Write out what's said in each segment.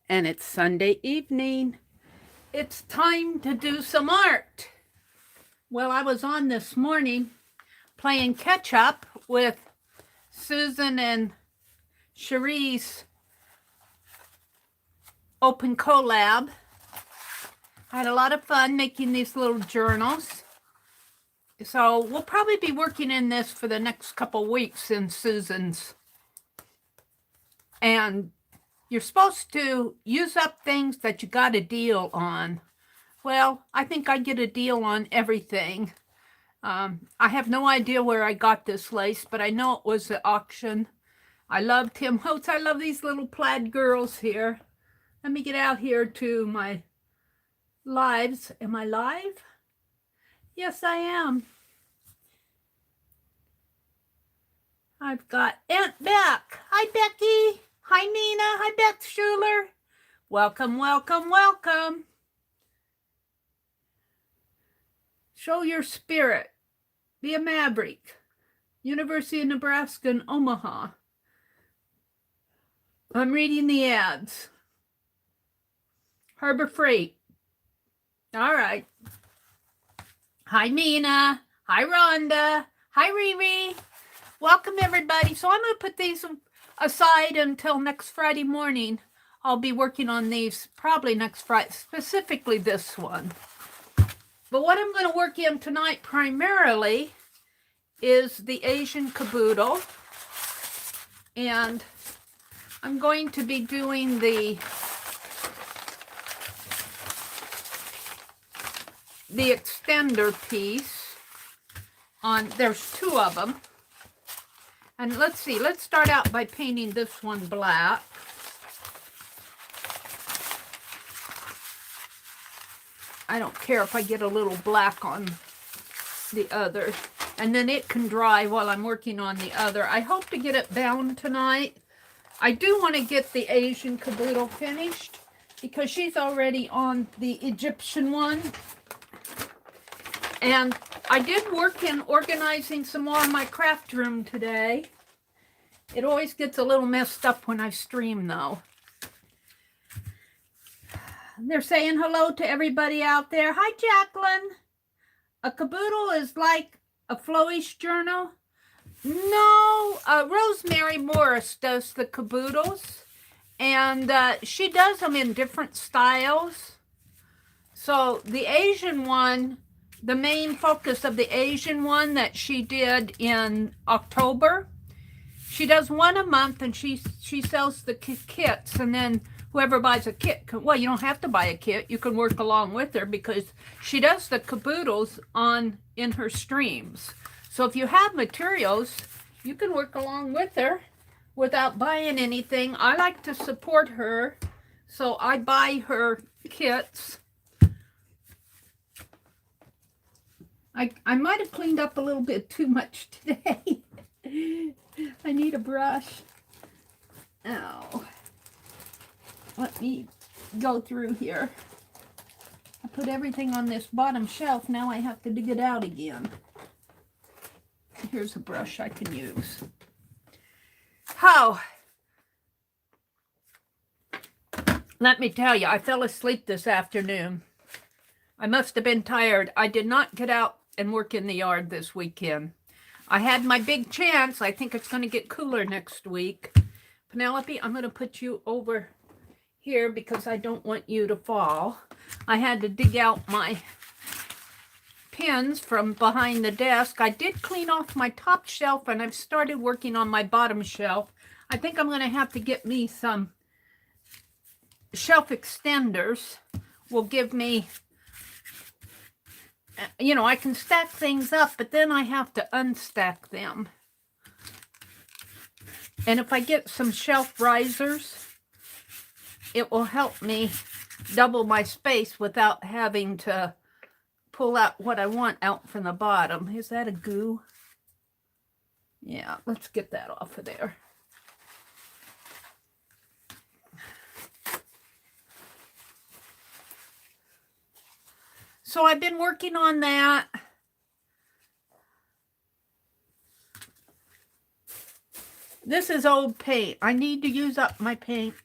and it's Sunday evening. It's time to do some art. Well, I was on this morning playing catch up with Susan and Cherie's open collab. I had a lot of fun making these little journals. So we'll probably be working in this for the next couple weeks in Susan's. And you're supposed to use up things that you got a deal on. Well, I think I get a deal on everything. I have no idea where I got this lace, but I know it was the auction. I love Tim Holtz. I love these little plaid girls here. Let me get out here to my lives. Am I live? Yes, I am. I've got Aunt Beck. Hi, Becky. Hi, Nina. Hi, Beth Schuler. Welcome, welcome, welcome. Show your spirit. Be a maverick. University of Nebraska in Omaha. I'm reading the ads. Harbor Freight. All right. Hi, Nina. Hi, Rhonda. Hi, Riri. Welcome, everybody. So I'm going to put these aside until next Friday morning. I'll be working on these probably next Friday, specifically this one. But what I'm going to work in tonight primarily is the Asian caboodle. And I'm going to be doing the extender piece on, there's two of them. And let's see, let's start out by painting this one black. I don't care if I get a little black on the other. And then it can dry while I'm working on the other. I hope to get it bound tonight. I do want to get the Asian caboodle finished because she's already on the Egyptian one. And I did work in organizing some more of my craft room today. It always gets a little messed up when I stream, though. They're saying hello to everybody out there. Hi, Jacqueline. A caboodle is like a flowish journal. No, Rosemary Morris does the caboodles. And she does them in different styles. So the Asian one, the main focus of the Asian one that she did in October, she does one a month, and she sells the kits, and then whoever buys a kit, well, you don't have to buy a kit, you can work along with her because she does the caboodles in her streams. So if you have materials, you can work along with her without buying anything. I like to support her, so I buy her kits. I might have cleaned up a little bit too much today. I need a brush. Oh. Let me go through here. I put everything on this bottom shelf. Now I have to dig it out again. Here's a brush I can use. Oh. Let me tell you, I fell asleep this afternoon. I must have been tired. I did not get out and work in the yard this weekend. I had my big chance. I think it's going to get cooler next week. Penelope, I'm going to put you over here because I don't want you to fall. I had to dig out my pins from behind the desk. I did clean off my top shelf, and I've started working on my bottom shelf. I think I'm going to have to get me some shelf extenders. Will give me, you know, I can stack things up, but then I have to unstack them. And if I get some shelf risers, it will help me double my space without having to pull out what I want out from the bottom. Is that a goo? Yeah, let's get that off of there. So I've been working on that. This is old paint. I need to use up my paint.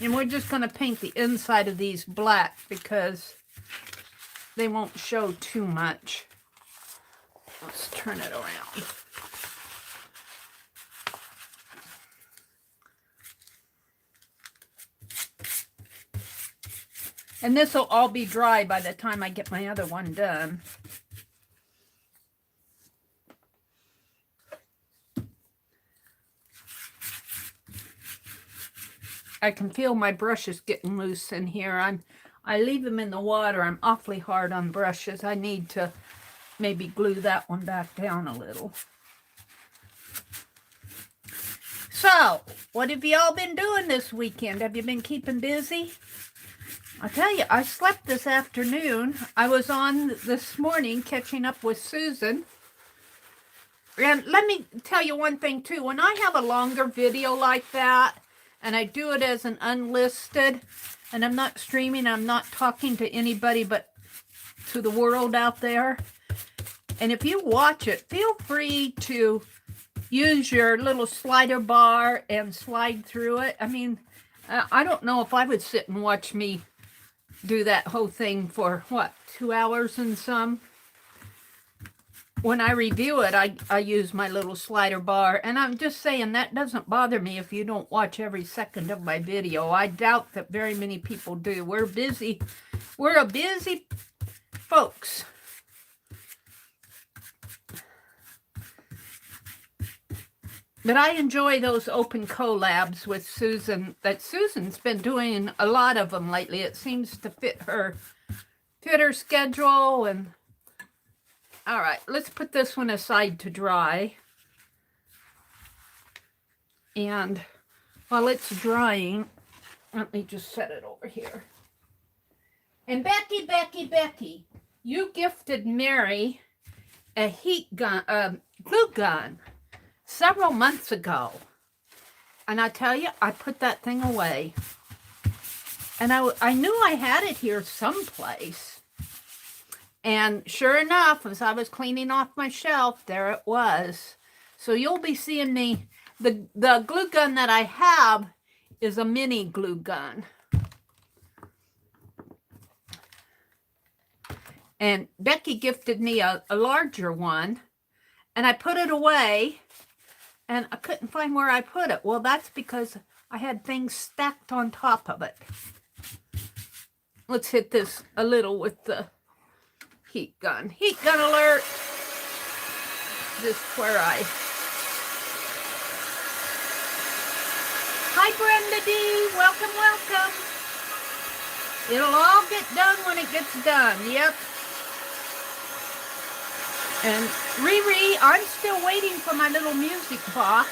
And we're just going to paint the inside of these black because they won't show too much. Let's turn it around. And this will all be dry by the time I get my other one done. I can feel my brushes getting loose in here. I leave them in the water. I'm awfully hard on brushes. I need to maybe glue that one back down a little. So, what have y'all been doing this weekend? Have you been keeping busy? I tell you, I slept this afternoon. I was on this morning catching up with Susan. And let me tell you one thing too. When I have a longer video like that, and I do it as an unlisted, and I'm not streaming, I'm not talking to anybody but to the world out there. And if you watch it, feel free to use your little slider bar and slide through it. I mean, I don't know if I would sit and watch me do that whole thing for, what, 2 hours and some? When I review it, I use my little slider bar. And I'm just saying that doesn't bother me if you don't watch every second of my video. I doubt that very many people do. We're busy. We're a busy folks. But I enjoy those open collabs with Susan. That Susan's been doing a lot of them lately. It seems to fit her schedule. And all right, let's put this one aside to dry. And while it's drying, let me just set it over here. And Becky, you gifted Mary a heat gun, glue gun, several months ago. And I tell you, I put that thing away. And I knew I had it here someplace. And sure enough, as I was cleaning off my shelf, there it was. So you'll be seeing me. The glue gun that I have is a mini glue gun. And Becky gifted me a larger one. And I put it away. And I couldn't find where I put it. Well, that's because I had things stacked on top of it. Let's hit this a little with the heat gun. Heat gun alert. Just where I... Hi, Brenda D. Welcome, welcome. It'll all get done when it gets done. Yep. And Riri, I'm still waiting for my little music box.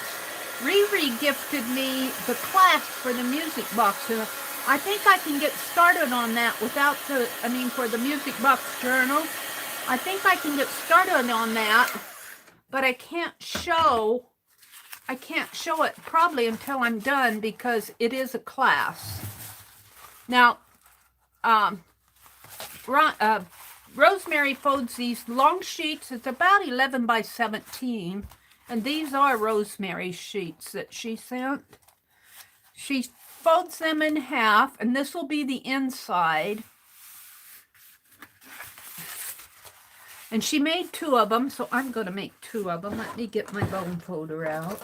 Riri gifted me the clasp for the music box. And I think I can get started on that without for the music box journal. I think I can get started on that, but I can't show it probably until I'm done because it is a class. Now, Rosemary folds these long sheets. It's about 11 by 17. And these are Rosemary's sheets that she sent. She folds them in half. And this will be the inside. And she made 2 of them. So I'm going to make 2 of them. Let me get my bone folder out.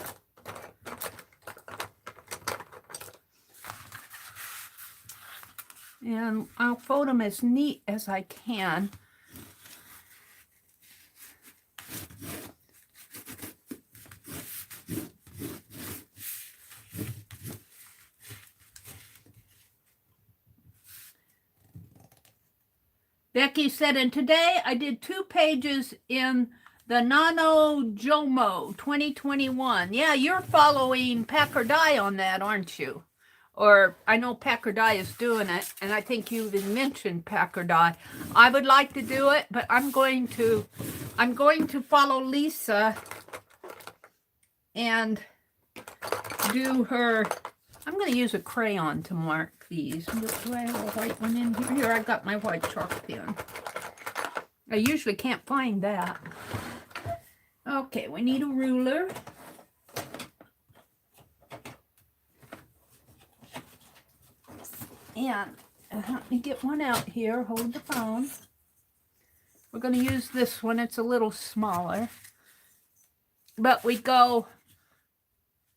And I'll fold them as neat as I can. Becky said, and today I did 2 pages in the NaNoJomo 2021. Yeah, you're following Packer Dye on that, aren't you? Or I know Packer Dye is doing it, and I think you even mentioned Packer Dye. I would like to do it, but I'm going to follow Lisa and do her. I'm going to use a crayon to mark these. Do I have a white one in here? Here, I got my white chalk pen. I usually can't find that. Okay, we need a ruler. And let me get one out here. Hold the phone. We're going to use this one. It's a little smaller. But we go,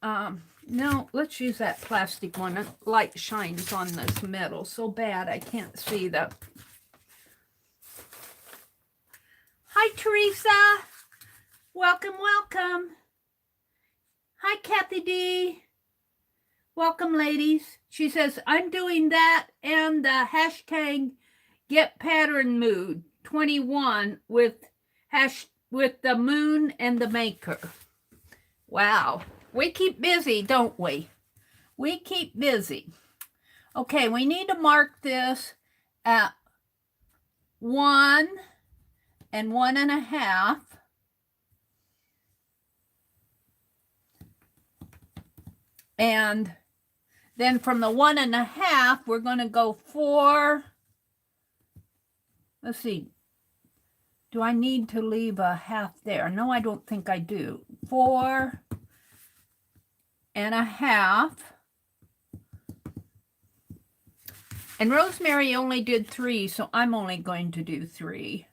no, let's use that plastic one. Light shines on this metal so bad I can't see the... Hi, Teresa. Welcome, welcome. Hi, Kathy D. Welcome, ladies. She says, I'm doing that and the hashtag Get Pattern Mood 21 with the moon and the maker. Wow. We keep busy, don't we? We keep busy. Okay, we need to mark this at 1 and 1.5. And then from the 1.5, we're going to go 4. Let's see. Do I need to leave a half there? No, I don't think I do. 4.5. And Rosemary only did 3, so I'm only going to do 3.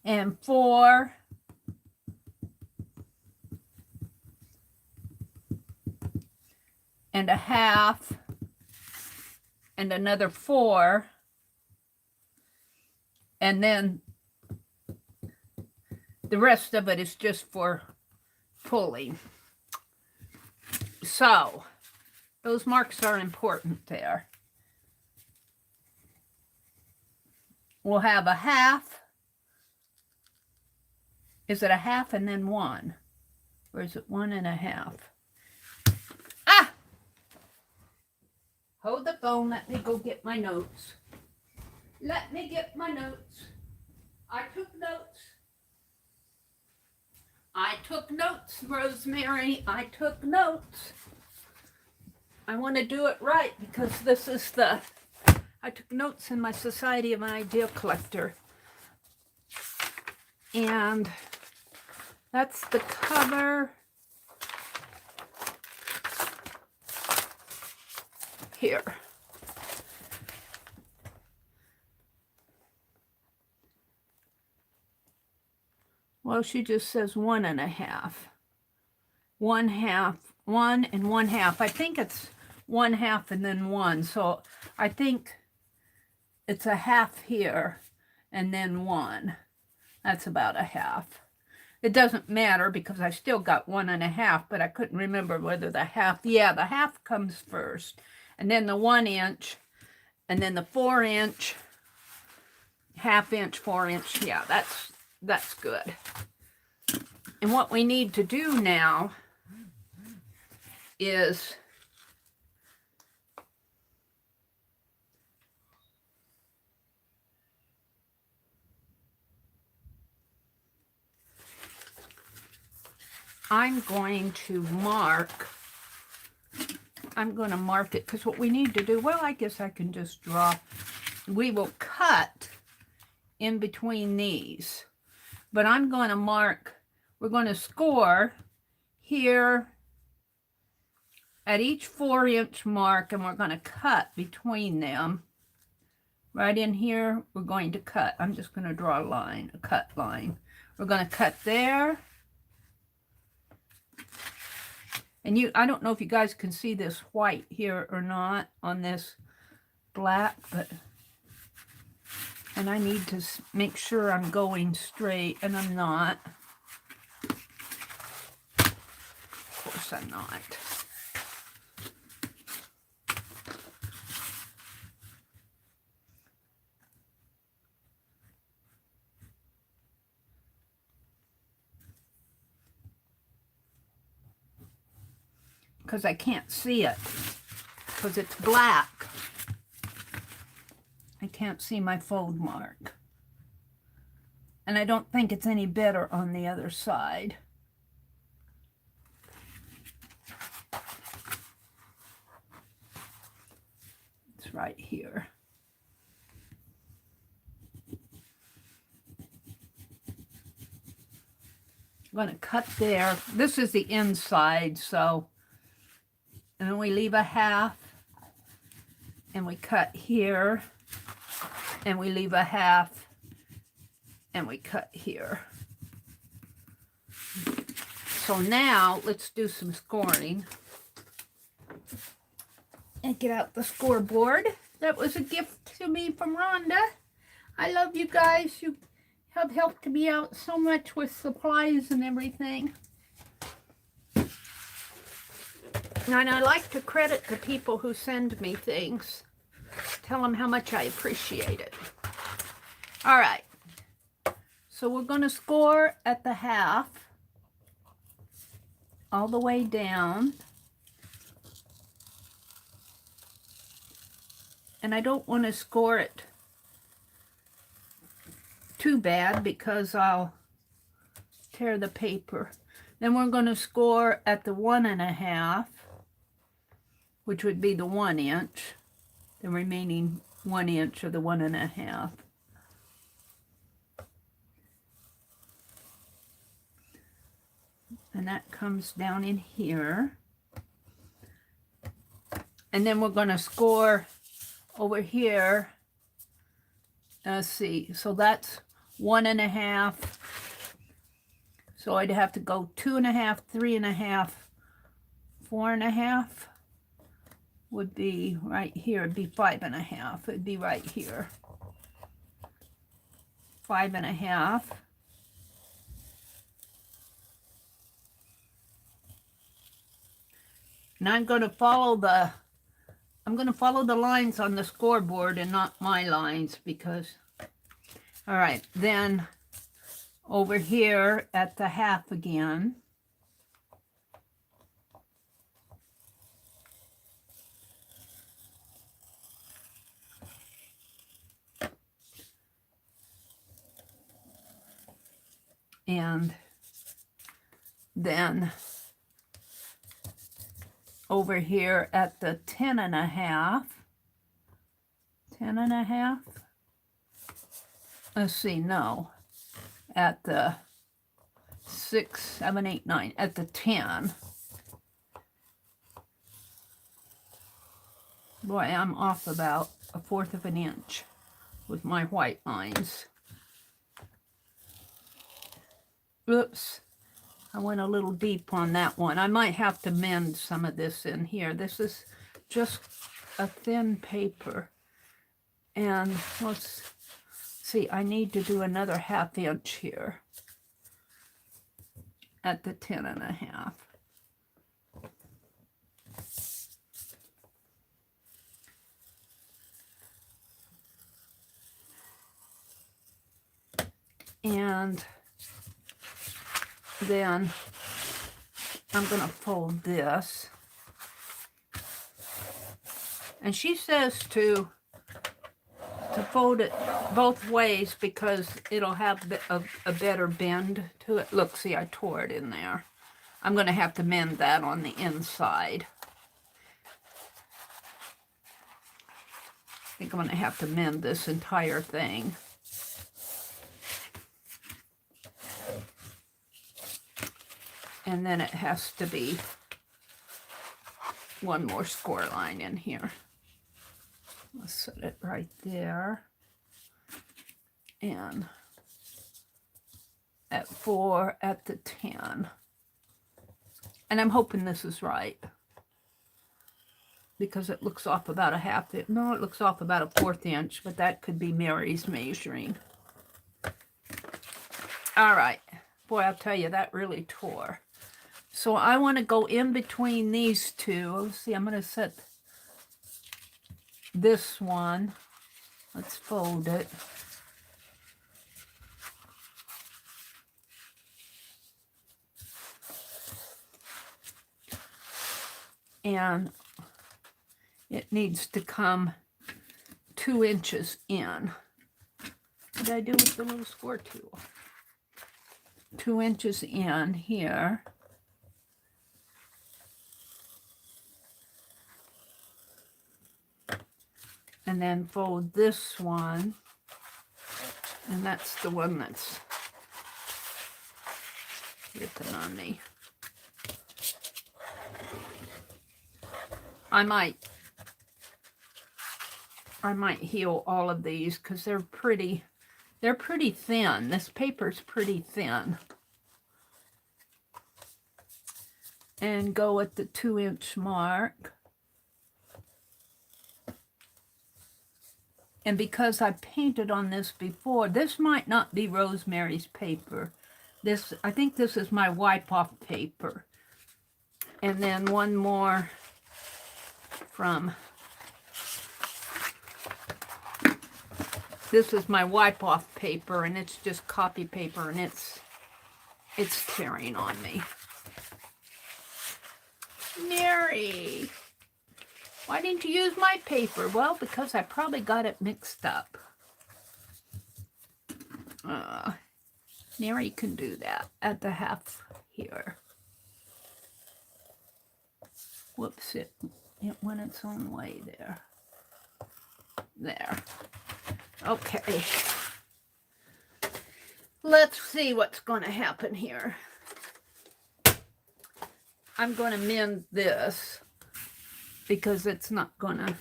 And 4. And a half. And another 4. And then the rest of it is just for pulling. So those marks are important there. We'll have a half. Is it a half and then 1? Or is it 1.5? Ah! Hold the phone. Let me go get my notes. Let me get my notes. I took notes. I took notes, Rosemary. I took notes. I want to do it right because this is the... I took notes in my Society of an Ideal Collector. And that's the cover. Here. Well, she just says 1.5. 1/2, 1 and 1/2. I think it's 1/2 and then 1. So I think it's a half here and then 1. That's about a half. It doesn't matter because I still got 1.5, but I couldn't remember whether the half, yeah, the half comes first. And then the 1 inch, and then the 4 inch, 1/2 inch, 4 inch. Yeah, that's good. And what we need to do now is I'm going to mark it because what we need to do, well, I guess I can just draw. We will cut in between these, but I'm going to mark, we're going to score here at each 4 inch mark, and we're going to cut between them. Right in here, we're going to cut. I'm just going to draw a line, a cut line. We're going to cut there. And I don't know if you guys can see this white here or not on this black, but, and I need to make sure I'm going straight, and I'm not. Of course I'm not. Because I can't see it, because it's black. I can't see my fold mark. And I don't think it's any better on the other side. It's right here. I'm going to cut there. This is the inside, so and then we leave a half, and we cut here, and we leave a half, and we cut here. So now let's do some scoring and get out the scoreboard. That was a gift to me from Rhonda. I love you guys. You have helped me out so much with supplies and everything. And I like to credit the people who send me things. Tell them how much I appreciate it. All right. So we're going to score at the half, all the way down. And I don't want to score it too bad because I'll tear the paper. Then we're going to score at the 1.5, which would be the 1 inch, the remaining 1 inch of the 1.5. And that comes down in here. And then we're going to score over here. Let's see, so that's 1.5. So I'd have to go 2.5, 3.5, 4.5 would be right here. It'd be 5.5. It'd be right here. 5.5. And I'm going to follow the lines on the scoreboard and not my lines because, all right, then over here at the half again. And then over here at the 10.5. 10.5. Let's see, no. At the 6, 7, 8, 9. At the 10. Boy, I'm off about 1/4 of an inch with my white lines. Oops. I went a little deep on that one. I might have to mend some of this in here. This is just a thin paper. And let's see, I need to do another 1/2 inch here at the 10.5. And then I'm going to fold this. And she says to fold it both ways because it'll have a better bend to it. Look, see, I tore it in there. I'm going to have to mend that on the inside. I think I'm going to have to mend this entire thing. And then it has to be one more score line in here. Let's set it right there. And at 4 at the 10. And I'm hoping this is right. Because it looks off about a 1/2 inch. No, it looks off about a 1/4 inch, but that could be Mary's measuring. All right. Boy, I'll tell you, that really tore. So I want to go in between these two. Let's see, I'm going to set this one. Let's fold it. And it needs to come 2 inches in. What did I do with the little score tool? 2 inches in here. And then fold this one. And that's the one that's written on me. I might heal all of these because they're pretty thin. This paper's pretty thin. And go at the 2-inch mark. And because I painted on this before, this might not be Rosemary's paper. I think this is my wipe-off paper. And then one more from, this is my wipe-off paper, and it's just copy paper, and it's tearing on me. Mary, why didn't you use my paper? Well, because I probably got it mixed up. Mary can do that at the half here. Whoops, it went its own way there. There. Okay. Let's see what's going to happen here. I'm going to mend this because it's not going to,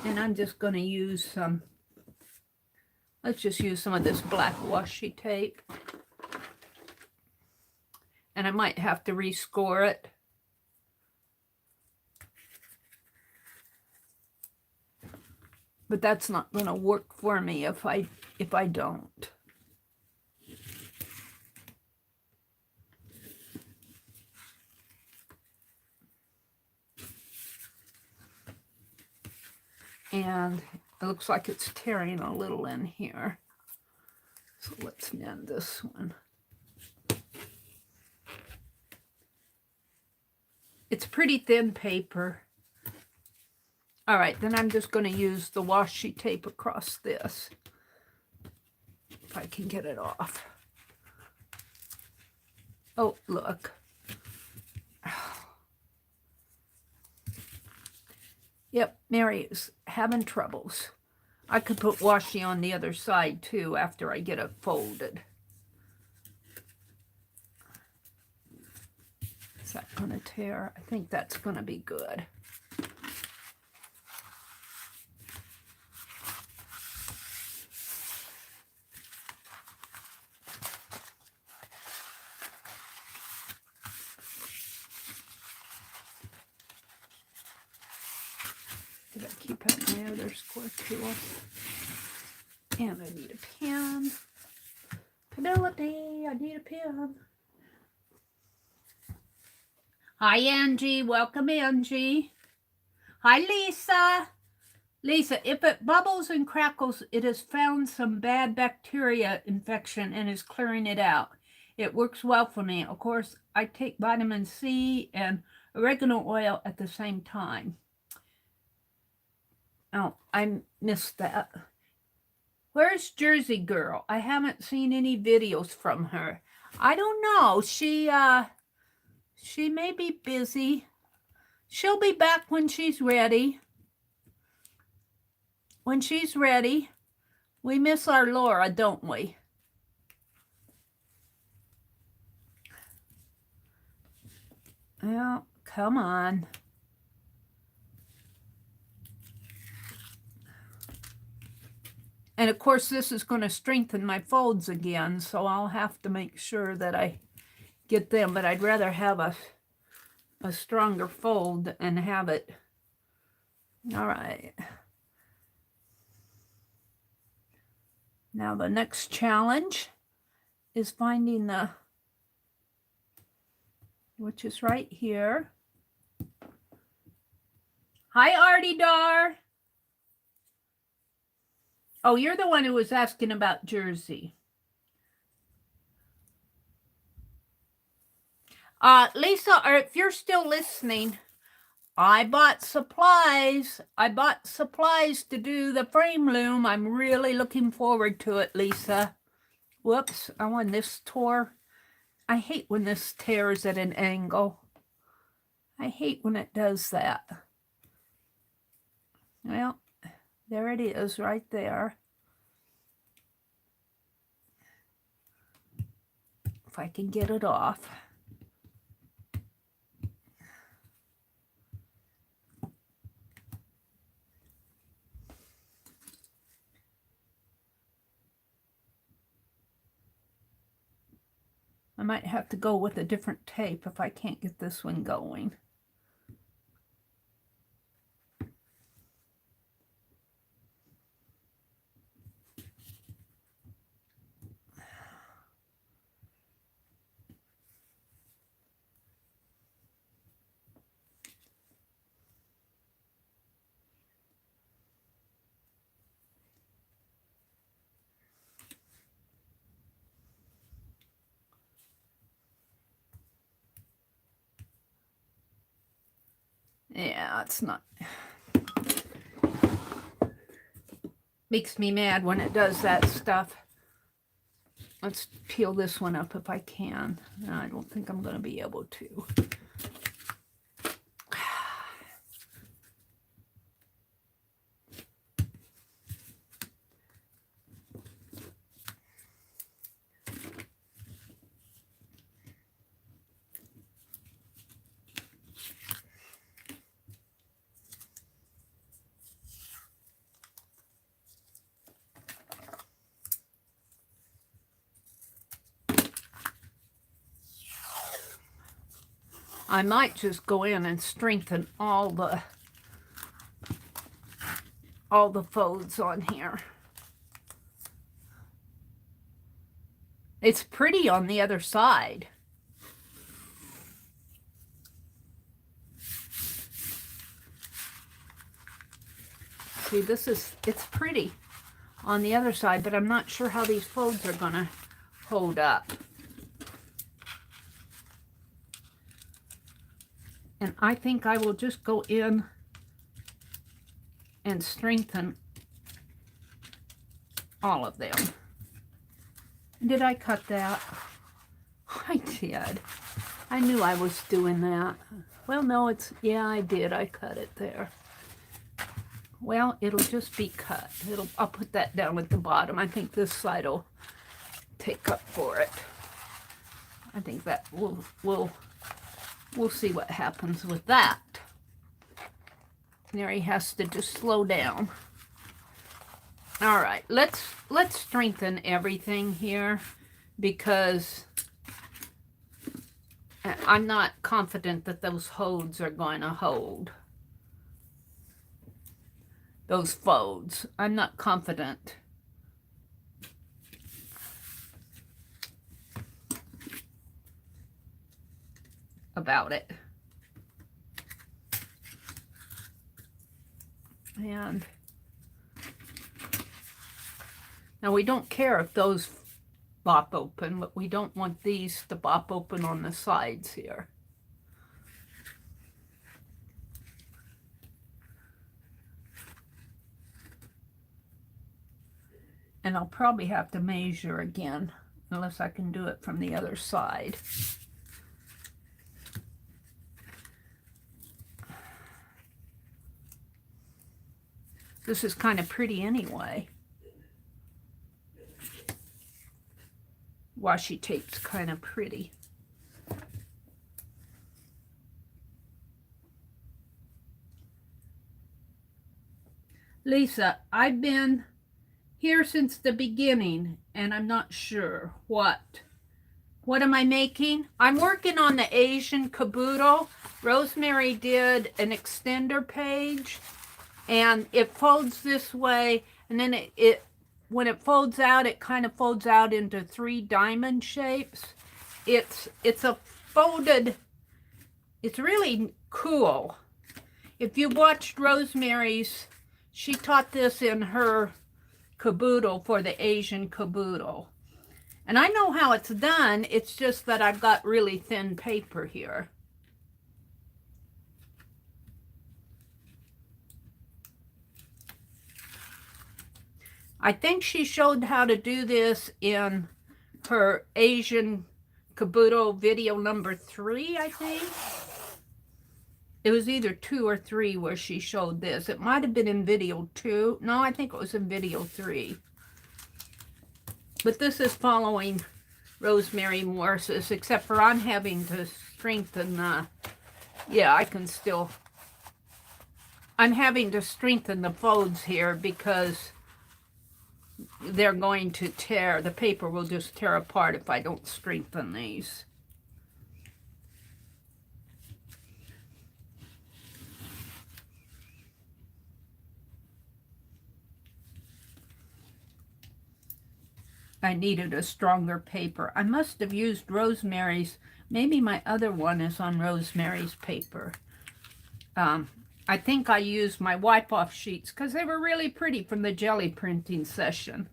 and I'm just going to use some, let's just use some of this black washi tape. And I might have to rescore it. But that's not going to work for me if I don't. And it looks like it's tearing a little in here. So let's mend this one. It's pretty thin paper. All right, then I'm just going to use the washi tape across this. If I can get it off. Oh, look. Yep, Mary is having troubles. I could put washi on the other side too after I get it folded. Is that going to tear? I think that's going to be good. Did I keep out my other score tool? And I need a pen. Penelope, I need a pen. Hi, Angie. Welcome, Angie. Hi, Lisa. Lisa, if it bubbles and crackles, it has found some bad bacteria infection and is clearing it out. It works well for me. Of course, I take vitamin C and oregano oil at the same time. Oh, I missed that. Where's Jersey Girl? I haven't seen any videos from her. I don't know. She may be busy. She'll be back when she's ready. When she's ready. We miss our Laura, don't we? Well, come on. And of course, this is going to strengthen my folds again, so I'll have to make sure that I get them. But I'd rather have a stronger fold and have it. All right. Now the next challenge is finding the, which is right here. Hi, Artie Dar. Oh, you're the one who was asking about Jersey. Lisa, or if you're still listening, I bought supplies. I bought supplies to do the frame loom. I'm really looking forward to it, Lisa. Whoops, I want this tore. I hate when this tears at an angle. I hate when it does that. Well, there it is right there. If I can get it off. I might have to go with a different tape if I can't get this one going. Yeah, it's not. Makes me mad when it does that stuff. Let's peel this one up if I can. I don't think I'm going to be able to. I might just go in and strengthen all the folds on here. It's pretty on the other side. See, it's pretty on the other side, but I'm not sure how these folds are gonna hold up. And I think I will just go in and strengthen all of them. Did I cut that? I did. I knew I was doing that. Well, no, yeah, I did. I cut it there. Well, it'll just be cut. I'll put that down at the bottom. I think this side will take up for it. I think that we'll see what happens with that. Mary has to just slow down. All right, let's strengthen everything here because I'm not confident that those folds are going to hold. Those folds, I'm not confident. About it. And now we don't care if those bop open, but we don't want these to bop open on the sides here. And I'll probably have to measure again, unless I can do it from the other side. This is kind of pretty anyway. Washi tape's kind of pretty. Lisa, I've been here since the beginning and I'm not sure what am I making? I'm working on the Asian caboodle. Rosemary did an extender page and it folds this way, and then when it folds out, it kind of folds out into 3 diamond shapes. It's a folded, it's really cool. If you watched Rosemary's, she taught this in her caboodle for the Asian caboodle. And I know how it's done, it's just that I've got really thin paper here. I think she showed how to do this in her Asian caboodle video number 3, I think. It was either 2 or 3 where she showed this. It might have been in video 2. No, I think it was in video 3. But this is following Rosemary Morris's, except for I'm having to strengthen yeah, I'm having to strengthen the folds here because they're going to tear. The paper will just tear apart if I don't strengthen these. I needed a stronger paper. I must have used Rosemary's. Maybe my other one is on Rosemary's paper. I think I used my wipe-off sheets because they were really pretty from the jelly printing session.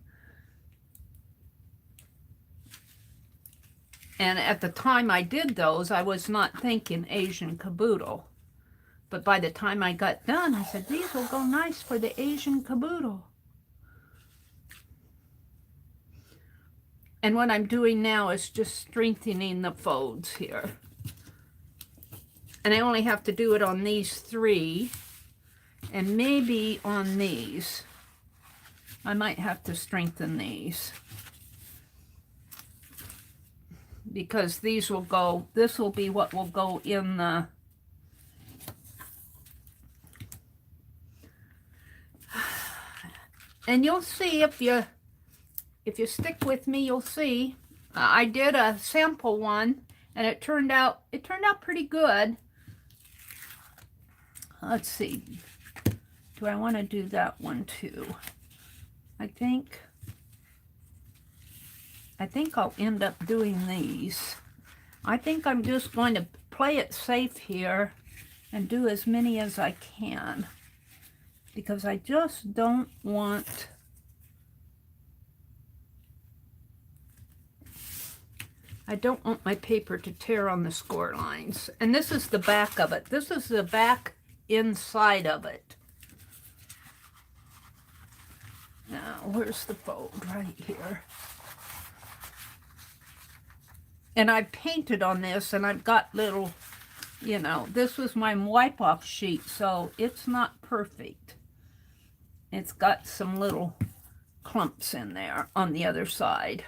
And at the time I did those, I was not thinking Asian caboodle. But by the time I got done, I said, these will go nice for the Asian caboodle. And what I'm doing now is just strengthening the folds here. And I only have to do it on these 3, and maybe on these. I might have to strengthen these. Because these will go, this will be what will go in the and you'll see if you stick with me, you'll see. I did a sample one, and it turned out pretty good. Let's see. Do I want to do that one too? I think I'll end up doing these. I think I'm just going to play it safe here and do as many as I can, because I just don't want my paper to tear on the score lines. And this is the back of it. This is the back inside of it. Now, where's the fold? Right here. And I painted on this, and I've got little, you know, this was my wipe-off sheet, so it's not perfect. It's got some little clumps in there on the other side.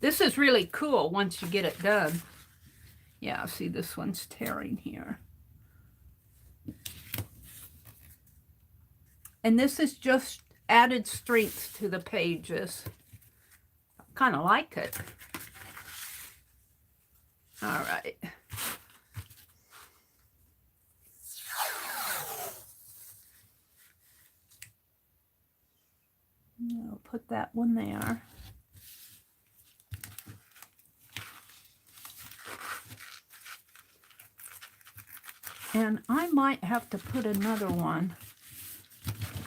This is really cool once you get it done. Yeah, see, this one's tearing here. And this is just added strength to the pages. I kind of like it. All right. I'll put that one there. And I might have to put another one.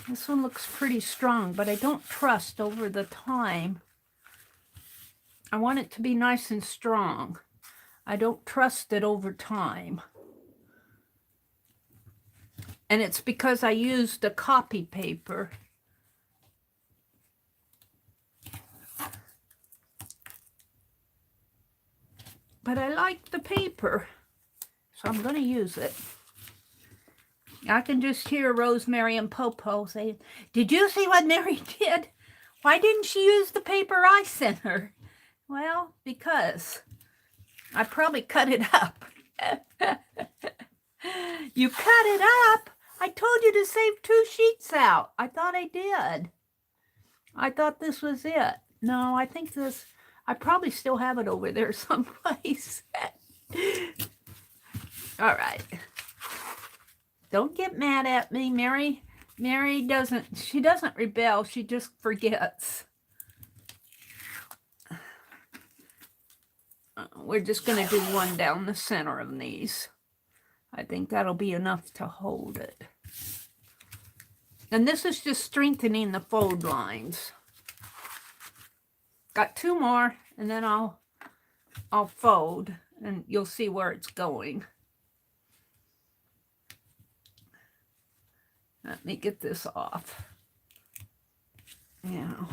This one looks pretty strong, but I don't trust over the time. I want it to be nice and strong. I don't trust it over time. And it's because I used a copy paper. But I like the paper, so I'm going to use it. I can just hear Rosemary and Popo saying, "Did you see what Mary did? Why didn't she use the paper I sent her?" Well, because I probably cut it up. You cut it up? I told you to save 2 sheets out. I thought I did. I thought this was it. No, I think this, I probably still have it over there someplace. All right. Don't get mad at me, Mary. Mary doesn't rebel. She just forgets. We're just going to do one down the center of these. I think that'll be enough to hold it. And this is just strengthening the fold lines. Got 2 more, and then I'll fold, and you'll see where it's going. Let me get this off. Yeah.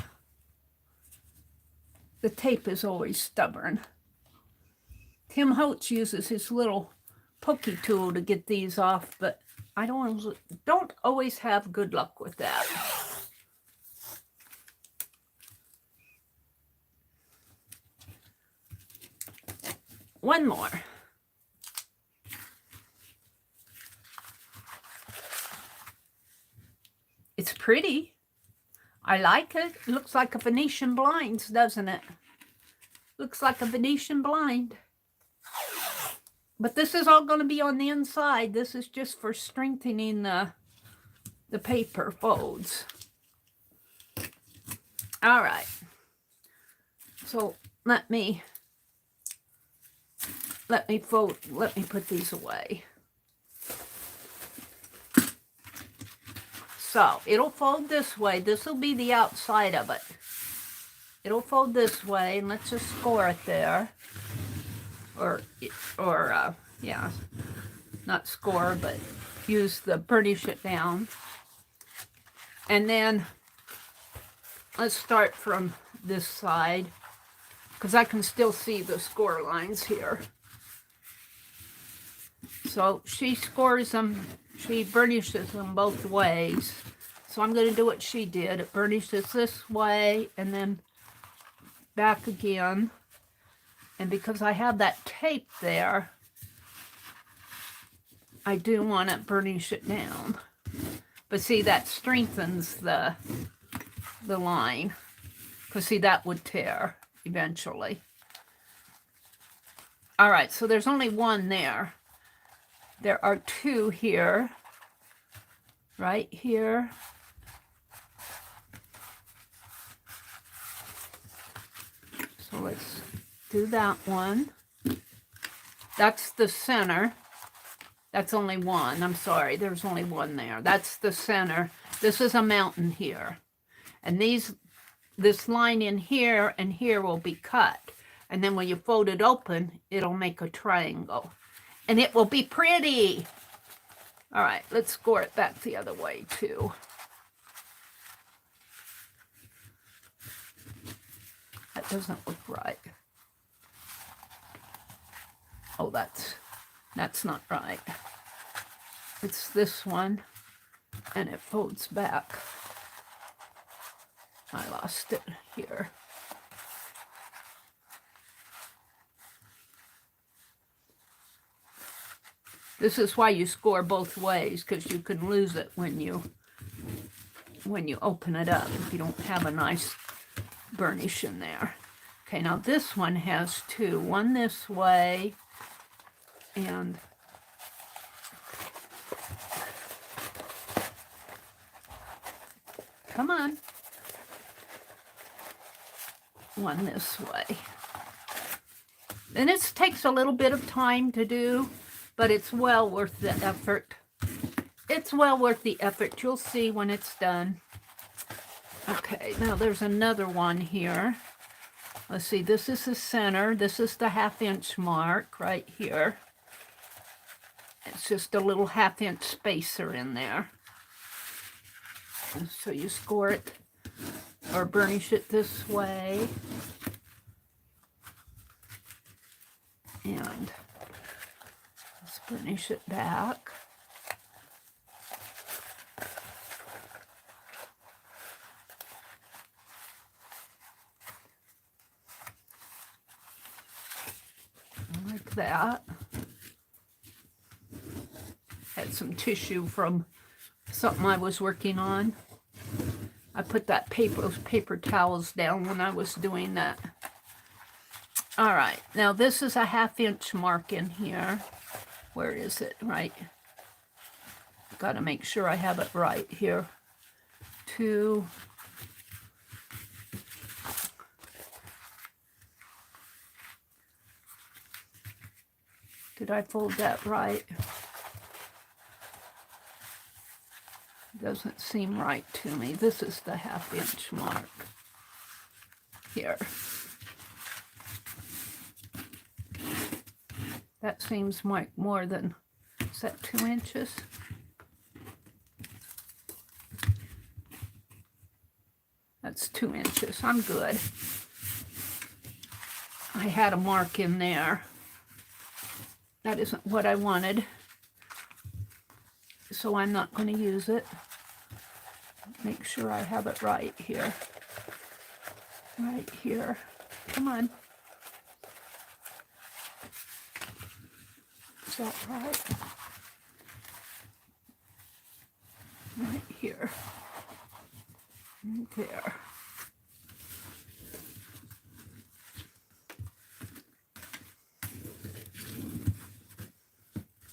The tape is always stubborn. Tim Holtz uses his little pokey tool to get these off, but I don't always have good luck with that. One more. pretty. I like it. It looks like a Venetian blinds, doesn't it? Looks like a Venetian blind. But this is all going to be on the inside. This is just for strengthening the paper folds. All right. So let me put these away. So it'll fold this way. This will be the outside of it. It'll fold this way, and let's just score it there. Or yeah, not score, but use the burnish it down. And then let's start from this side, because I can still see the score lines here. So she scores them, she burnishes them both ways. So I'm going to do what she did. It burnishes this way and then back again. And because I have that tape there, I do want to burnish it down. But see, that strengthens the line. Because see, that would tear eventually. All right, so there's only one there. There are two here. Right here. So let's do that one. That's the center. That's only one. I'm sorry, there's only one there. That's the center. This is a mountain here. And this line in here and here will be cut. And then when you fold it open, it'll make a triangle. And it will be pretty. All right, let's score it back the other way too. That doesn't look right. Oh, that's not right. It's this one, and it folds back. I lost it here. This is why you score both ways, because you can lose it when you open it up if you don't have a nice burnish in there. Okay, now this one has two. One this way, and come on. One this way. And this takes a little bit of time to do, but it's well worth the effort. It's well worth the effort. You'll see when it's done. Okay, now there's another one here. Let's see, this is the center. This is the 1/2 inch mark right here. It's just a little 1/2 inch spacer in there. And so you score it or burnish it this way. And let's burnish it back. Like that. Had some tissue from something I was working on. I put those paper towels down when I was doing that. All right, now this is a 1/2 inch mark in here. Where is it? Right. Got to make sure I have it right here. 2. Did I fold that right? Doesn't seem right to me. This is the 1/2 inch mark here. That seems like more than, is that 2 inches? That's 2 inches. I'm good. I had a mark in there. That isn't what I wanted, so I'm not going to use it. Make sure I have it right here. Right here. Come on. Is that right? Right here. There.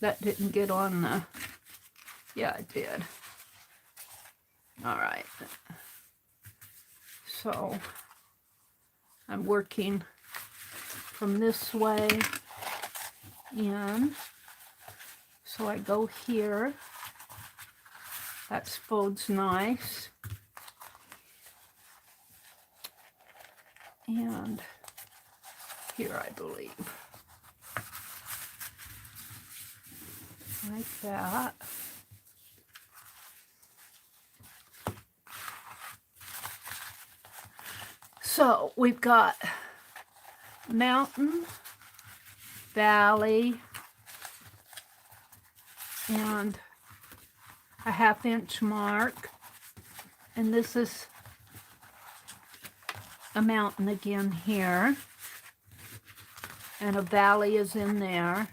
That didn't get on the, yeah, it did. All right. So I'm working from this way in. So I go here. That folds nice. And here, I believe. Like that. So we've got mountain, valley, and a 1/2 inch mark. And this is a mountain again here. And a valley is in there.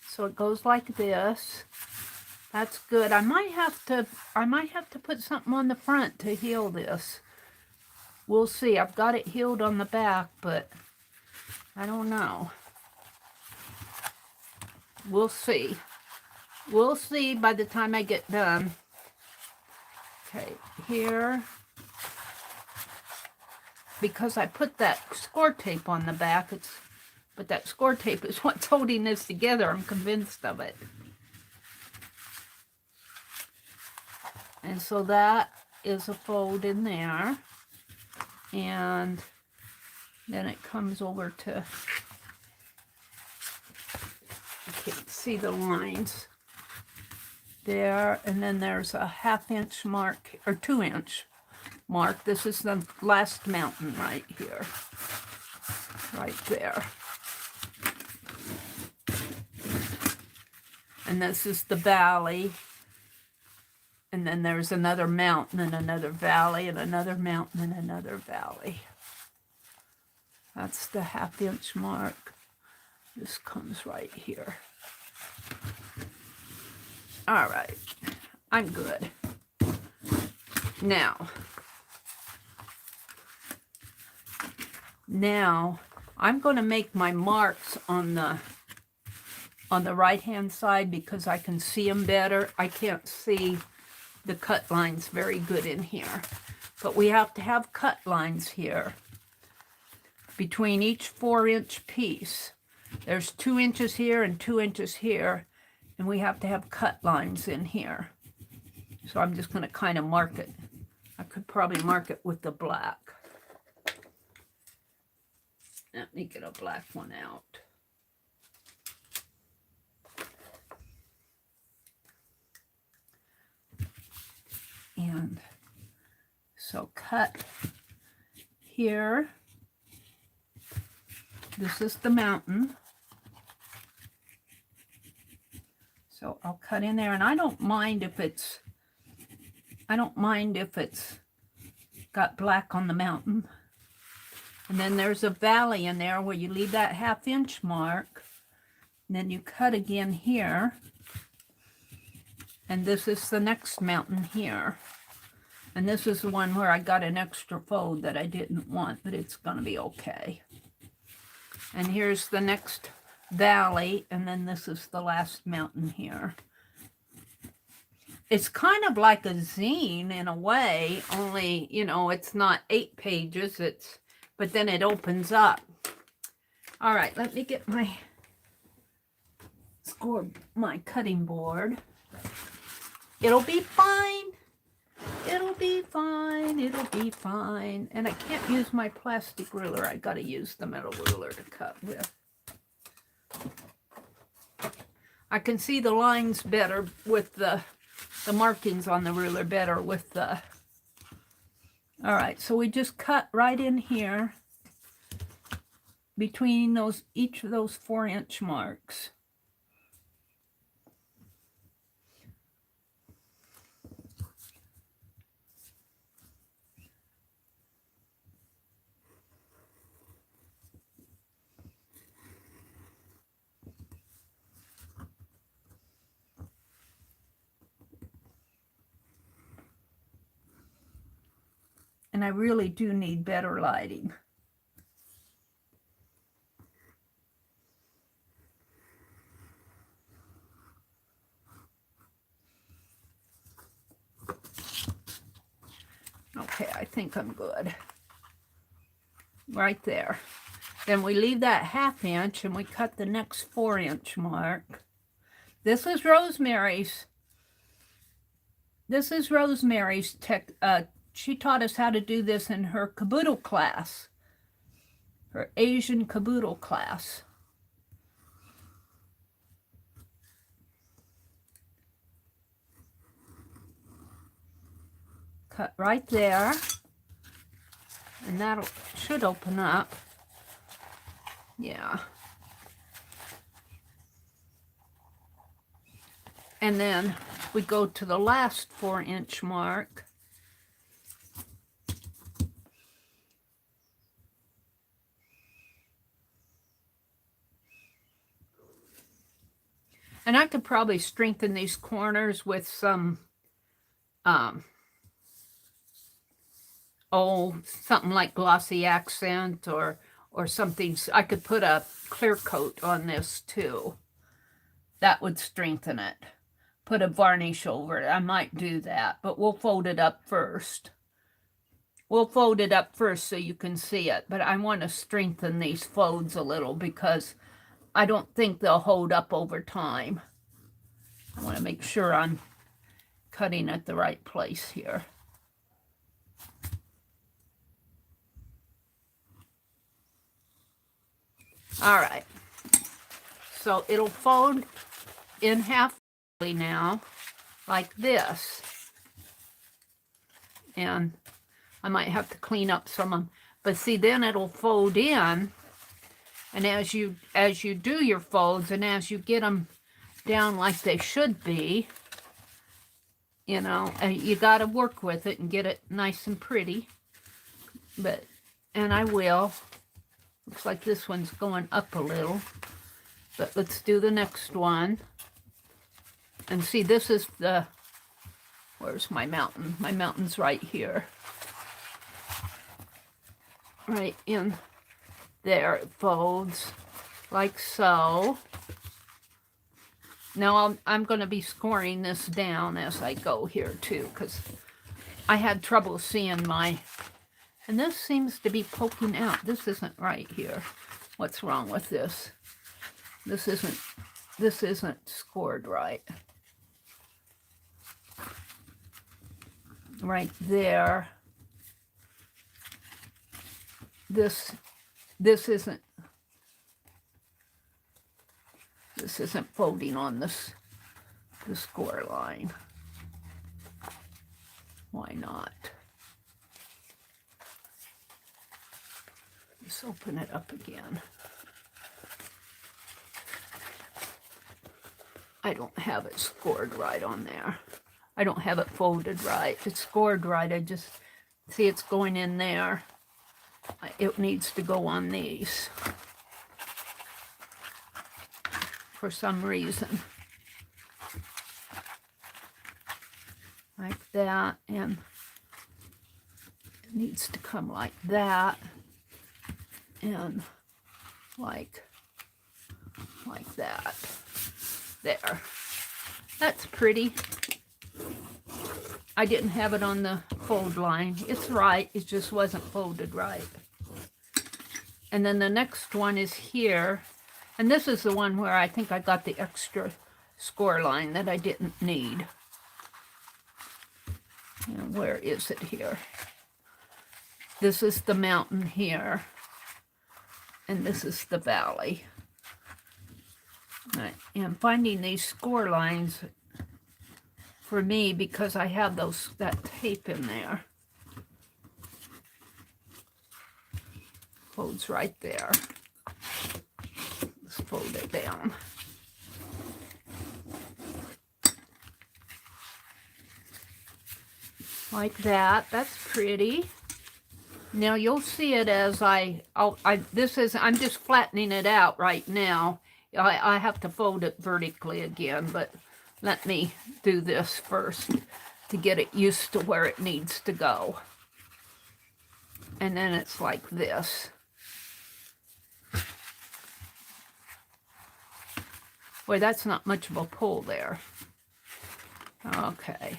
So it goes like this. That's good. I might have to put something on the front to heal this. We'll see. I've got it healed on the back, but I don't know. We'll see. We'll see by the time I get done. Okay, here. Because I put that score tape on the back, but that score tape is what's holding this together. I'm convinced of it. And so that is a fold in there. And then it comes over to, you can't see the lines there. And then there's a 1/2 inch mark, or 2 inch mark. This is the last mountain right here. Right there. And this is the valley. And then there's another mountain and another valley and another mountain and another valley. That's the 1/2 inch mark. This comes right here. All right. I'm good. Now I'm going to make my marks on the right hand side because I can see them better. I can't see the cut lines very good in here, but we have to have cut lines here between each 4 inch piece. There's 2 inches here and 2 inches here, and we have to have cut lines in here. So I'm just going to kind of mark it. I could probably mark it with the black. Let me get a black one out. And so cut here. This is the mountain. So I'll cut in there, and I don't mind if it's got black on the mountain. And then there's a valley in there where you leave that 1/2 inch mark. And then you cut again here. And this is the next mountain here. And this is the one where I got an extra fold that I didn't want, but it's going to be okay. And here's the next valley, and then this is the last mountain here. It's kind of like a zine in a way, only, you know, it's not 8 pages, but then it opens up. All right, let me get my cutting board. It'll be fine. It'll be fine. It'll be fine. And I can't use my plastic ruler. I got to use the metal ruler to cut with. I can see the lines better with the markings on the ruler better with the... All right, so we just cut right in here between each of those 4 inch marks. And I really do need better lighting. Okay, I think I'm good. Right there. Then we leave that 1/2 inch and we cut the next 4-inch mark. This is Rosemary's. This is Rosemary's tech. She taught us how to do this in her caboodle class, her Asian caboodle class. Cut right there, and that should open up. Yeah. And then we go to the last 4-inch mark. And I could probably strengthen these corners with some something like glossy accent or something. I could put a clear coat on this too. That would strengthen it. Put a varnish over it. I might do that, but we'll fold it up first. We'll fold it up first so you can see it, but I want to strengthen these folds a little because I don't think they'll hold up over time. I want to make sure I'm cutting at the right place here. All right, so it'll fold in half now, like this. And I might have to clean up some of them, but see, then it'll fold in. And as you do your folds and as you get them down like they should be, you know, you got to work with it and get it nice and pretty. And I will. Looks like this one's going up a little, but let's do the next one. And see, this is the, where's my mountain? My mountain's right here. Right in there, it folds like so. Now I'm going to be scoring this down as I go here too, because I had trouble seeing my, and this seems to be poking out. This isn't right here. What's wrong with this? This isn't scored right. Right there. This isn't folding on the score line. Why not? Let's open it up again. I don't have it scored right on there. I don't have it folded right. It's scored right. I just see it's going in there. It needs to go on these for some reason. Like that, and it needs to come like that, and like that. There. That's pretty. I didn't have it on the fold line. It's right, it just wasn't folded right. And then the next one is here. And this is the one where I think I got the extra score line that I didn't need. And where is it here? This is the mountain here. And this is the valley. And finding these score lines for me, because I have that tape in there. Folds right there. Let's fold it down. Like that. That's pretty. Now you'll see it as I'm just flattening it out right now. I have to fold it vertically again, but let me do this first to get it used to where it needs to go. And then it's like this. Boy, that's not much of a pull there. Okay.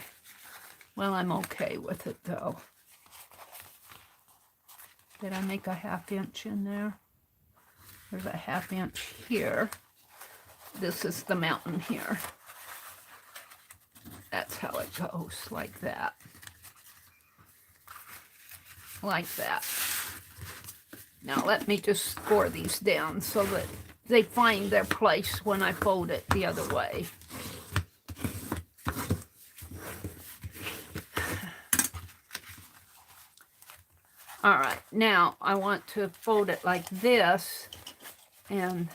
Well, I'm okay with it, though. Did I make a 1/2 inch in there? There's a 1/2 inch here. This is the mountain here. That's how it goes, like that. Like that. Now let me just score these down so that they find their place when I fold it the other way. All right, now I want to fold it like this, and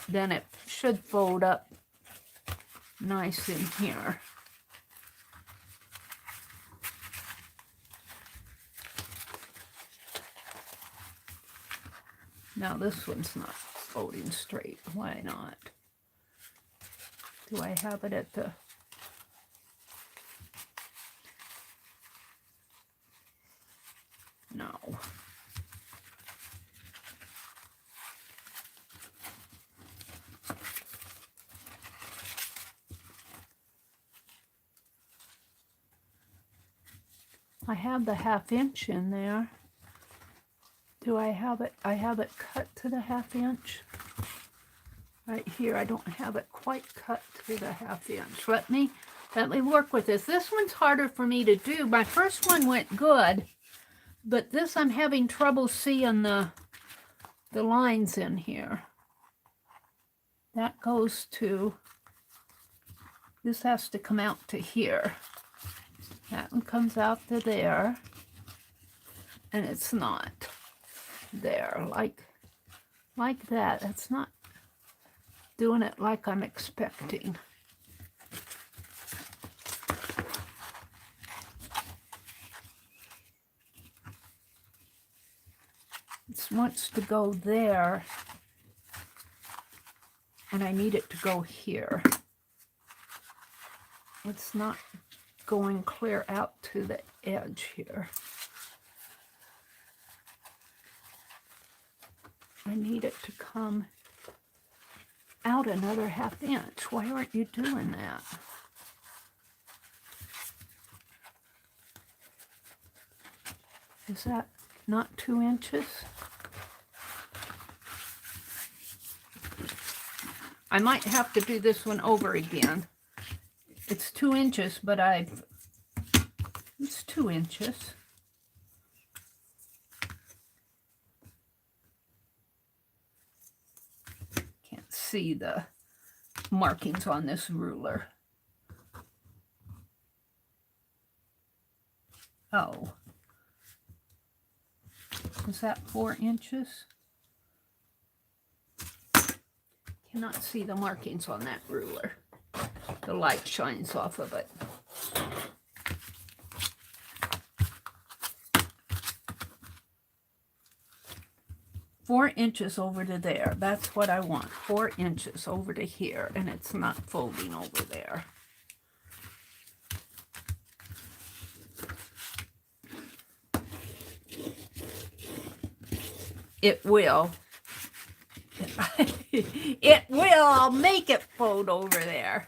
then it should fold up nice in here. Now this one's not folding straight. Why not? Do I have it at the... No. I have the 1/2 inch in there. Do I have it? I have it cut to the 1/2 inch. Right here, I don't have it quite cut to the 1/2 inch. Let me work with this. This one's harder for me to do. My first one went good, but this I'm having trouble seeing the lines in here. That goes to, this has to come out to here. That one comes out to there, and it's not there, like that. It's not doing it like I'm expecting. It wants to go there, and I need it to go here. It's not going clear out to the edge here. I need it to come out another 1/2 inch. Why aren't you doing that? Is that not 2 inches? I might have to do this one over again. It's 2 inches, but it's 2 inches. Can't see the markings on this ruler. Oh. Is that 4 inches? Cannot see the markings on that ruler. The light shines off of it. Four inches over to there. That's what I want. 4 inches over to here, and it's not folding over there. It will. It will. I'll make it fold over there.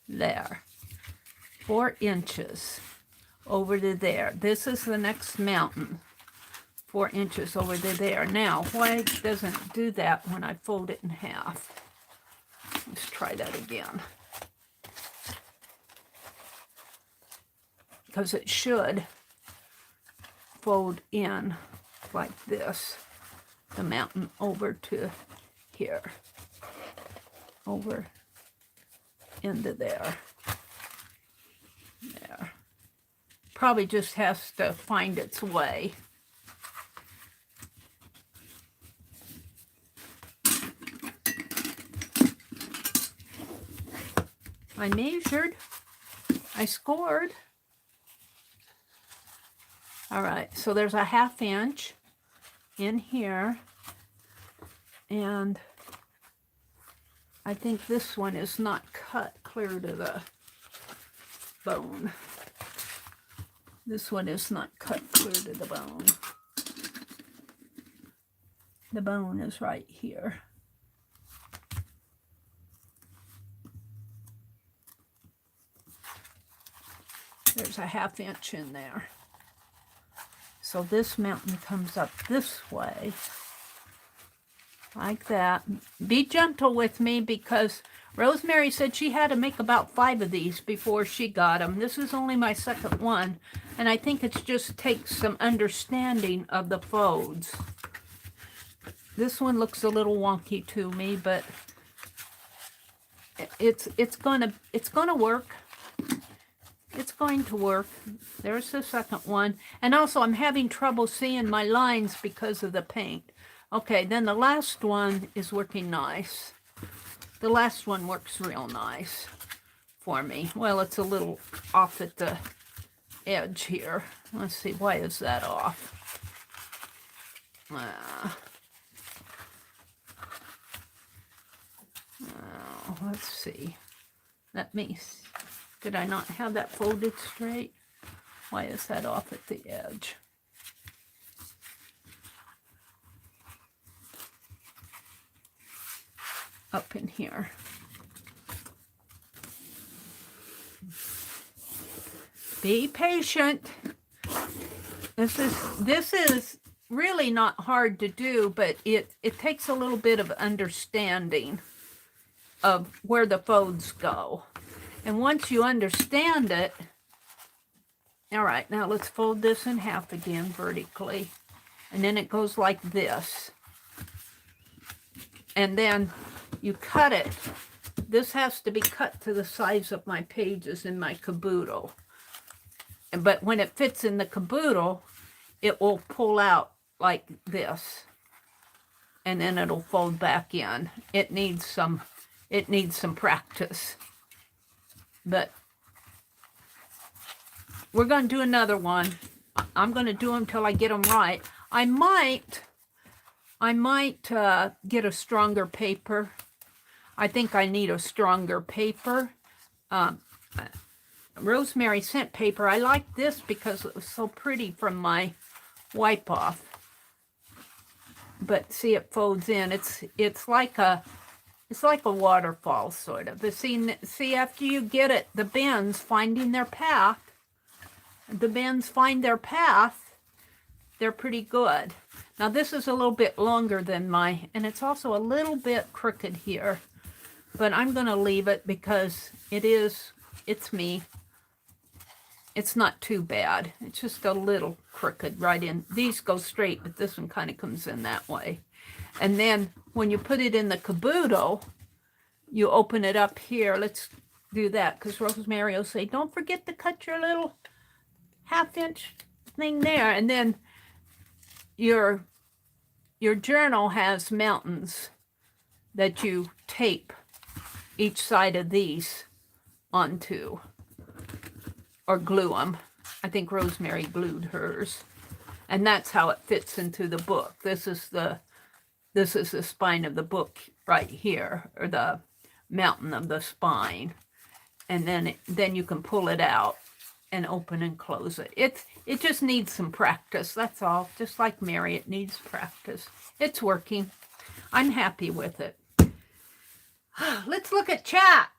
There. 4 inches over to there. This is the next mountain. 4 inches over to there. Now, why doesn't it do that when I fold it in half? Let's try that again. Because it should fold in like this. The mountain over to here. Over into there. There. Probably just has to find its way. I measured. I scored. All right, so there's a 1/2 inch in here, and I think this one is not cut clear to the bone. This one is not cut clear to the bone. The bone is right here. There's a 1/2 inch in there. So this mountain comes up this way, like that. Be gentle with me because Rosemary said she had to make about 5 of these before she got them. This is only my second one, and I think it just takes some understanding of the folds. This one looks a little wonky to me, but it's gonna work. It's going to work. There's the second one. And also, I'm having trouble seeing my lines because of the paint. Okay, then the last one is working nice. The last one works real nice for me. Well, it's a little off at the edge here. Let's see, why is that off? Let's see. Let me see. Did I not have that folded straight? Why is that off at the edge? Up in here. Be patient. This is really not hard to do, but it takes a little bit of understanding of where the folds go. And once you understand it, all right, now let's fold this in half again vertically. And then it goes like this. And then you cut it. This has to be cut to the size of my pages in my caboodle. But when it fits in the caboodle, it will pull out like this. And then it'll fold back in. It needs some practice. But we're going to do another one. I'm going to do them till I get them right. I might get a stronger paper. I think I need a stronger paper. Rosemary sent paper. I like this because it was so pretty from my wipe off. But see, it folds in. It's like a waterfall, sort of. But see, after you get it, the bends finding their path. The bends find their path. They're pretty good. Now, this is a little bit longer than and it's also a little bit crooked here. But I'm going to leave it because it's me. It's not too bad. It's just a little crooked right in. These go straight, but this one kind of comes in that way. And then when you put it in the caboodle, you open it up here. Let's do that because Rosemary will say, don't forget to cut your little 1/2 inch thing there. And then your journal has mountains that you tape each side of these onto or glue them. I think Rosemary glued hers. And that's how it fits into the book. This is the spine of the book right here, or the mountain of the spine. And then you can pull it out and open and close it. It just needs some practice, that's all. Just like Mary, it needs practice. It's working. I'm happy with it. Let's look at chat.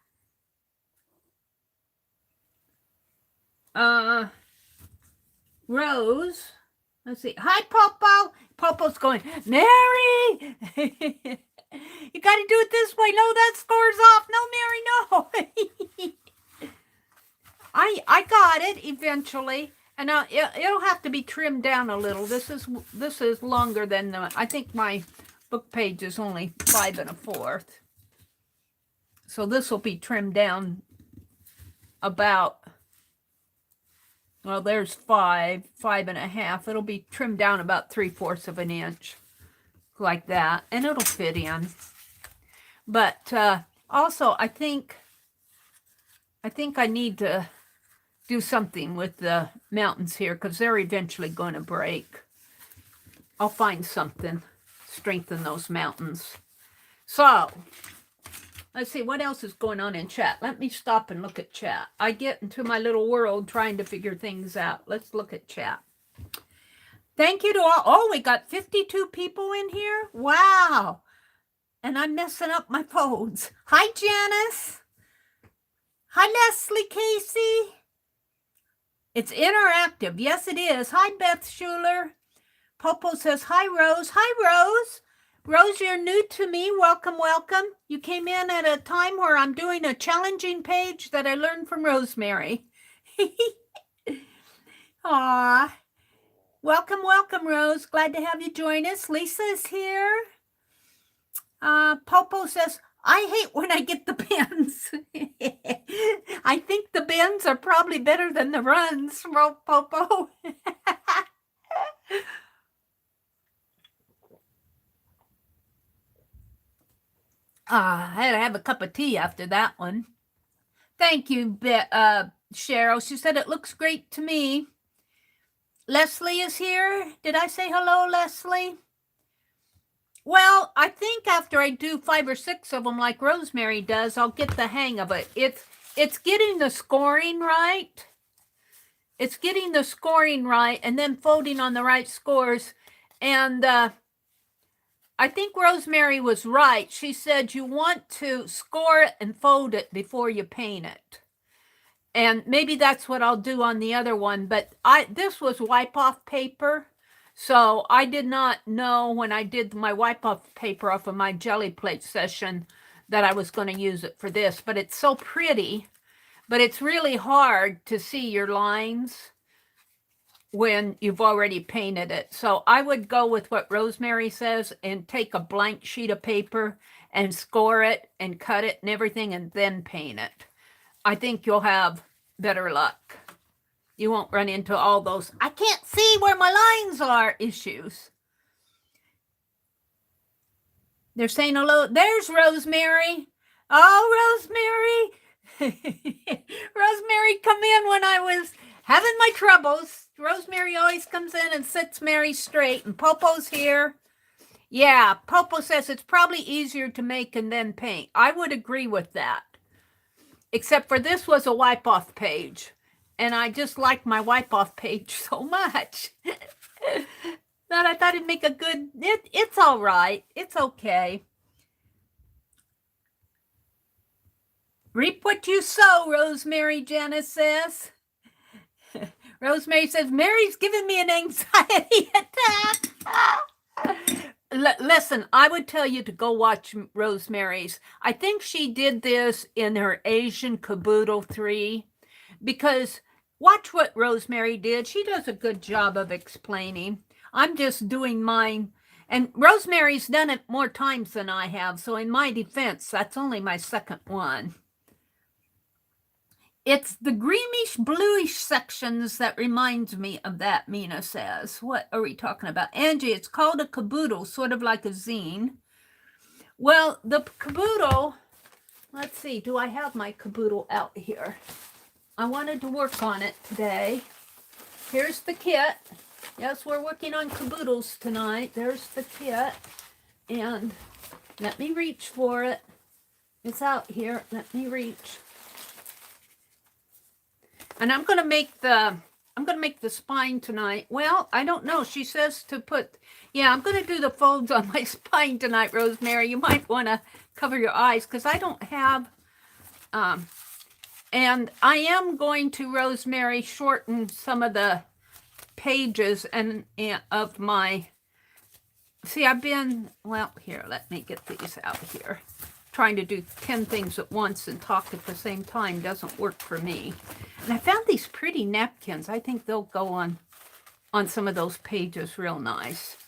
Rose, let's see. Hi, Popo. Popo's going, Mary! You got to do it this way. No, that score's off. No, Mary, no. I got it eventually, and it'll have to be trimmed down a little. This is longer than I think my book page is only 5 1/4. So this will be trimmed down about, well, there's 5 1/2. It'll be trimmed down about 3/4 of an inch, like that, and it'll fit in. But also, I think I need to do something with the mountains here because they're eventually going to break. I'll find something, strengthen those mountains. So Let's see, what else is going on in chat? Let me stop and look at chat. I get into my little world trying to figure things out. Let's look at chat. Thank you to all. Oh, we got 52 people in here. Wow. And I'm messing up my phones. Hi, Janice. Hi, Leslie Casey. It's interactive. Yes, it is. Hi, Beth Schuler. Popo says, hi, Rose. Hi, Rose. Rose, you're new to me. Welcome, welcome. You came in at a time where I'm doing a challenging page that I learned from Rosemary. Aw. Welcome, welcome, Rose. Glad to have you join us. Lisa is here. Popo says, I hate when I get the bends. I think the bends are probably better than the runs, Popo. I had to have a cup of tea after that one. Thank you, Cheryl. She said it looks great to me. Leslie is here. Did I say hello, Leslie? Well, I think after I do 5 or 6 of them like Rosemary does, I'll get the hang of it. It's getting the scoring right. It's getting the scoring right and then folding on the right scores. And I think Rosemary was right. She said you want to score it and fold it before you paint it. And maybe that's what I'll do on the other one. But this was wipe-off paper. So I did not know when I did my wipe-off paper off of my jelly plate session that I was going to use it for this. But it's so pretty. But it's really hard to see your lines when you've already painted it. So I would go with what Rosemary says and take a blank sheet of paper and score it and cut it and everything and then paint it. I think you'll have better luck. You won't run into all those, I can't see where my lines are issues. They're saying hello. There's Rosemary. Oh, Rosemary. Rosemary come in when I was having my troubles. Rosemary always comes in and sets Mary straight, and Popo's here. Yeah, Popo says it's probably easier to make and then paint. I would agree with that. Except for this was a wipe-off page, and I just like my wipe-off page so much that I thought it'd make a good, it's all right. It's okay. Reap what you sow, Rosemary, Janice says. Rosemary says, Mary's giving me an anxiety attack. Listen, I would tell you to go watch Rosemary's. I think she did this in her Asian Caboodle 3, because watch what Rosemary did. She does a good job of explaining. I'm just doing mine. And Rosemary's done it more times than I have. So in my defense, that's only my second one. It's the greenish bluish sections that reminds me of that, Mina says. What are we talking about? Angie, it's called a caboodle, sort of like a zine. Well, the caboodle, let's see, do I have my caboodle out here? I wanted to work on it today. Here's the kit. Yes, we're working on caboodles tonight. There's the kit. And let me reach for it. It's out here. Let me reach. And I'm going to make the spine tonight. Well, I don't know. She says to put, yeah, I'm going to do the folds on my spine tonight, Rosemary. You might want to cover your eyes because I don't have, and I am going to, Rosemary, shorten some of the pages and of my, see, I've been, well, here, let me get these out here. Trying to do 10 things at once and talk at the same time doesn't work for me. And I found these pretty napkins. I think they'll go on some of those pages real nice.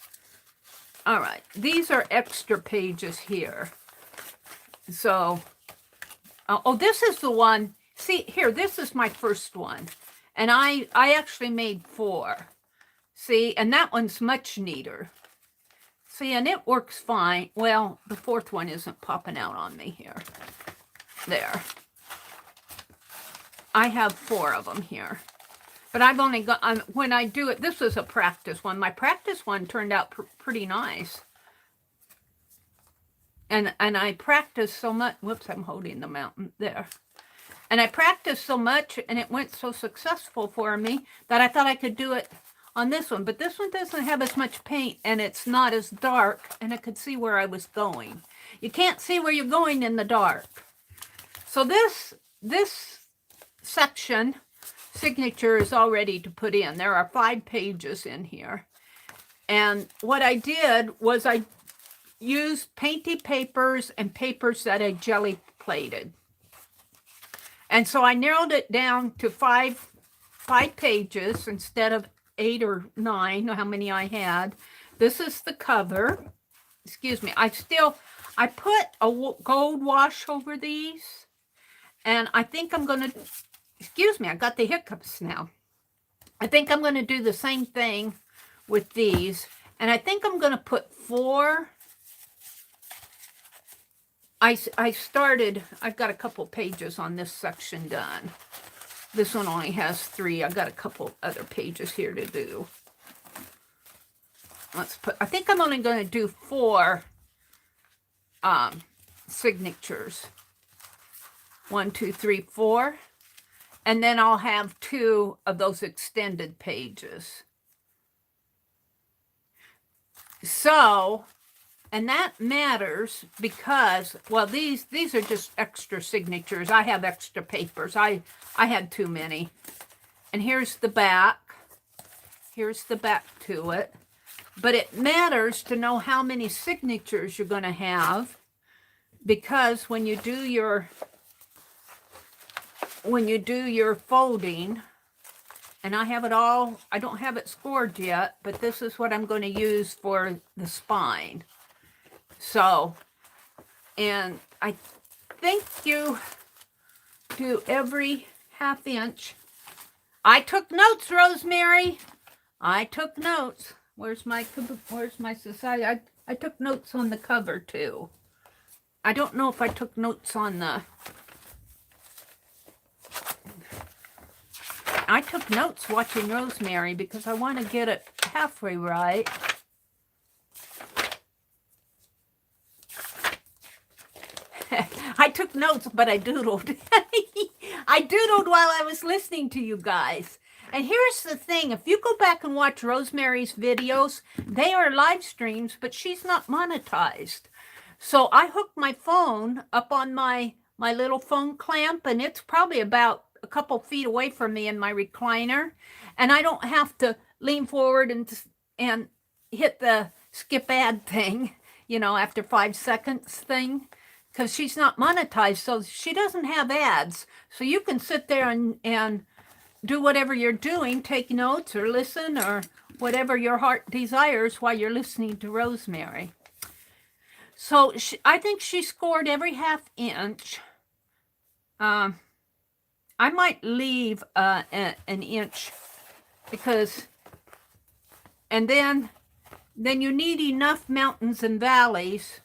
All right, these are extra pages here. So, oh, this is the one. See, here, this is my first one. And I actually made 4. See, and that one's much neater. See, and it works fine. Well, the 4th one isn't popping out on me here. There. I have 4 of them here. But I've only got, when I do it, this was a practice one. My practice one turned out pretty nice. And I practiced so much. Whoops, I'm holding the mountain there. And I practiced so much, and it went so successful for me that I thought I could do it on this one. But this one doesn't have as much paint, and it's not as dark, and I could see where I was going. You can't see where you're going in the dark. So this section, signature, is all ready to put in. There are 5 pages in here. And what I did was I used painty papers and papers that I jelly plated. And so I narrowed it down to 5 pages instead of 8 or 9, how many I had. This is the cover. Excuse me. I put a gold wash over these. And I think I'm going to, excuse me, I got the hiccups now. I think I'm going to do the same thing with these. And I think I'm going to put 4. I've got a couple pages on this section done. This one only has 3. I've got a couple other pages here to do. I think I'm only going to do 4 signatures. 1, 2, 3, 4. And then I'll have 2 of those extended pages. So, and that matters because, well, these are just extra signatures. I have extra papers. I had too many. And here's the back. Here's the back to it. But it matters to know how many signatures you're going to have, because when you do your folding, and I have it all, I don't have it scored yet, but this is what I'm going to use for the spine. So, and I think you do every 1/2 inch. I took notes, Rosemary. I took notes. Where's my society? I took notes on the cover too. I don't know if I took notes on the... I took notes watching Rosemary because I want to get it halfway right. I took notes, but I doodled. I doodled while I was listening to you guys. And here's the thing. If you go back and watch Rosemary's videos, they are live streams, but she's not monetized. So I hooked my phone up on my little phone clamp, and it's probably about a couple feet away from me in my recliner. And I don't have to lean forward and hit the skip ad thing, you know, after 5 seconds thing. Because she's not monetized, so she doesn't have ads. So you can sit there and do whatever you're doing, take notes or listen or whatever your heart desires while you're listening to Rosemary. So I think she scored every 1/2 inch. I might leave an inch because, and then you need enough mountains and valleys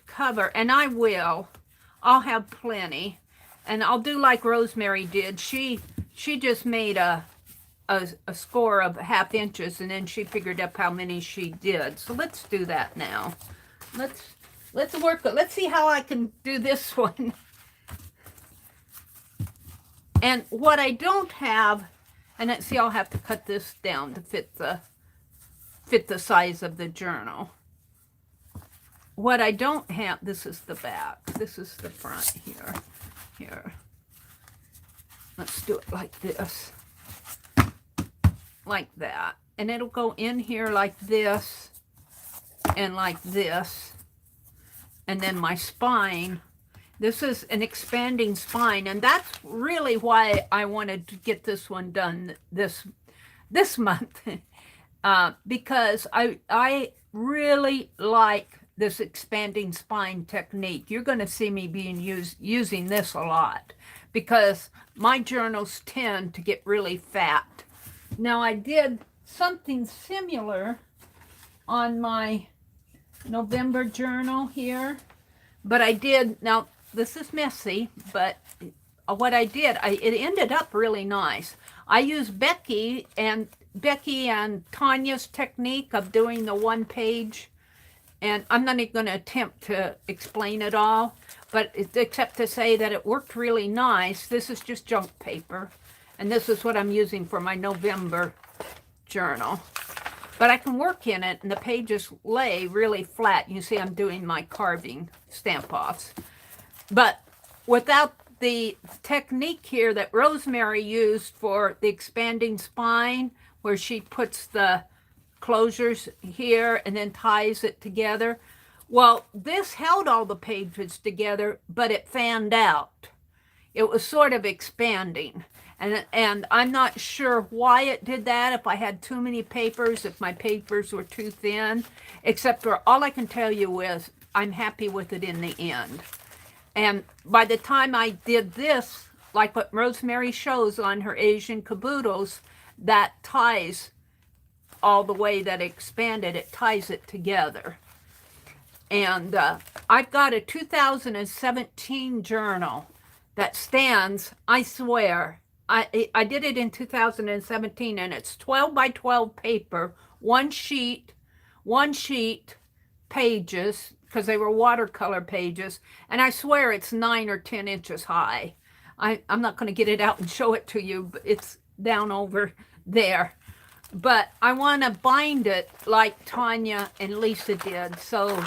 cover, and I'll have plenty, and I'll do like Rosemary did. She just made a score of 1/2 inches, and then she figured up how many she did. So let's do that now. Let's work it. Let's see how I can do this one. And what I don't have, and let's see, I'll have to cut this down to fit the size of the journal. What I don't have, this is the back. This is the front here. Here. Let's do it like this. Like that. And it'll go in here like this and like this. And then my spine. This is an expanding spine. And that's really why I wanted to get this one done this month. Because I really like this expanding spine technique. You're going to see me using this a lot because my journals tend to get really fat. Now I did something similar on my November journal here, but I did, now this is messy, but what I did, it ended up really nice. I used Becky and Tanya's technique of doing the 1 page And I'm not even going to attempt to explain it all, but except to say that it worked really nice. This is just junk paper, and this is what I'm using for my November journal. But I can work in it, and the pages lay really flat. You see I'm doing my carving stamp-offs. But without the technique here that Rosemary used for the expanding spine, where she puts the closures here and then ties it together. Well, this held all the pages together, but it fanned out. It was sort of expanding. And I'm not sure why it did that, if I had too many papers, if my papers were too thin, except for all I can tell you is I'm happy with it in the end. And by the time I did this, like what Rosemary shows on her Asian caboodles, that ties all the way that it expanded, it ties it together. And I've got a 2017 journal that stands, I swear, I did it in 2017, and it's 12 by 12 paper, one sheet pages, because they were watercolor pages, and I swear it's 9 or 10 inches high. I'm not going to get it out and show it to you, but it's down over there. But I want to bind it like Tanya and Lisa did. So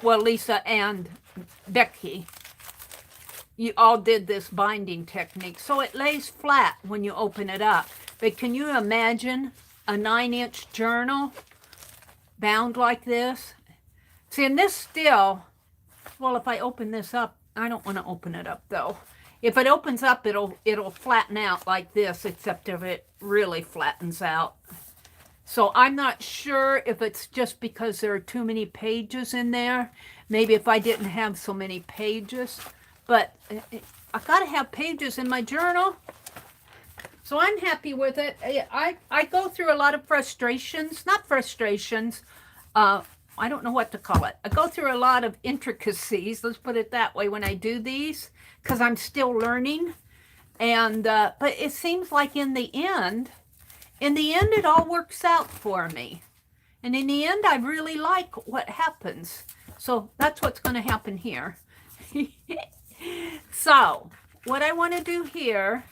Lisa and Becky, you all did this binding technique. So it lays flat when you open it up. But can you imagine a 9-inch journal bound like this? See, and this still, well, if I open this up, I don't want to open it up though. If it opens up, it'll flatten out like this, except if it really flattens out. So I'm not sure if it's just because there are too many pages in there. Maybe if I didn't have so many pages. But I got to have pages in my journal. So I'm happy with it. I go through a lot of frustrations. Not frustrations. I don't know what to call it. I go through a lot of intricacies, let's put it that way, when I do these, because I'm still learning. And but it seems like in the end, it all works out for me. And in the end, I really like what happens. So that's what's going to happen here. So what I want to do here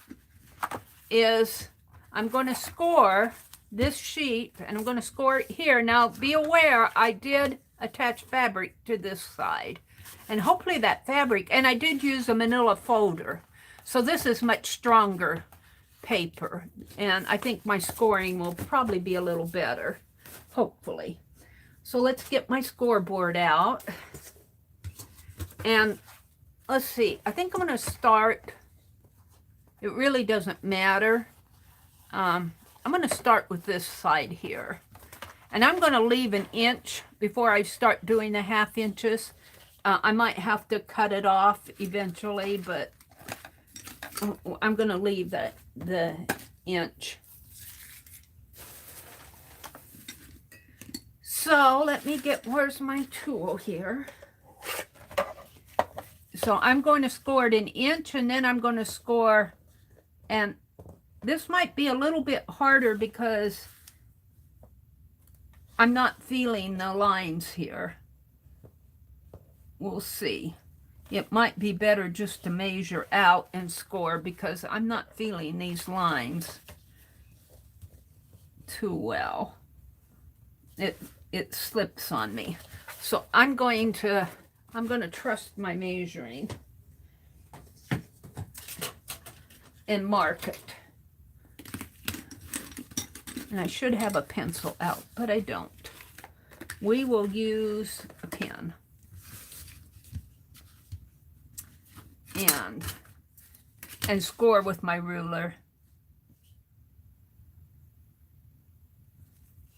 is I'm going to score this sheet, and I'm going to score it here. Now, be aware, I did attach fabric to this side, and hopefully that fabric, and I did use a manila folder, so this is much stronger paper, and I think my scoring will probably be a little better, hopefully. So let's get my scoreboard out, and let's see, I think I'm going to start, it really doesn't matter, I'm going to start with this side here. And I'm going to leave an inch before I start doing the 1/2 inches. I might have to cut it off eventually, but I'm going to leave the inch. So let me get, where's my tool here? So I'm going to score it 1 inch, and then I'm going to score, and this might be a little bit harder because I'm not feeling the lines here. We'll see. It might be better just to measure out and score because I'm not feeling these lines too well. It slips on me. So I'm going to trust my measuring and mark it. And I should have a pencil out, but I don't. We will use a pen. And score with my ruler.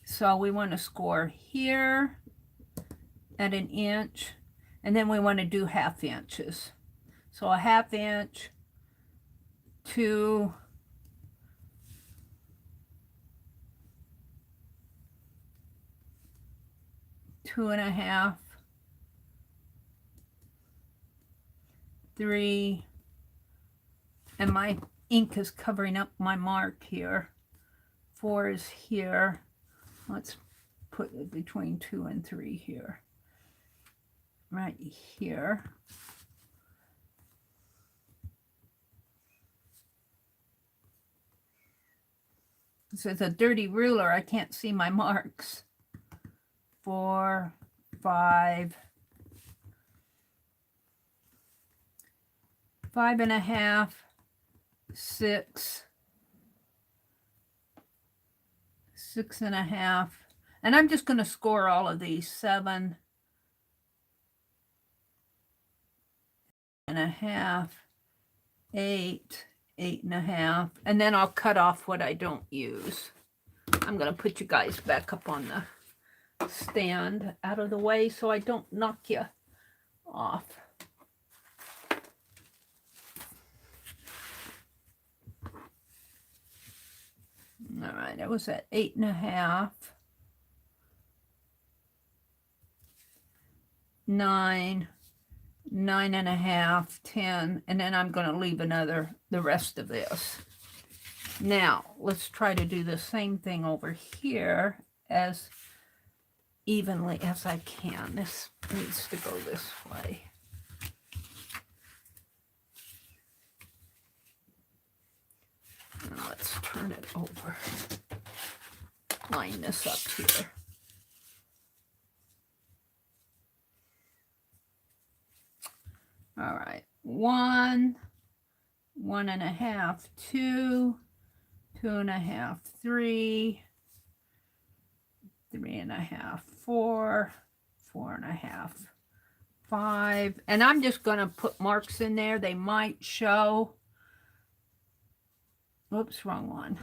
So we want to score here at 1 inch, and then we want to do 1/2 inches. So a 1/2 inch to 2.5, 3, and my ink is covering up my mark here. 4 is here. Let's put it between 2 and 3 here. Right here. This is a dirty ruler. I can't see my marks. 4, 5, 5.5, 6, 6.5, and I'm just going to score all of these. 7.5, 8, 8.5, and then I'll cut off what I don't use. I'm going to put you guys back up on the stand out of the way so I don't knock you off. All right, I was at 8.5, 9, 9.5, 10, and then I'm going to leave the rest of this. Now, let's try to do the same thing over here as evenly as I can. This needs to go this way. And let's turn it over. Line this up here. All right, 1, 1.5, 2, 2.5, 3, 3.5, 4, 4.5, 5, and I'm just going to put marks in there. They might show. Oops, wrong one.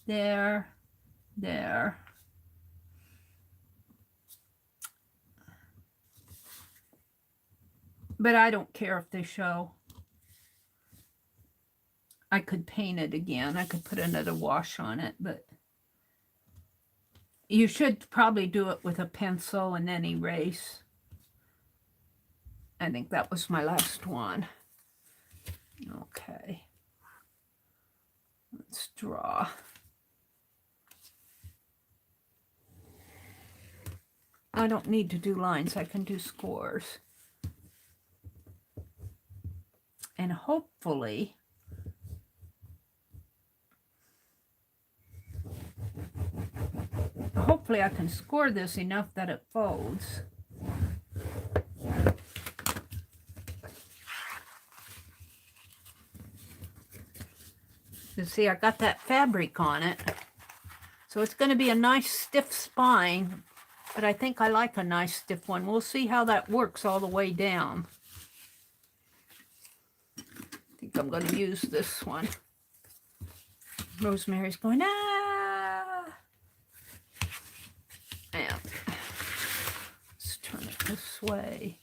There, there. But I don't care if they show. I could paint it again. I could put another wash on it, but you should probably do it with a pencil and then erase. I think that was my last one. Okay. Let's draw. I don't need to do lines. I can do scores. And hopefully I can score this enough that it folds. You see, I got that fabric on it. So it's going to be a nice stiff spine, but I think I like a nice stiff one. We'll see how that works all the way down. I think I'm going to use this one. Rosemary's going, ah! And let's turn it this way.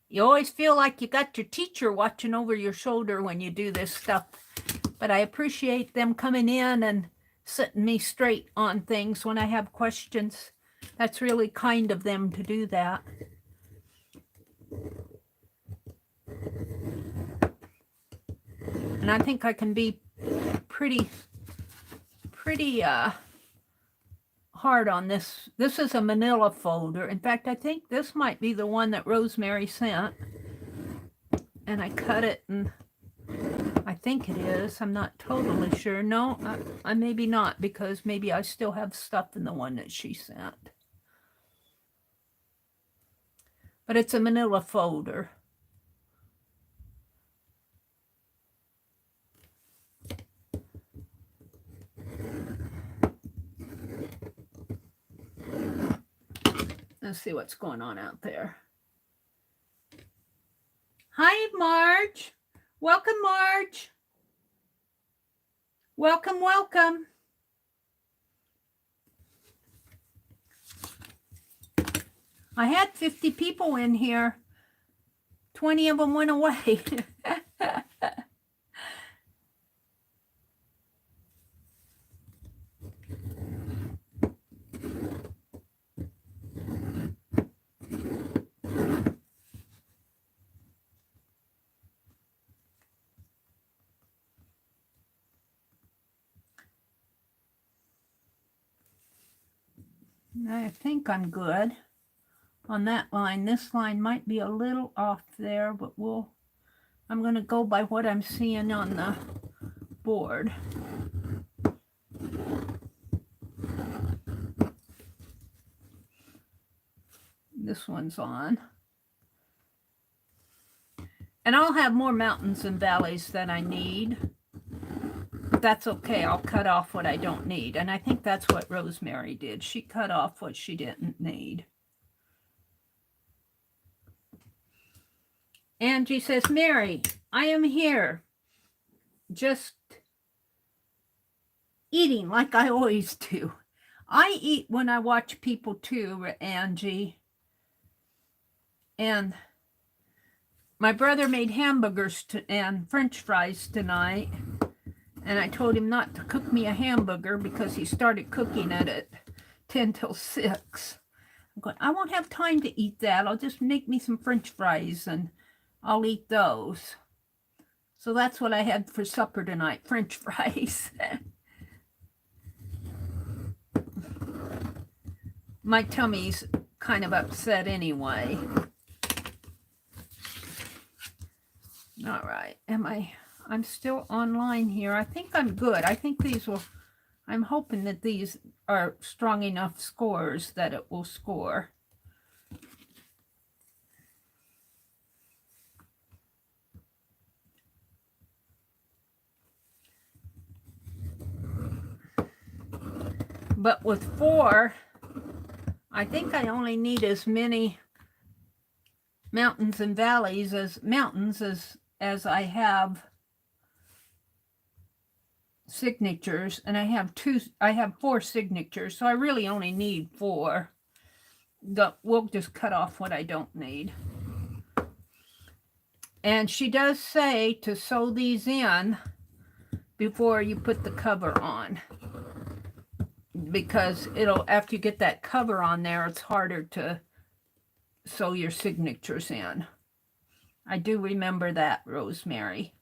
You always feel like you got your teacher watching over your shoulder when you do this stuff. But I appreciate them coming in and setting me straight on things when I have questions. That's really kind of them to do that. And I think I can be pretty hard on this. This is a manila folder. In fact, I think this might be the one that Rosemary sent. And I cut it, and I think it is. I'm not totally sure. No, I maybe not, because maybe I still have stuff in the one that she sent. But it's a manila folder. Let's see what's going on out there. Hi, Marge. Welcome, Marge. Welcome, welcome. I had 50 people in here. 20 of them went away. I think I'm good on that line. This line might be a little off there, but I'm going to go by what I'm seeing on the board. This one's on. And I'll have more mountains and valleys than I need. But that's okay. I'll cut off what I don't need. And I think that's what Rosemary did. She cut off what she didn't need. Angie says, Mary, I am here. Just eating like I always do. I eat when I watch people too, Angie. And my brother made hamburgers and French fries tonight. And I told him not to cook me a hamburger because he started cooking it at 10 till 6. I'm going, I won't have time to eat that. I'll just make me some French fries and I'll eat those. So that's what I had for supper tonight, French fries. My tummy's kind of upset anyway. All right, I'm still online here. I think I'm good. I think I'm hoping that these are strong enough scores that it will score. But with 4, I think I only need as many mountains and valleys as I have signatures, and I have 4 signatures, so I really only need 4. We'll just cut off what I don't need. And she does say to sew these in before you put the cover on, because after you get that cover on there, it's harder to sew your signatures in. I do remember that, Rosemary.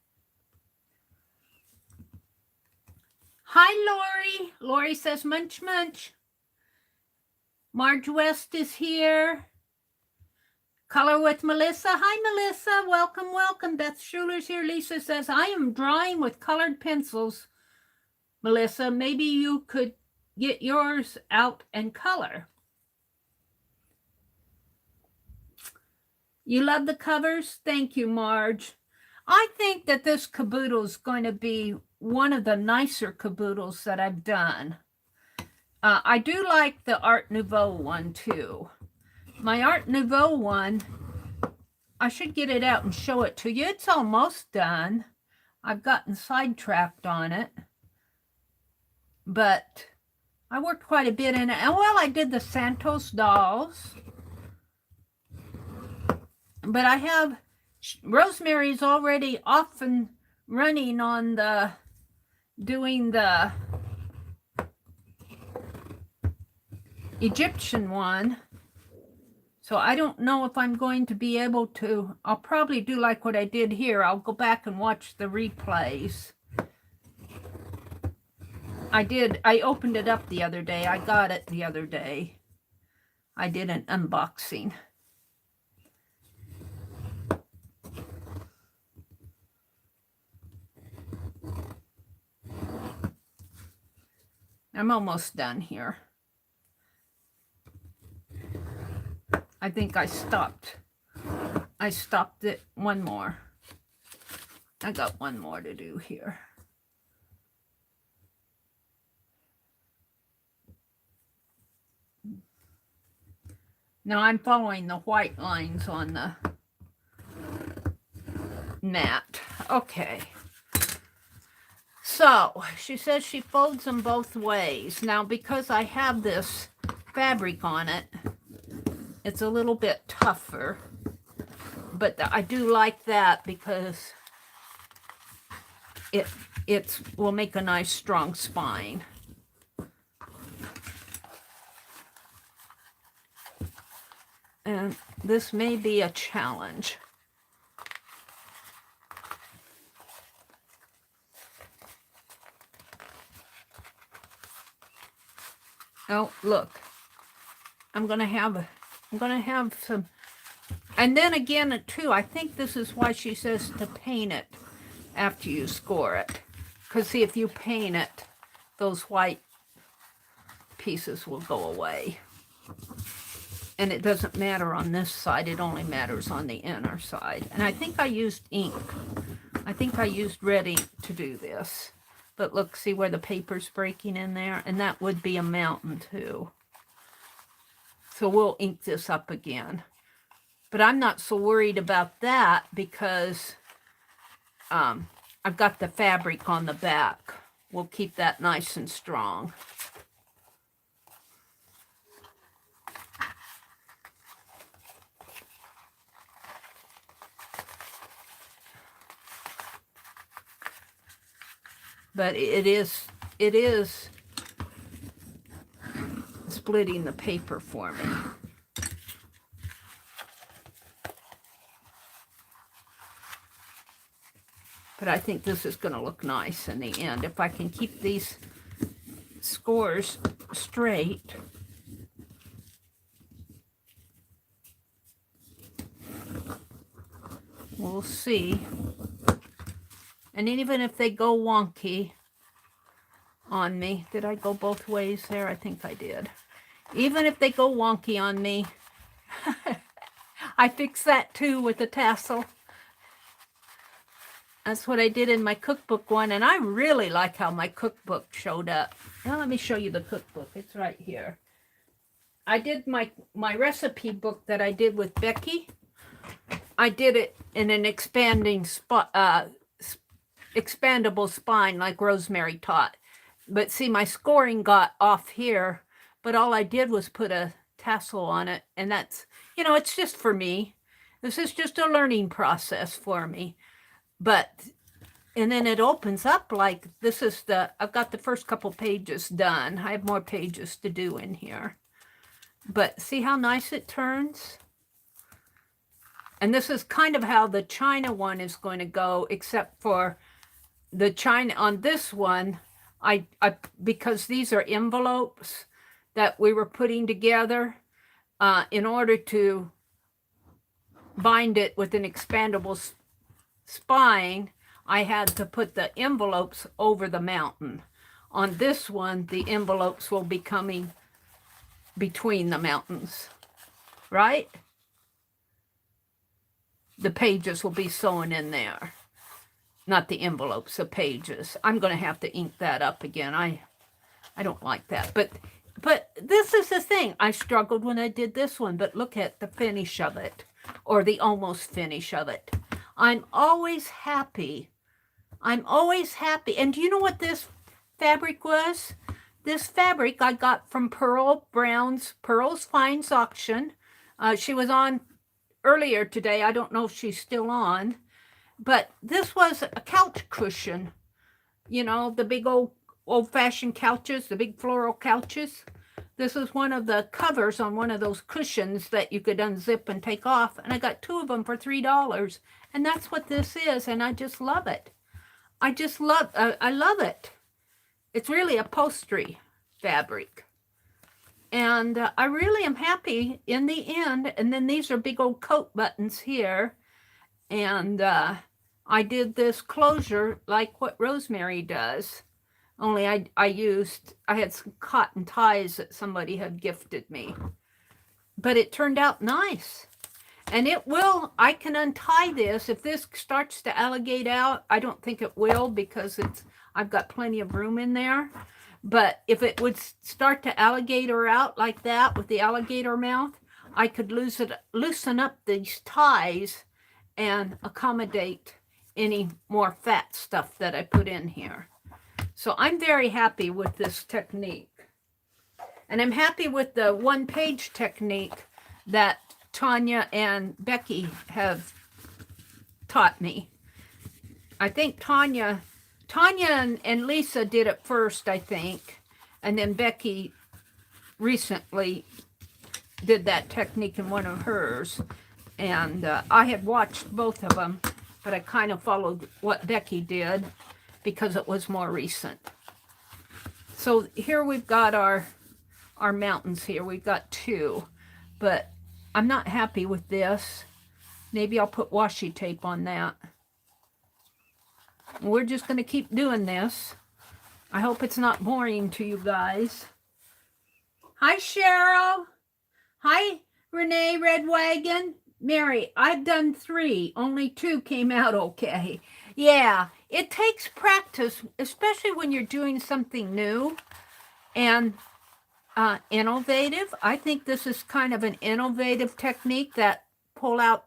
Hi, Lori. Lori says, munch, munch. Marge West is here. Color with Melissa. Hi, Melissa. Welcome, welcome. Beth Schuler's here. Lisa says, I am drawing with colored pencils. Melissa, maybe you could get yours out and color. You love the covers? Thank you, Marge. I think that this caboodle is going to be one of the nicer caboodles that I've done. I do like the Art Nouveau one too. My Art Nouveau one, I should get it out and show it to you. It's almost done. I've gotten sidetracked on it. But I worked quite a bit in it. And well, I did the Santos dolls. But I have, Rosemary's already off and running on doing the Egyptian one. So I don't know if I'm going to be able to, I'll probably do like what I did here. I'll go back and watch the replays. I opened it up the other day. I got it the other day. I did an unboxing. I'm almost done here. I think I stopped it one more. I got one more to do here. Now I'm following the white lines on the mat. Okay. So she says she folds them both ways. Now because I have this fabric on it, it's a little bit tougher, but I do like that because it will make a nice strong spine. And this may be a challenge. Oh, look. I'm gonna have some, and then again too, I think this is why she says to paint it after you score it. Because see, if you paint it, those white pieces will go away. And it doesn't matter on this side, it only matters on the inner side. And I think I used ink. I think I used red ink to do this. But look, see where the paper's breaking in there? And that would be a mountain too. So we'll ink this up again. But I'm not so worried about that because I've got the fabric on the back. We'll keep that nice and strong. But it is splitting the paper for me. But I think this is going to look nice in the end. If I can keep these scores straight. We'll see. And even if they go wonky on me, did I go both ways there? I think I did. Even if they go wonky on me, I fix that too with the tassel. That's what I did in my cookbook one, and I really like how my cookbook showed up. Now let me show you the cookbook. It's right here. I did my recipe book that I did with Becky. I did it in an expandable spine like Rosemary taught. But see, my scoring got off here, but all I did was put a tassel on it, and that's, you know, it's just for me. This is just a learning process for me. But, and then it opens up like, this is I've got the first couple pages done. I have more pages to do in here. But see how nice it turns? And this is kind of how the China one is going to go, except for the China on this one, because these are envelopes that we were putting together in order to bind it with an expandable spine, I had to put the envelopes over the mountain. On this one, the envelopes will be coming between the mountains, right? The pages will be sewn in there. Not the envelopes, the pages. I'm going to have to ink that up again. I don't like that. But this is the thing. I struggled when I did this one, but look at the finish of it, or the almost finish of it. I'm always happy. I'm always happy. And do you know what this fabric was? This fabric I got from Pearl's Finds auction. She was on earlier today. I don't know if she's still on. But this was a couch cushion. You know, the big old-fashioned couches, the big floral couches. This is one of the covers on one of those cushions that you could unzip and take off. And I got 2 of them for $3. And that's what this is. And I just love it. I love it. It's really upholstery fabric. And I really am happy in the end. And then these are big old coat buttons here. And I did this closure like what Rosemary does. Only I had some cotton ties that somebody had gifted me. But it turned out nice. And I can untie this. If this starts to alligate out, I don't think it will because I've got plenty of room in there. But if it would start to alligator out like that with the alligator mouth, I could loosen up these ties and accommodate any more fat stuff that I put in here. So I'm very happy with this technique. And I'm happy with the one-page technique that Tanya and Becky have taught me. I think Tanya and Lisa did it first, I think. And then Becky recently did that technique in one of hers. And I had watched both of them, but I kind of followed what Becky did because it was more recent. So here we've got our our mountains here. We've got 2, but I'm not happy with this. Maybe I'll put washi tape on that. We're just going to keep doing this. I hope it's not boring to you guys. Hi, Cheryl. Hi, Renee Red Wagon. Mary, I've done 3. Only 2 came out okay. Yeah, it takes practice, especially when you're doing something new and innovative. I think this is kind of an innovative technique, that pull out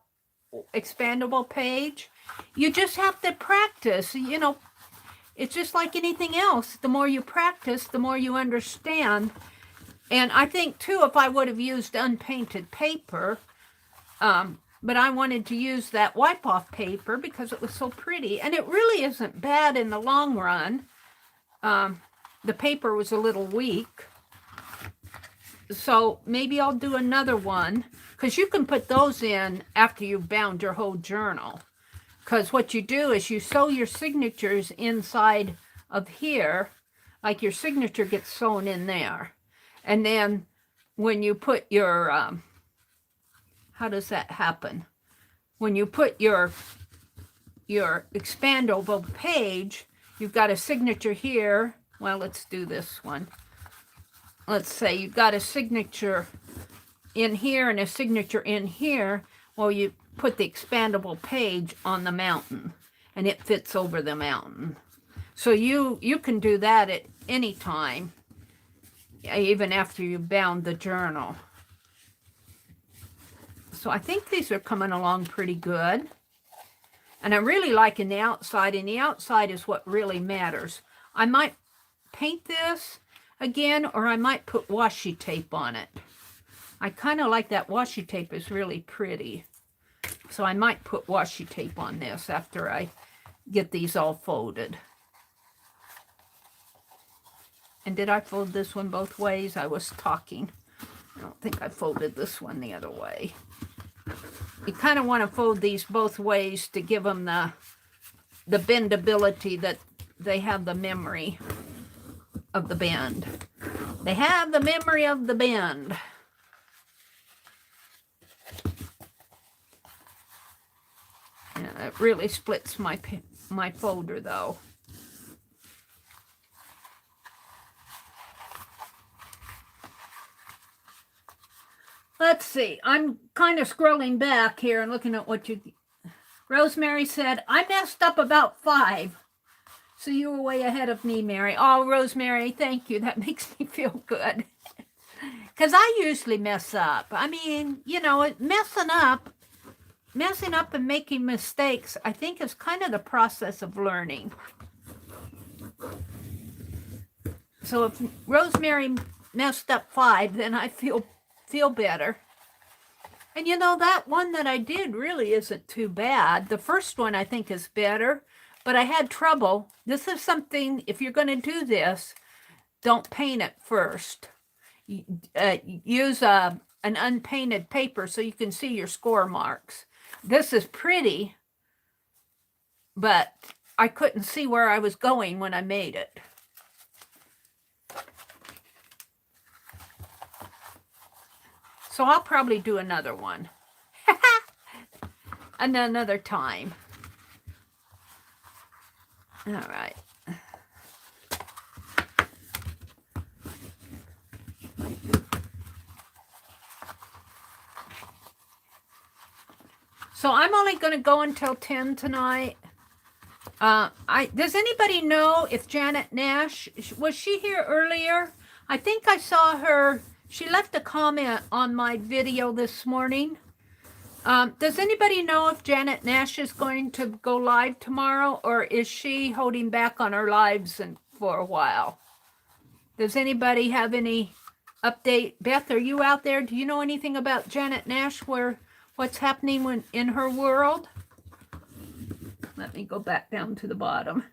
expandable page. You just have to practice. You know, it's just like anything else. The more you practice, the more you understand. And I think too, if I would have used unpainted paper, but I wanted to use that wipe-off paper because it was so pretty. And it really isn't bad in the long run. The paper was a little weak. So maybe I'll do another one, because you can put those in after you've bound your whole journal. Because what you do is you sew your signatures inside of here, like your signature gets sewn in there. And then when you put your, how does that happen? When you put your expandable page, you've got a signature here. Well, let's do this one. Let's say you've got a signature in here and a signature in here. Well, you put the expandable page on the mountain and it fits over the mountain. So you can do that at any time, even after you've bound the journal. So I think these are coming along pretty good. And I'm really liking the outside, and the outside is what really matters. I might paint this again, or I might put washi tape on it. I kind of like that washi tape, is really pretty. So I might put washi tape on this after I get these all folded. And did I fold this one both ways? I was talking. I don't think I folded this one the other way. You kind of want to fold these both ways to give them the bendability that they have the memory of the bend. They have the memory of the bend. Yeah, it really splits my folder though. Let's see. I'm kind of scrolling back here and looking at what you... Rosemary said, I messed up about 5. So you were way ahead of me, Mary. Oh, Rosemary, thank you. That makes me feel good. Because I usually mess up. I mean, you know, messing up and making mistakes, I think is kind of the process of learning. So if Rosemary messed up 5, then I feel better. And you know, that one that I did really isn't too bad. The first one I think is better, but I had trouble. This is something, if you're going to do this, don't paint it first. Use an unpainted paper so you can see your score marks. This is pretty, but I couldn't see where I was going when I made it. So I'll probably do another one. And another time. All right. So I'm only going to go until 10 tonight. Does anybody know if Janet Nash, was she here earlier? I think I saw her. She left a comment on my video this morning. Does anybody know if Janet Nash is going to go live tomorrow, or is she holding back on her lives for a while? Does anybody have any update? Beth, are you out there? Do you know anything about Janet Nash, what's happening in her world? Let me go back down to the bottom.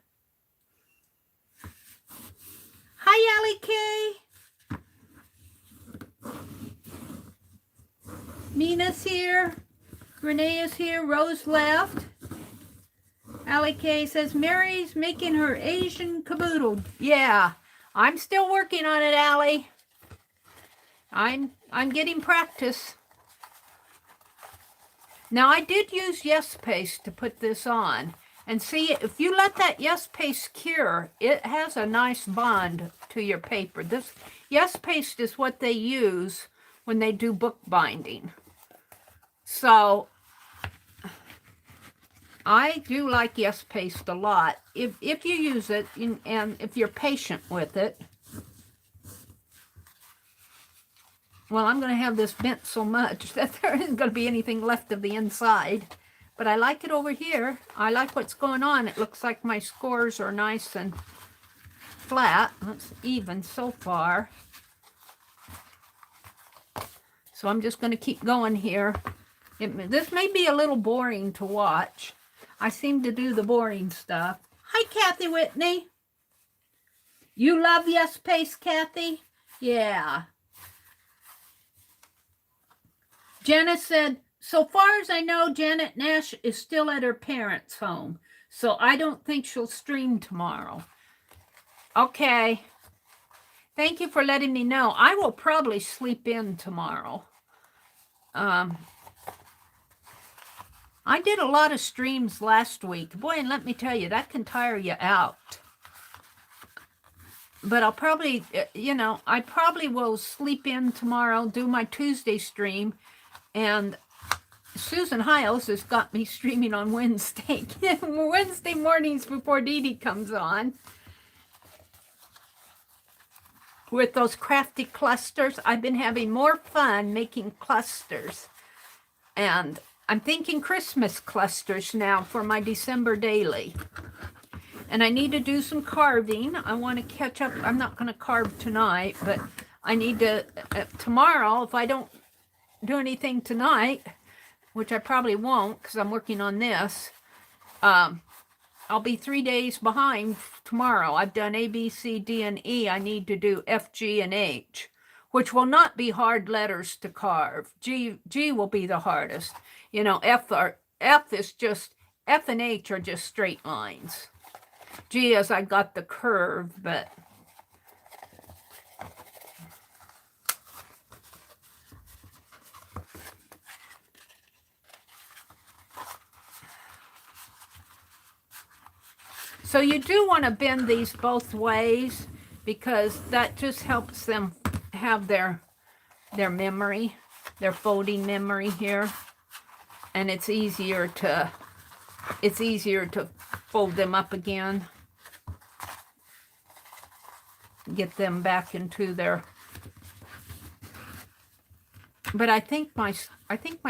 Hi, Allie Kay. Mina's here. Renee is here. Rose left. Allie Kay says, Mary's making her Asian caboodle. Yeah, I'm still working on it, Allie. I'm getting practice. Now I did use Yes Paste to put this on. And see, if you let that Yes Paste cure, it has a nice bond to your paper. This Yes Paste is what they use when they do bookbinding. So I do like Yes Paste a lot. If you use it and if you're patient with it. Well, I'm going to have this bent so much that there isn't going to be anything left of the inside. But I like it over here. I like what's going on. It looks like my scores are nice and flat. That's even so far. So I'm just going to keep going here. This may be a little boring to watch. I seem to do the boring stuff. Hi, Kathy Whitney. You love Yes Paste, Kathy? Yeah. Jenna said, so far as I know, Janet Nash is still at her parents' home. So I don't think she'll stream tomorrow. Okay. Thank you for letting me know. I will probably sleep in tomorrow. I did a lot of streams last week. Boy, and let me tell you, that can tire you out. But I'll probably, I probably will sleep in tomorrow, do my Tuesday stream. And Susan Hiles has got me streaming on Wednesday. Wednesday mornings before Dee Dee comes on. With those crafty clusters, I've been having more fun making clusters. And I'm thinking Christmas clusters now for my December daily. And I need to do some carving. I want to catch up. I'm not going to carve tonight, but I need to, tomorrow, if I don't do anything tonight, which I probably won't because I'm working on this, I'll be 3 days behind tomorrow. I've done A, B, C, D, and E. I need to do F, G, and H, which will not be hard letters to carve. G will be the hardest. F is just, F and H are just straight lines. G is I got the curve, but so you do want to bend these both ways because that just helps them have their memory, their folding memory here. And it's easier to fold them up again. Get them back into their, but I think my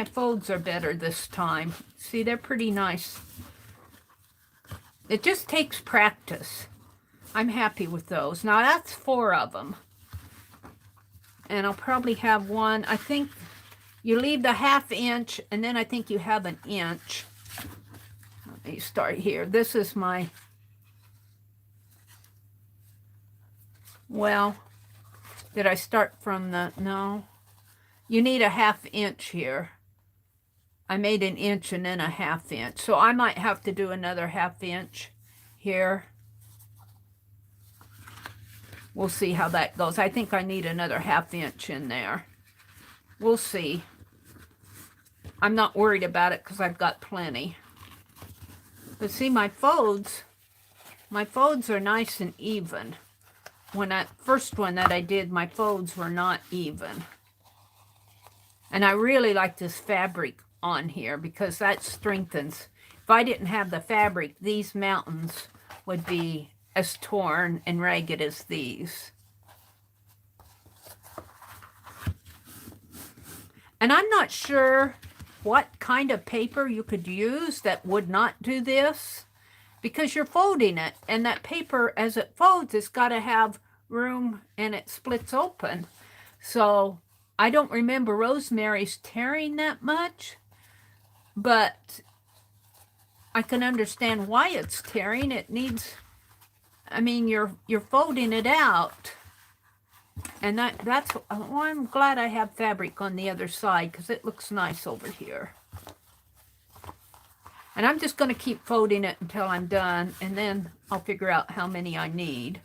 folds are better this time. See, they're pretty nice. It just takes practice. I'm happy with those. Now that's 4 of them. And I'll probably have one. I think you leave the 1/2 inch and then I think you have 1 inch. Let me start here. This is my, well, did I start from the, no. You need a 1/2 inch here. I made 1 inch and then a 1/2 inch. So I might have to do another 1/2 inch here. We'll see how that goes. I think I need another 1/2 inch in there. We'll see. I'm not worried about it because I've got plenty. But see, my folds are nice and even. When that first one that I did, my folds were not even. And I really like this fabric on here because that strengthens. If I didn't have the fabric, these mountains would be as torn and ragged as these. And I'm not sure what kind of paper you could use that would not do this, because you're folding it, and that paper, as it folds, it's got to have room and it splits open. So I don't remember Rosemary's tearing that much, but I can understand why it's tearing. It needs, I mean, you're folding it out. And that's, well, I'm glad I have fabric on the other side because it looks nice over here. And I'm just going to keep folding it until I'm done, and then I'll figure out how many I need.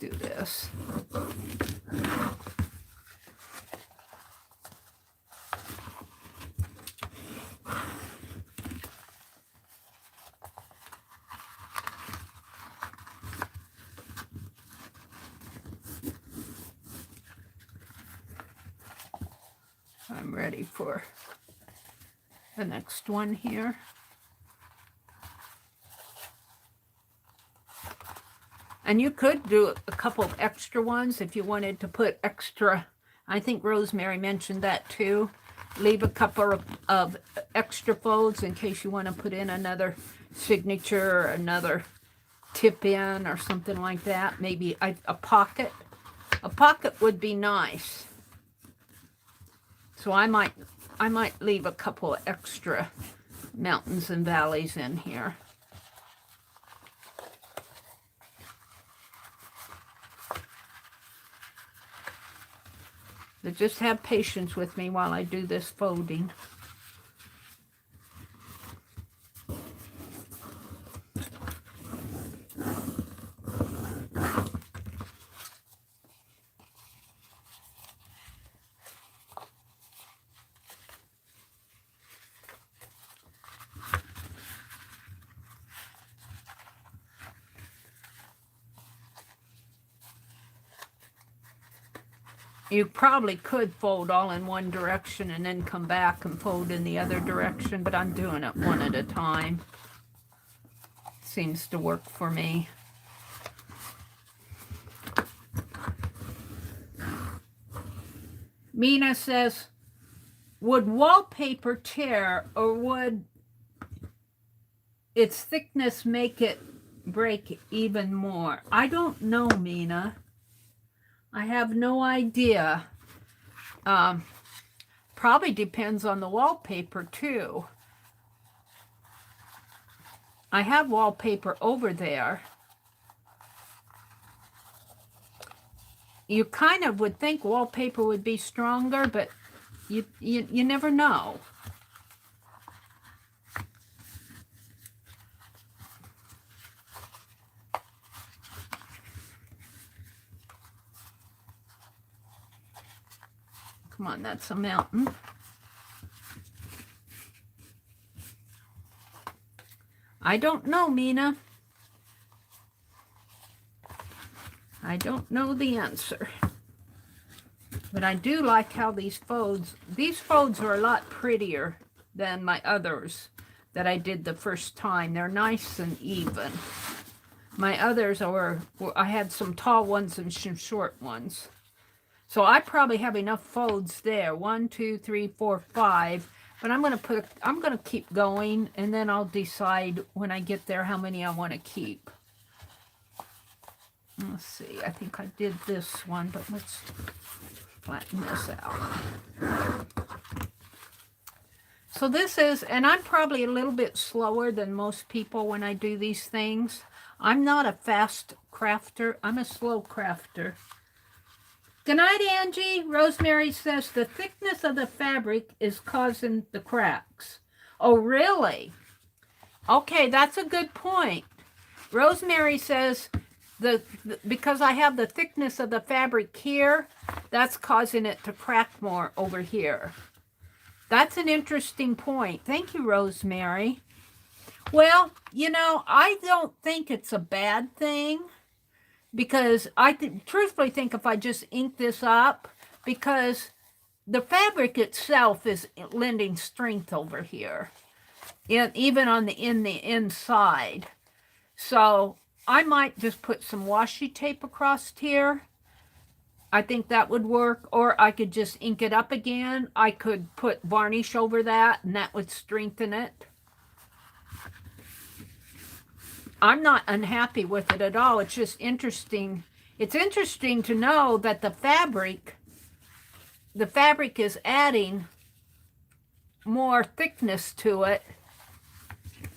do this. I'm ready for the next one here. And you could do a couple of extra ones if you wanted to put extra. I think Rosemary mentioned that too. Leave a couple of extra folds in case you want to put in another signature or another tip in or something like that. Maybe a pocket. A pocket would be nice. So I might leave a couple of extra mountains and valleys in here. But just have patience with me while I do this folding. You probably could fold all in one direction and then come back and fold in the other direction, but I'm doing it one at a time. Seems to work for me. Mina says, would wallpaper tear or would its thickness make it break even more? I don't know, Mina. I have no idea. Probably depends on the wallpaper too. I have wallpaper over there. You kind of would think wallpaper would be stronger, but you never know. Come on, that's a mountain. I don't know, Mina. I don't know the answer. But I do like how these folds are a lot prettier than my others that I did the first time. They're nice and even. My others I had some tall ones and some short ones. So I probably have enough folds there. 1, 2, 3, 4, 5. But I'm gonna keep going, and then I'll decide when I get there how many I want to keep. Let's see. I think I did this one, but let's flatten this out. So this is, and I'm probably a little bit slower than most people when I do these things. I'm not a fast crafter. I'm a slow crafter. Good night, Angie. Rosemary says the thickness of the fabric is causing the cracks. Oh, really? Okay, that's a good point. Rosemary says because I have the thickness of the fabric here, that's causing it to crack more over here. That's an interesting point. Thank you, Rosemary. Well, you know, I don't think it's a bad thing. Because I truthfully think if I just ink this up, because the fabric itself is lending strength over here, even on the inside. So I might just put some washi tape across here. I think that would work. Or I could just ink it up again. I could put varnish over that, and that would strengthen it. I'm not unhappy with it at all. It's just interesting. It's interesting to know that the fabric is adding more thickness to it.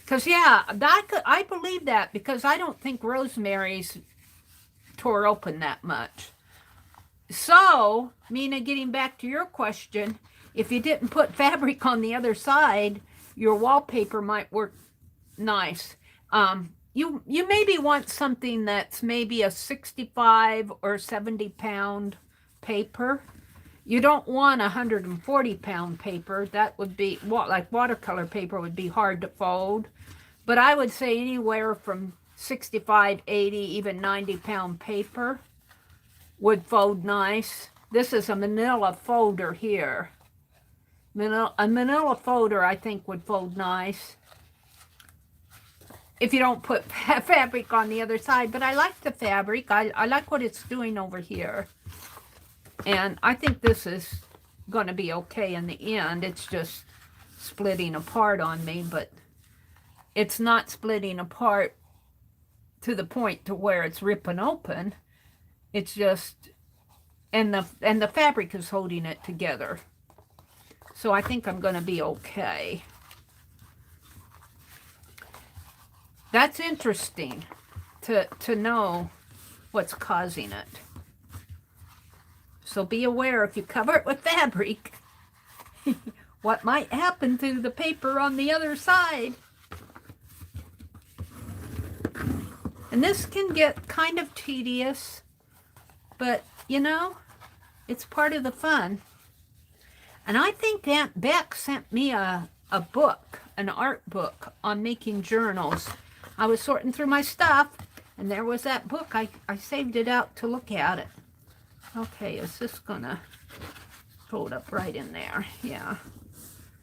Because, yeah, I believe that because I don't think Rosemary's tore open that much. So, Mina, getting back to your question, if you didn't put fabric on the other side, your wallpaper might work nice. you maybe want something that's maybe a 65 or 70 pound paper. You don't want 140 pound paper. That would be, like watercolor paper would be hard to fold. But I would say anywhere from 65, 80, even 90 pound paper would fold nice. This is a manila folder here. A manila folder, I think, would fold nice if you don't put fabric on the other side. But I like the fabric. I like what it's doing over here. And I think this is going to be okay in the end. It's just splitting apart on me, but it's not splitting apart to the point to where it's ripping open. It's just, and the fabric is holding it together. So I think I'm going to be okay. That's interesting to know what's causing it. So be aware, if you cover it with fabric, what might happen to the paper on the other side. And this can get kind of tedious, but you know, it's part of the fun. And I think Aunt Beck sent me a book, an art book on making journals. I was sorting through my stuff, and there was that book. I saved it out to look at it. Okay, is this gonna fold up right in there? Yeah.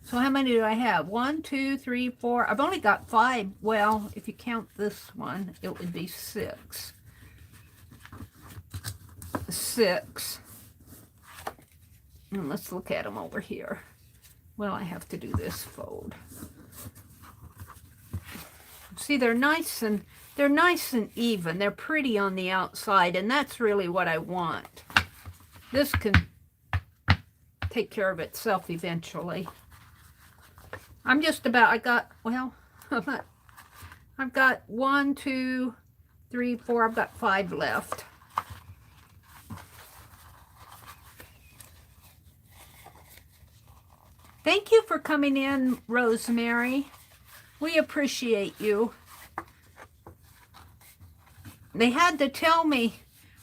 So how many do I have? 1, 2, 3, 4. I've only got 5. Well, if you count this one, it would be 6. 6. And let's look at them over here. Well, I have to do this fold. See, they're nice and even. They're pretty on the outside, and that's really what I want. This can take care of itself eventually. I'm just about, I've got 1, 2, 3, 4, I've got 5 left. Thank you for coming in, Rosemary. We appreciate you. They had to tell me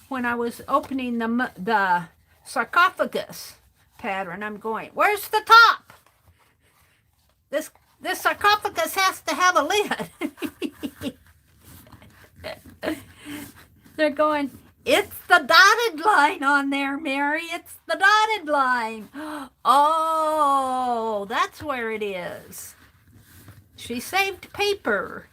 when I was opening the sarcophagus pattern, I'm going, where's the top? This sarcophagus has to have a lid. They're going, it's the dotted line on there, Mary. It's the dotted line. Oh, that's where it is. She saved paper.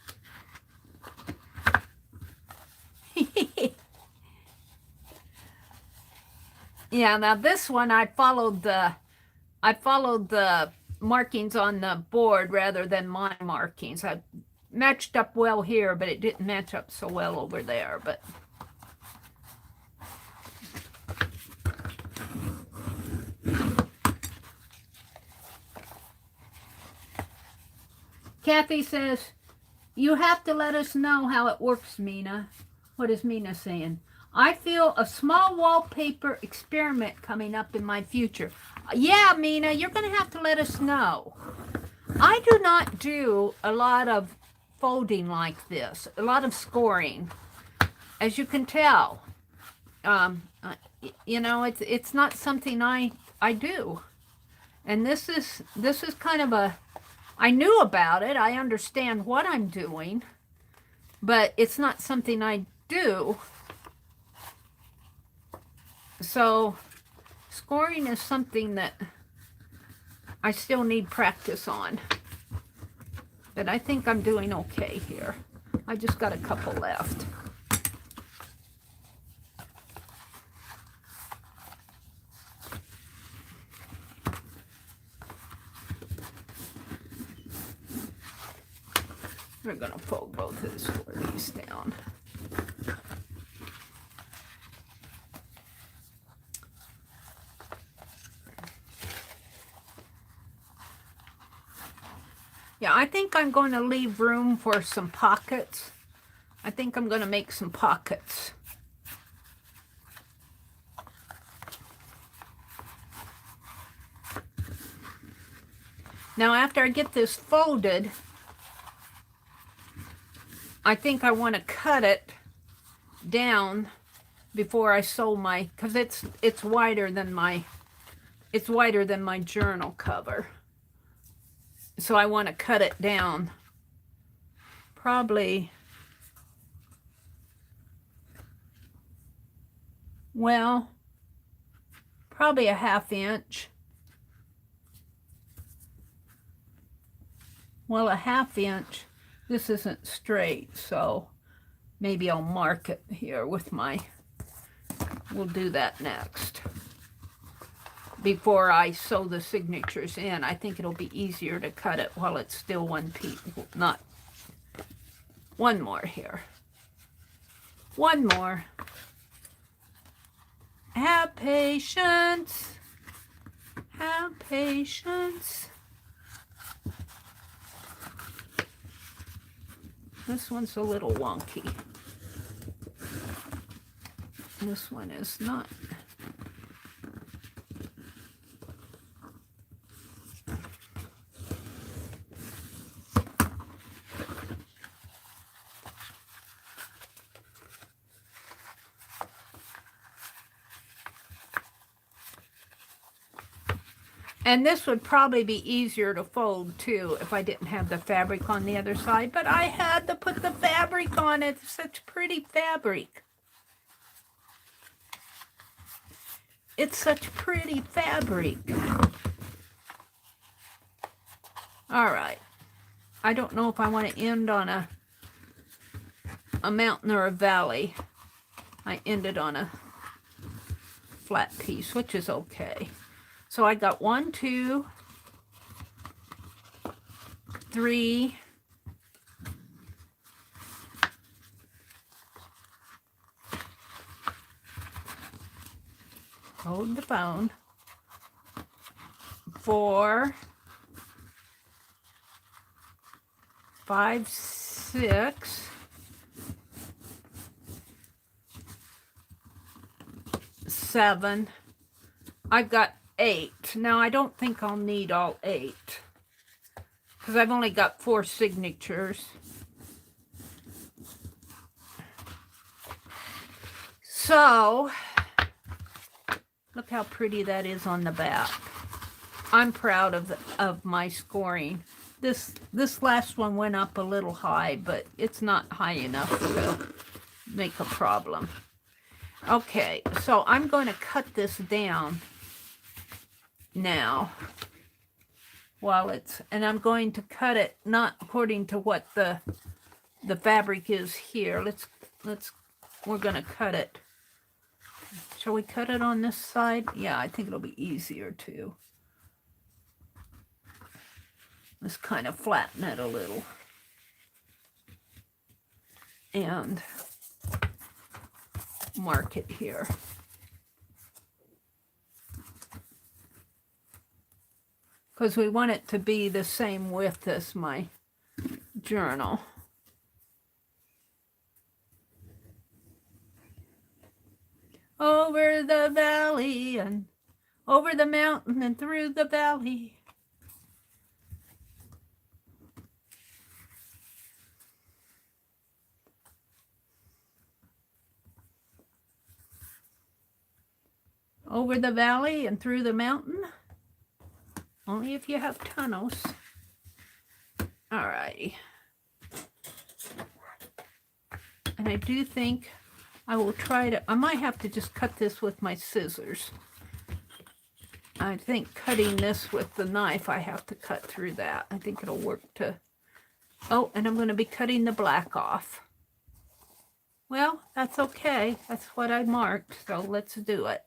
Yeah, now this one I followed the markings on the board rather than my markings. I matched up well here, but it didn't match up so well over there. But Kathy says, you have to let us know how it works, Mina. What is Mina saying? I feel a small wallpaper experiment coming up in my future. Yeah, Mina, you're going to have to let us know. I do not do a lot of folding like this, a lot of scoring, as you can tell. You know, it's not something I do. And this is kind of a, I knew about it. I understand what I'm doing, but it's not something I do. So scoring is something that I still need practice on. But I think I'm doing okay here. I just got a couple left. We're going to fold both of these down. Yeah, I think I'm going to leave room for some pockets. I think I'm going to make some pockets. Now, after I get this folded, I think I want to cut it down before I sew my, because it's wider than my journal cover. So I want to cut it down probably, well, probably a 1/2 inch. Well, a 1/2 inch. This isn't straight, so maybe I'll mark it here with my, we'll do that next. Before I sew the signatures in, I think it'll be easier to cut it while it's still one piece, not one more here. One more. Have patience. Have patience. This one's a little wonky. This one is not. And this would probably be easier to fold too if I didn't have the fabric on the other side, but I had to put the fabric on it. It's such pretty fabric. It's such pretty fabric. All right. I don't know if I want to end on a mountain or a valley. I ended on a flat piece, which is okay. So I got 1, 2, 3, 'hold the phone, 4, 5, 6, 7. I've got 8. Now I don't think I'll need all 8 because I've only got 4 signatures. So look how pretty that is on the back. I'm proud of my scoring. This last one went up a little high, but it's not high enough to make a problem. Okay, so I'm going to cut this down now while it's, and I'm going to cut it not according to what the fabric is here. We're going to cut it. Shall we cut it on this side? Yeah, I think it'll be easier to. Let's kind of flatten it a little. And mark it here. Because we want it to be the same width as my journal. Over the valley and over the mountain and through the valley. Over the valley and through the mountain. Only if you have tunnels. All righty. And I do think I will try to, I might have to just cut this with my scissors. I think cutting this with the knife, I have to cut through that. I think it'll work to, oh, and I'm going to be cutting the black off. Well, that's okay. That's what I marked, so let's do it.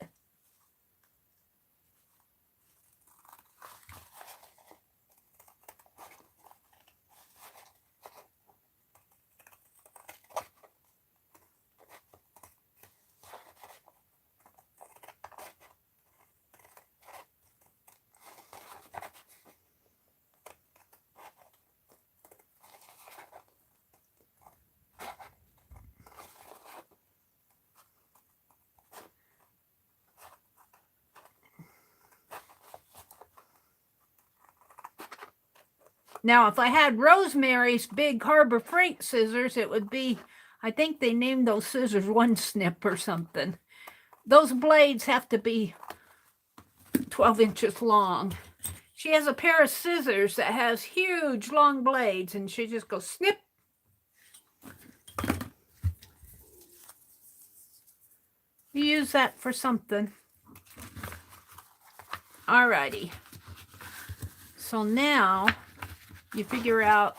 Now, if I had Rosemary's big Harbor Freight scissors, it would be, I think they named those scissors one snip or something. Those blades have to be 12 inches long. She has a pair of scissors that has huge long blades, and she just goes snip. You use that for something. Alrighty. So now you figure out,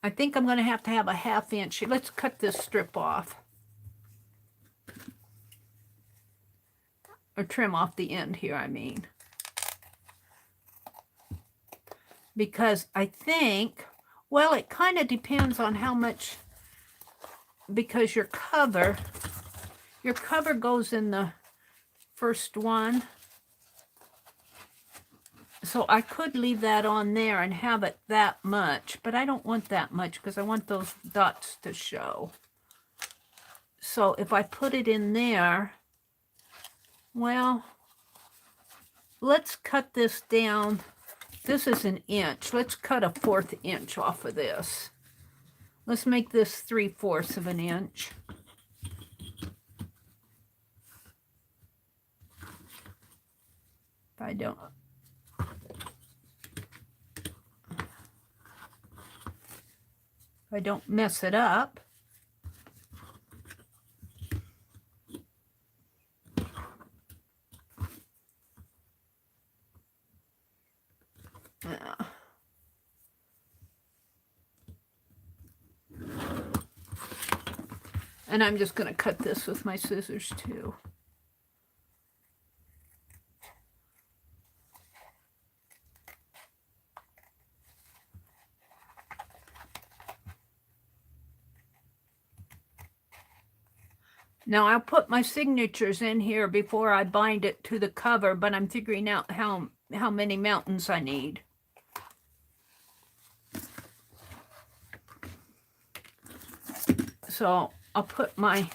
I think I'm going to have a 1/2 inch. Let's cut this strip off. Or trim off the end here, I mean. Because I think, well, it kind of depends on how much, because your cover goes in the first one. So I could leave that on there and have it that much, but I don't want that much because I want those dots to show. So if I put it in there, well, let's cut this down. This is 1 inch. Let's cut a 1/4 inch off of this. Let's make this 3/4 of an inch. If I don't mess it up. And I'm just going to cut this with my scissors too. Now I'll put my signatures in here before I bind it to the cover, but I'm figuring out how many mountains I need. So I'll put my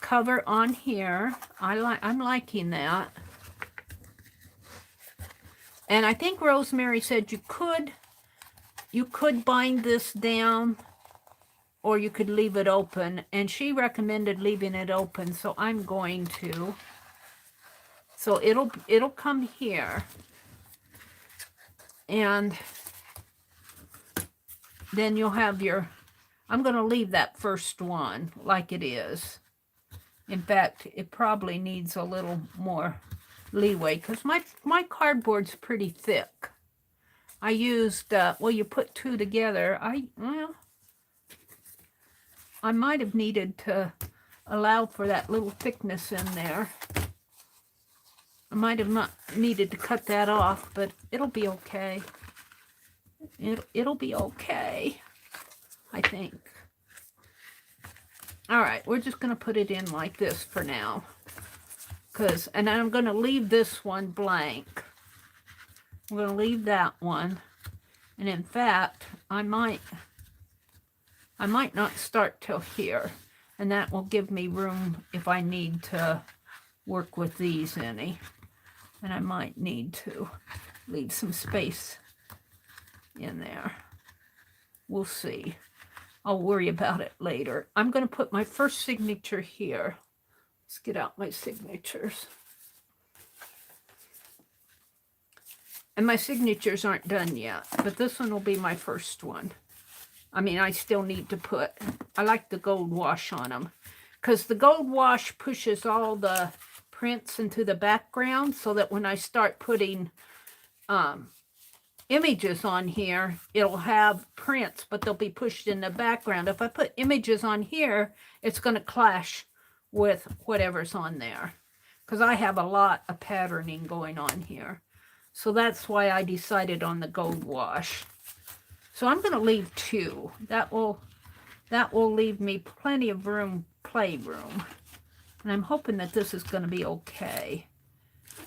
cover on here. I'm liking that. And I think Rosemary said you could bind this down, or you could leave it open, and she recommended leaving it open, so I'm going to. So it'll come here, and then you'll have your, I'm going to leave that first one like it is. In fact, it probably needs a little more leeway because my cardboard's pretty thick. I used, well, you put 2 together. I might have needed to allow for that little thickness in there. I might have not needed to cut that off, but it'll be okay. It'll be okay, I think. All right, we're just going to put it in like this for now. And I'm going to leave this one blank. I'm going to leave that one. And in fact, I might not start till here. And that will give me room if I need to work with these any. And I might need to leave some space in there. We'll see. I'll worry about it later. I'm going to put my first signature here. Let's get out my signatures. And my signatures aren't done yet, but this one will be my first one. I mean, I still need to put, I like the gold wash on them, because the gold wash pushes all the prints into the background so that when I start putting images on here, it'll have prints, but they'll be pushed in the background. If I put images on here, it's going to clash with whatever's on there, because I have a lot of patterning going on here. So that's why I decided on the gold wash. So I'm going to leave 2. That will leave me plenty of room, playroom. And I'm hoping that this is going to be okay.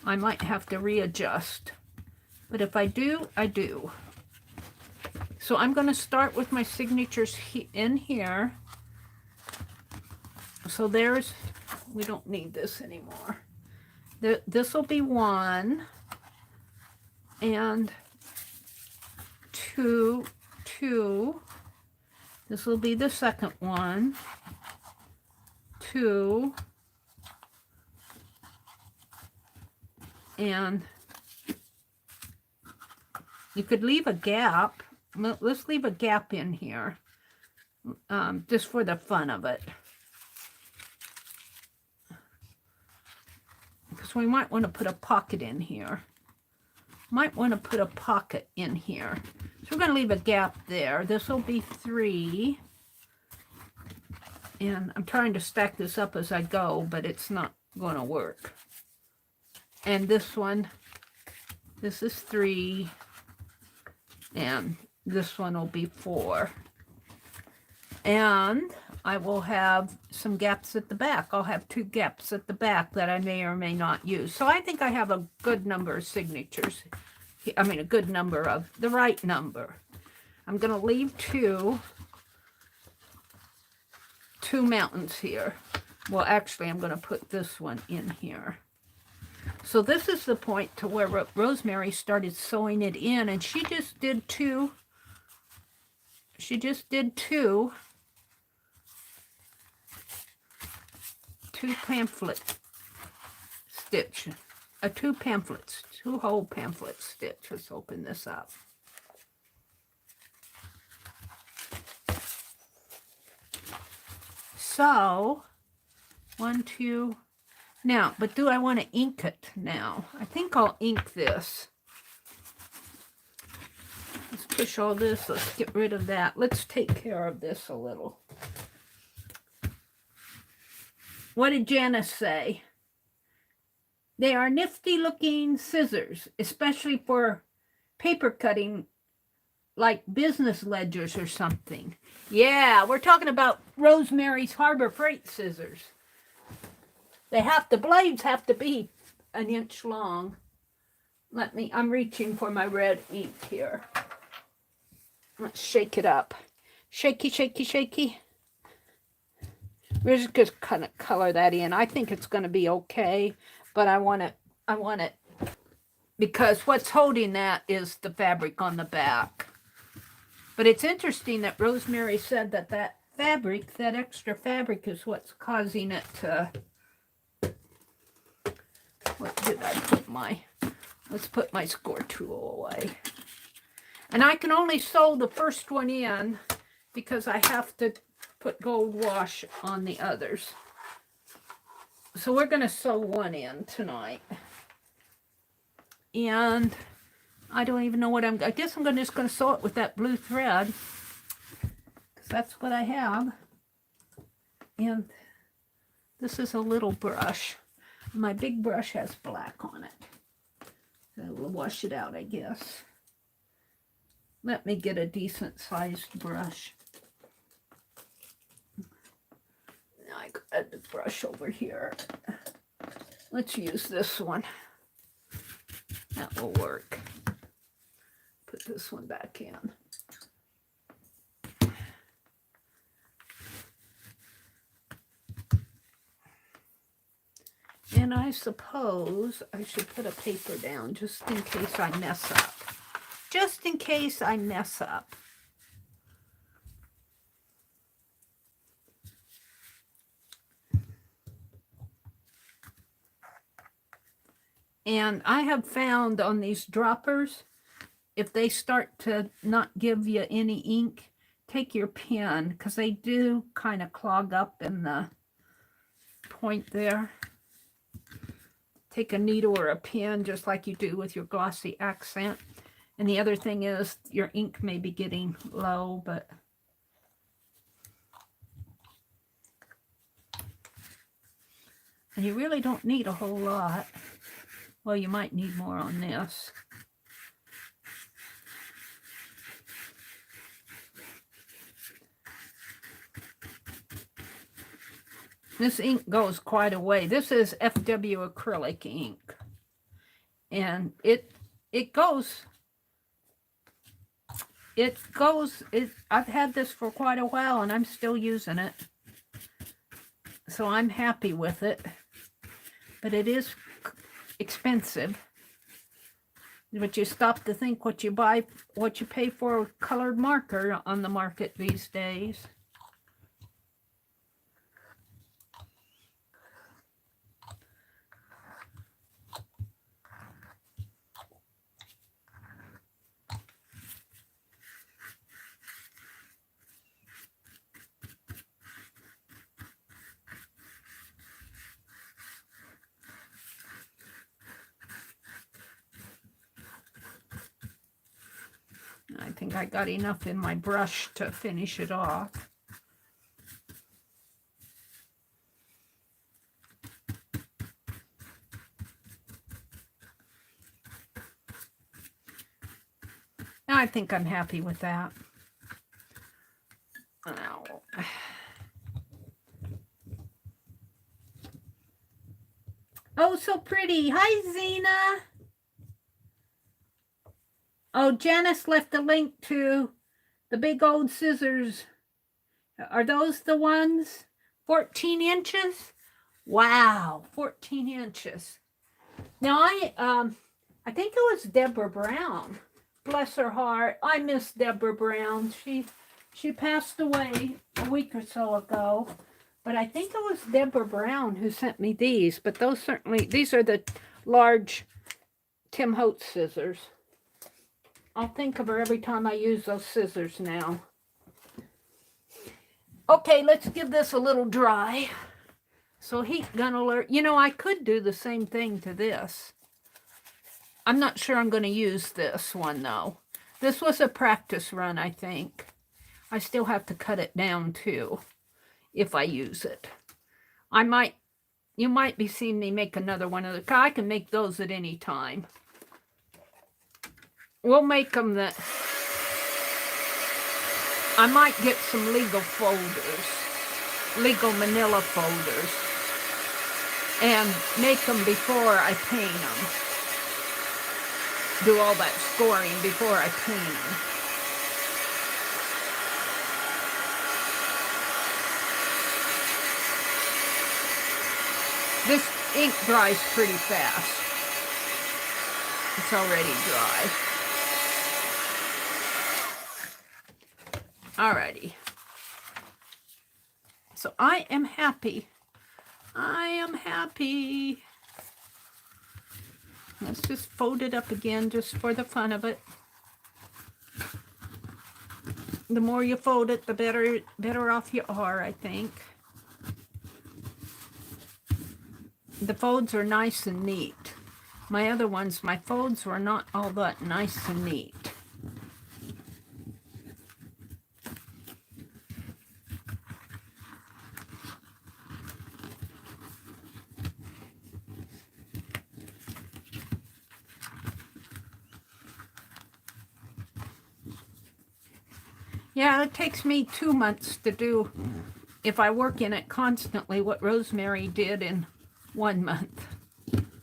I might have to readjust. But if I do, I do. So I'm going to start with my signatures in here. So there's, we don't need this anymore. This will be 1. and 2, 2. This will be the second one. 2, and you could leave a gap. Let's leave a gap in here, just for the fun of it. Because we might want to put a pocket in here. Might want to put a pocket in here. So we're going to leave a gap there. This will be 3. And I'm trying to stack this up as I go, but it's not going to work. And this one, this is 3. And this one will be 4. And I will have some gaps at the back. I'll have 2 gaps at the back that I may or may not use. So I think I have a good number of signatures. I mean, a good number of the right number. I'm going to leave 2 mountains here. Well, actually, I'm going to put this one in here. So this is the point to where Rosemary started sewing it in, and she just did 2. She just did 2 pamphlet stitch, 2 pamphlets, 2 whole pamphlet stitch. Let's open this up. So 1, 2. Now, but do I want to ink it now? I think I'll ink this. Let's push all this. Let's get rid of that. Let's take care of this a little. What did Janice say? They are nifty looking scissors, especially for paper cutting, like business ledgers or something. Yeah, we're talking about Rosemary's Harbor Freight scissors. The blades have to be 1 inch long. I'm reaching for my red ink here. Let's shake it up. Shaky, shaky, shaky. We're just going to kind of color that in. I think it's going to be okay, but I want it because what's holding that is the fabric on the back. But it's interesting that Rosemary said that fabric, that extra fabric, is what's causing it to... What did I put let's put my score tool away. And I can only sew the first one in because I have to put gold wash on the others. So we're going to sew one in tonight. And I don't even know what I guess I'm just going to sew it with that blue thread, because that's what I have. And this is a little brush. My big brush has black on it. So we'll wash it out, I guess. Let me get a decent sized brush. I got the brush over here. Let's use this one. That will work. Put this one back in. And I suppose I should put a paper down just in case I mess up. Just in case I mess up. And I have found on these droppers, if they start to not give you any ink, take your pen, because they do kind of clog up in the point there. Take a needle or a pen, just like you do with your glossy accent. And the other thing is, your ink may be getting low, but... And you really don't need a whole lot. Well, you might need more on this. This ink goes quite a way. This is FW acrylic ink. And it goes, I've had this for quite a while and I'm still using it. So I'm happy with it. But it is expensive. But you stop to think what you buy, what you pay for a colored marker on the market these days. I think I got enough in my brush to finish it off. I think I'm happy with that. Now, oh, so pretty. Hi, Zena. Oh, Janice left a link to the big old scissors. Are those the ones? 14 inches? Wow, 14 inches. Now, I think it was Deborah Brown. Bless her heart. I miss Deborah Brown. She passed away a week or so ago. But I think it was Deborah Brown who sent me these. But those certainly, these are the large Tim Holtz scissors. I'll think of her every time I use those scissors now. Okay, let's give this a little dry. So heat gun alert. You know, I could do the same thing to this. I'm not sure I'm going to use this one, though. This was a practice run, I think. I still have to cut it down, too, if I use it. You might be seeing me make another one of the. I can make those at any time. We'll make them that. I might get some legal folders, legal manila folders, and make them before I paint them. Do all that scoring before I paint them. This ink dries pretty fast. It's already dry. Alrighty. So I am happy. I am happy. Let's just fold it up again just for the fun of it. The more you fold it, the better off you are, I think. The folds are nice and neat. My other ones, my folds were not all that nice and neat. Yeah, it takes me 2 months to do, if I work in it constantly, what Rosemary did in 1 month.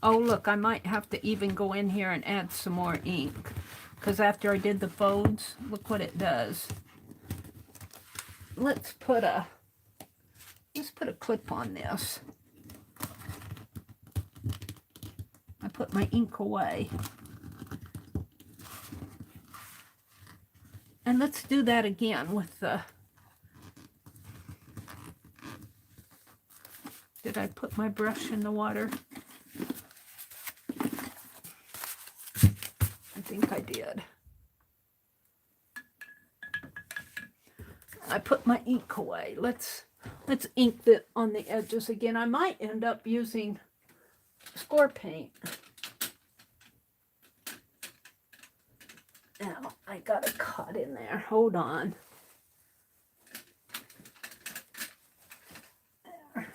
Oh, look, I might have to even go in here and add some more ink. Because after I did the folds, look what it does. Let's put a clip on this. I put my ink away. And let's do that again with the... Did I put my brush in the water? I think I did. I put my ink away. Let's ink it on the edges again. I might end up using score paint. Now, I got a cut in there. Hold on. There.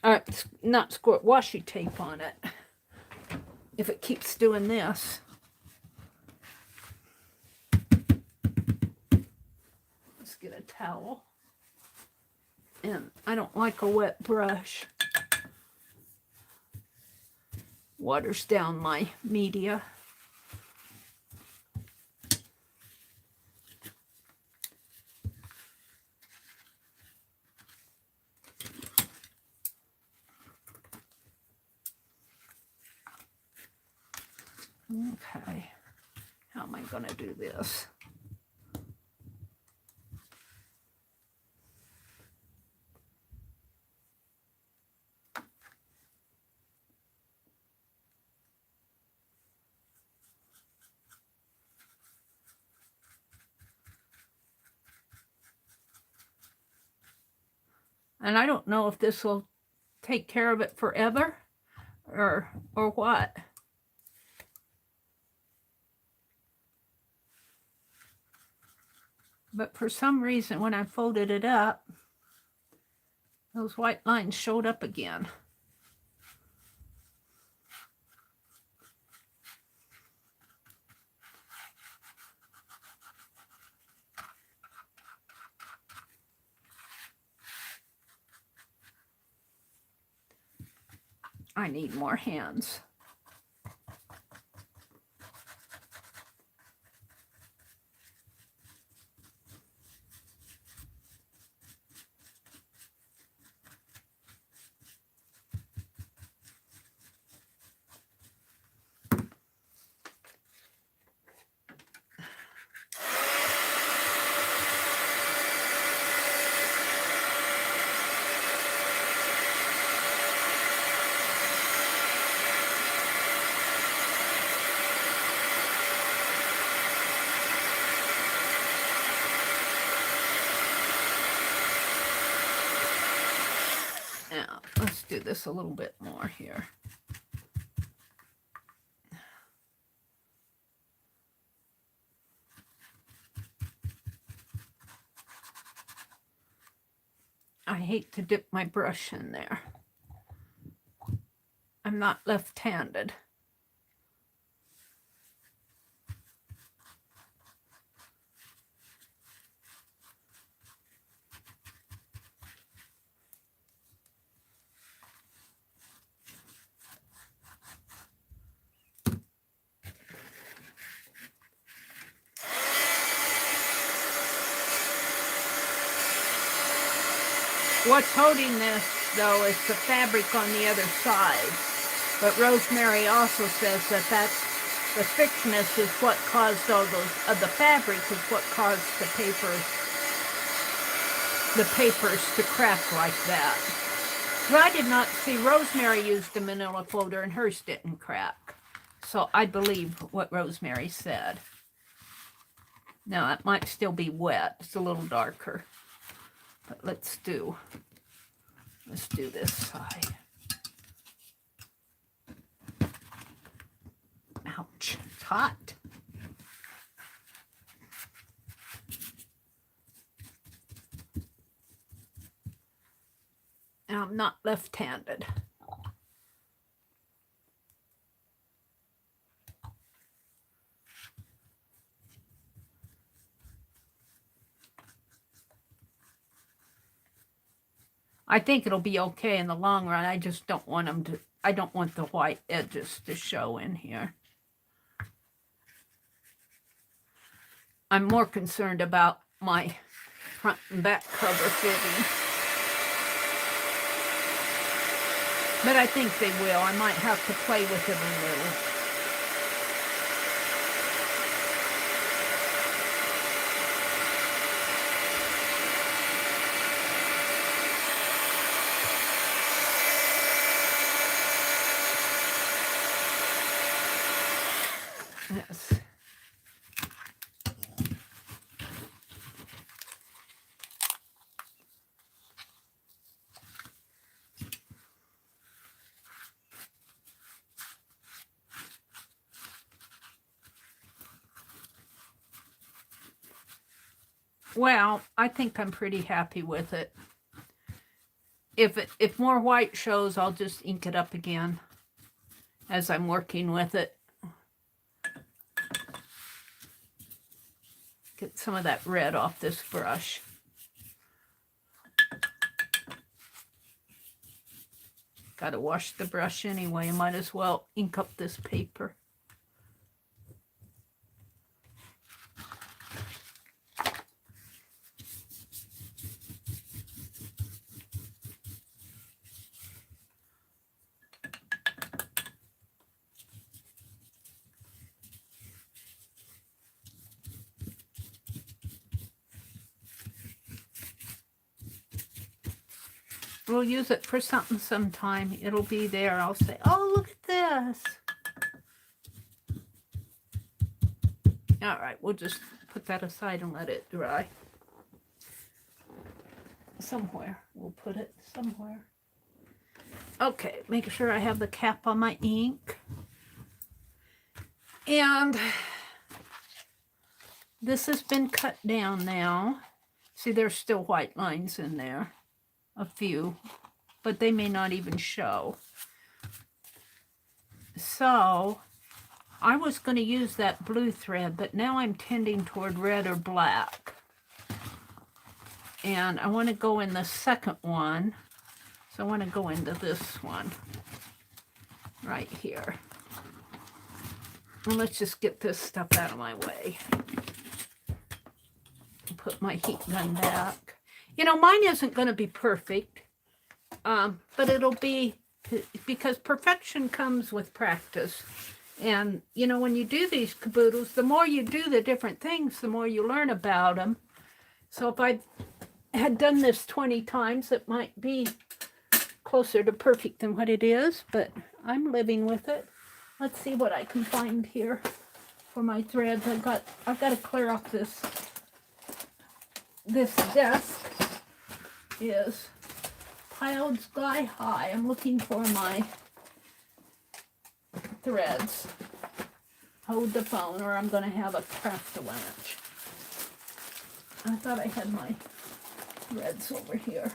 All right, not score, washi tape on it. If it keeps doing this. Let's get a towel. And I don't like a wet brush. Waters down my media. Okay, how am I going to do this? And I don't know if this will take care of it forever or what. But for some reason, when I folded it up, those white lines showed up again. I need more hands. Now, let's do this a little bit more here. I hate to dip my brush in there. I'm not left-handed. What's holding this, though, is the fabric on the other side. But Rosemary also says that the thickness is what caused all those, the fabric is what caused the papers to crack like that. So I did not see, Rosemary used a manila folder and hers didn't crack. So I believe what Rosemary said. Now, it might still be wet. It's a little darker. But let's do this side. Ouch, it's hot. Now I'm not left-handed. I think it'll be okay in the long run. I just don't want them to, I don't want the white edges to show in here. I'm more concerned about my front and back cover fitting. But I think they will. I might have to play with it a little. Yes. Well, I think I'm pretty happy with it. If more white shows, I'll just ink it up again as I'm working with it. Get some of that red off this brush. Got to wash the brush anyway. I might as well ink up this paper. We'll use it for something sometime. It'll be there. I'll say, oh, look at this. All right, we'll just put that aside and let it dry. Somewhere. We'll put it somewhere. Okay, making sure I have the cap on my ink. And this has been cut down now. See, there's still white lines in there. A few, but they may not even show. So I was going to use that blue thread, but now I'm tending toward red or black. And I want to go in the second one. So I want to go into this one right here. And let's just get this stuff out of my way. Put my heat gun back. You know, mine isn't going to be perfect, but it'll be, because perfection comes with practice. And, you know, when you do these caboodles, the more you do the different things, the more you learn about them. So if I had done this 20 times, it might be closer to perfect than what it is, but I'm living with it. Let's see what I can find here for my threads. I've got to clear off this desk is piled sky high. I'm looking for my threads. Hold the phone or I'm going to have a craft-a-lunch. I thought I had my threads over here.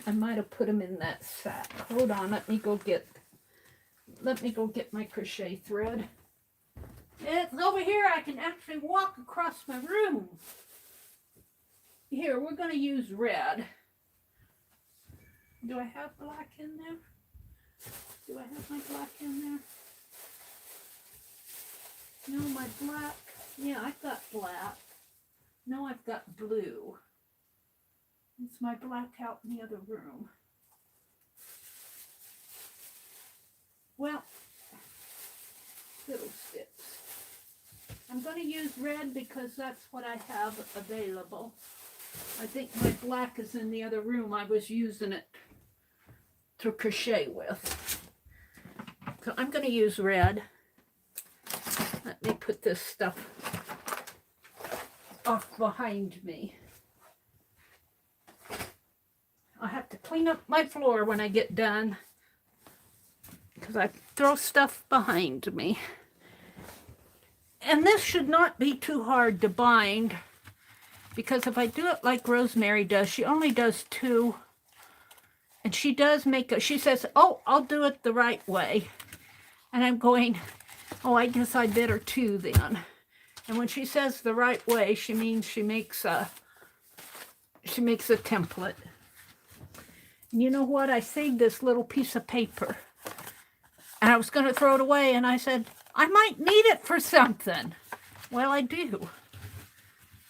I might have put them in that sack. Hold on, let me go get my crochet thread. It's over here. I can actually walk across my room. Here, we're going to use red. Do I have black in there? Do I have my black in there? No, my black. Yeah, I've got black. No, I've got blue. It's my black out in the other room. Well, fiddlesticks. I'm going to use red because that's what I have available. I think my black is in the other room. I was using it to crochet with. So I'm going to use red. Let me put this stuff off behind me. I'll have to clean up my floor when I get done because I throw stuff behind me. And this should not be too hard to bind because if I do it like Rosemary does, she only does 2. And she does she says, oh, I'll do it the right way. And I'm going, oh, I guess I better 2 then. And when she says the right way, she means she makes a template. And you know what? I saved this little piece of paper. And I was going to throw it away. And I said, I might need it for something. Well, I do.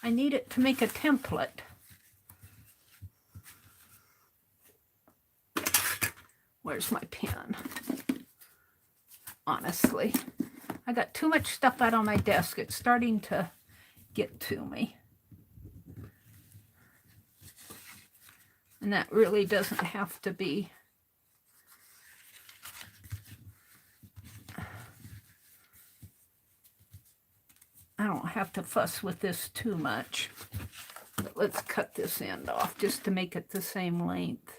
I need it to make a template. Where's my pen? Honestly, I got too much stuff out on my desk. It's starting to get to me. And that really doesn't have to be. I don't have to fuss with this too much. But let's cut this end off just to make it the same length.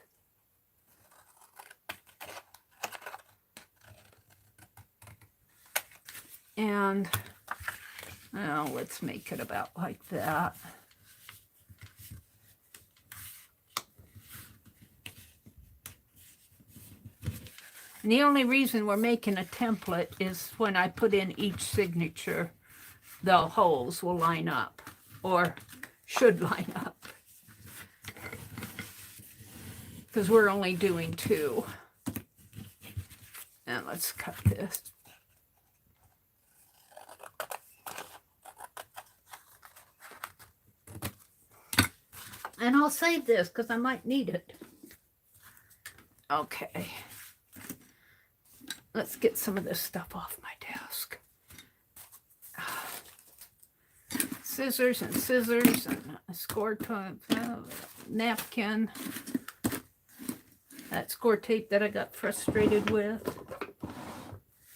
And now let's make it about like that. And the only reason we're making a template is when I put in each signature, the holes will line up, or should line up. Because we're only doing 2. And let's cut this. And I'll save this because I might need it. Okay. Let's get some of this stuff off my desk. scissors and scissors and a score tape, napkin. That score tape that I got frustrated with.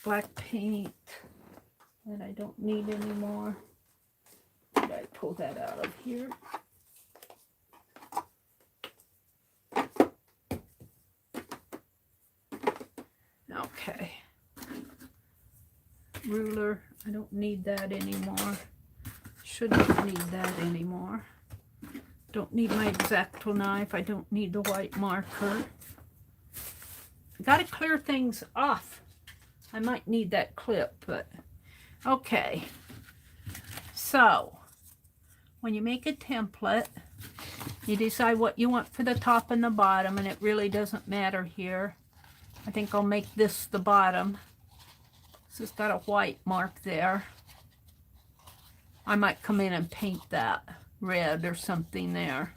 Black paint that I don't need anymore. Did I pull that out of here? Okay. Ruler, I don't need that anymore. Shouldn't need that anymore. Don't need my X-Acto knife. I don't need the white marker. Got to clear things off. I might need that clip, but okay. So, when you make a template, you decide what you want for the top and the bottom, and it really doesn't matter here. I think I'll make this the bottom. This has got a white mark there. I might come in and paint that red or something there,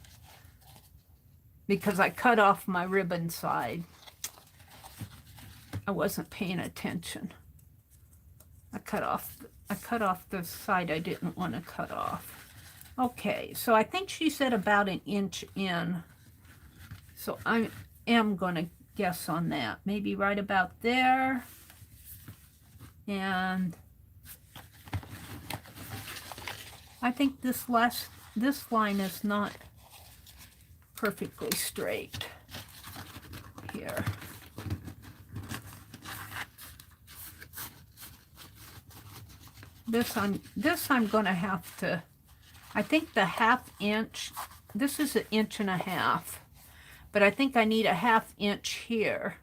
because I cut off my ribbon side. I wasn't paying attention. I cut off the side I didn't want to cut off. Okay, so I think she said about an inch in. So I am going to guess on that. Maybe right about there. And I think this line is not perfectly straight here. This I'm going to have to, I think the 1/2 inch, this is 1.5 inches, but I think I need a 1/2 inch here.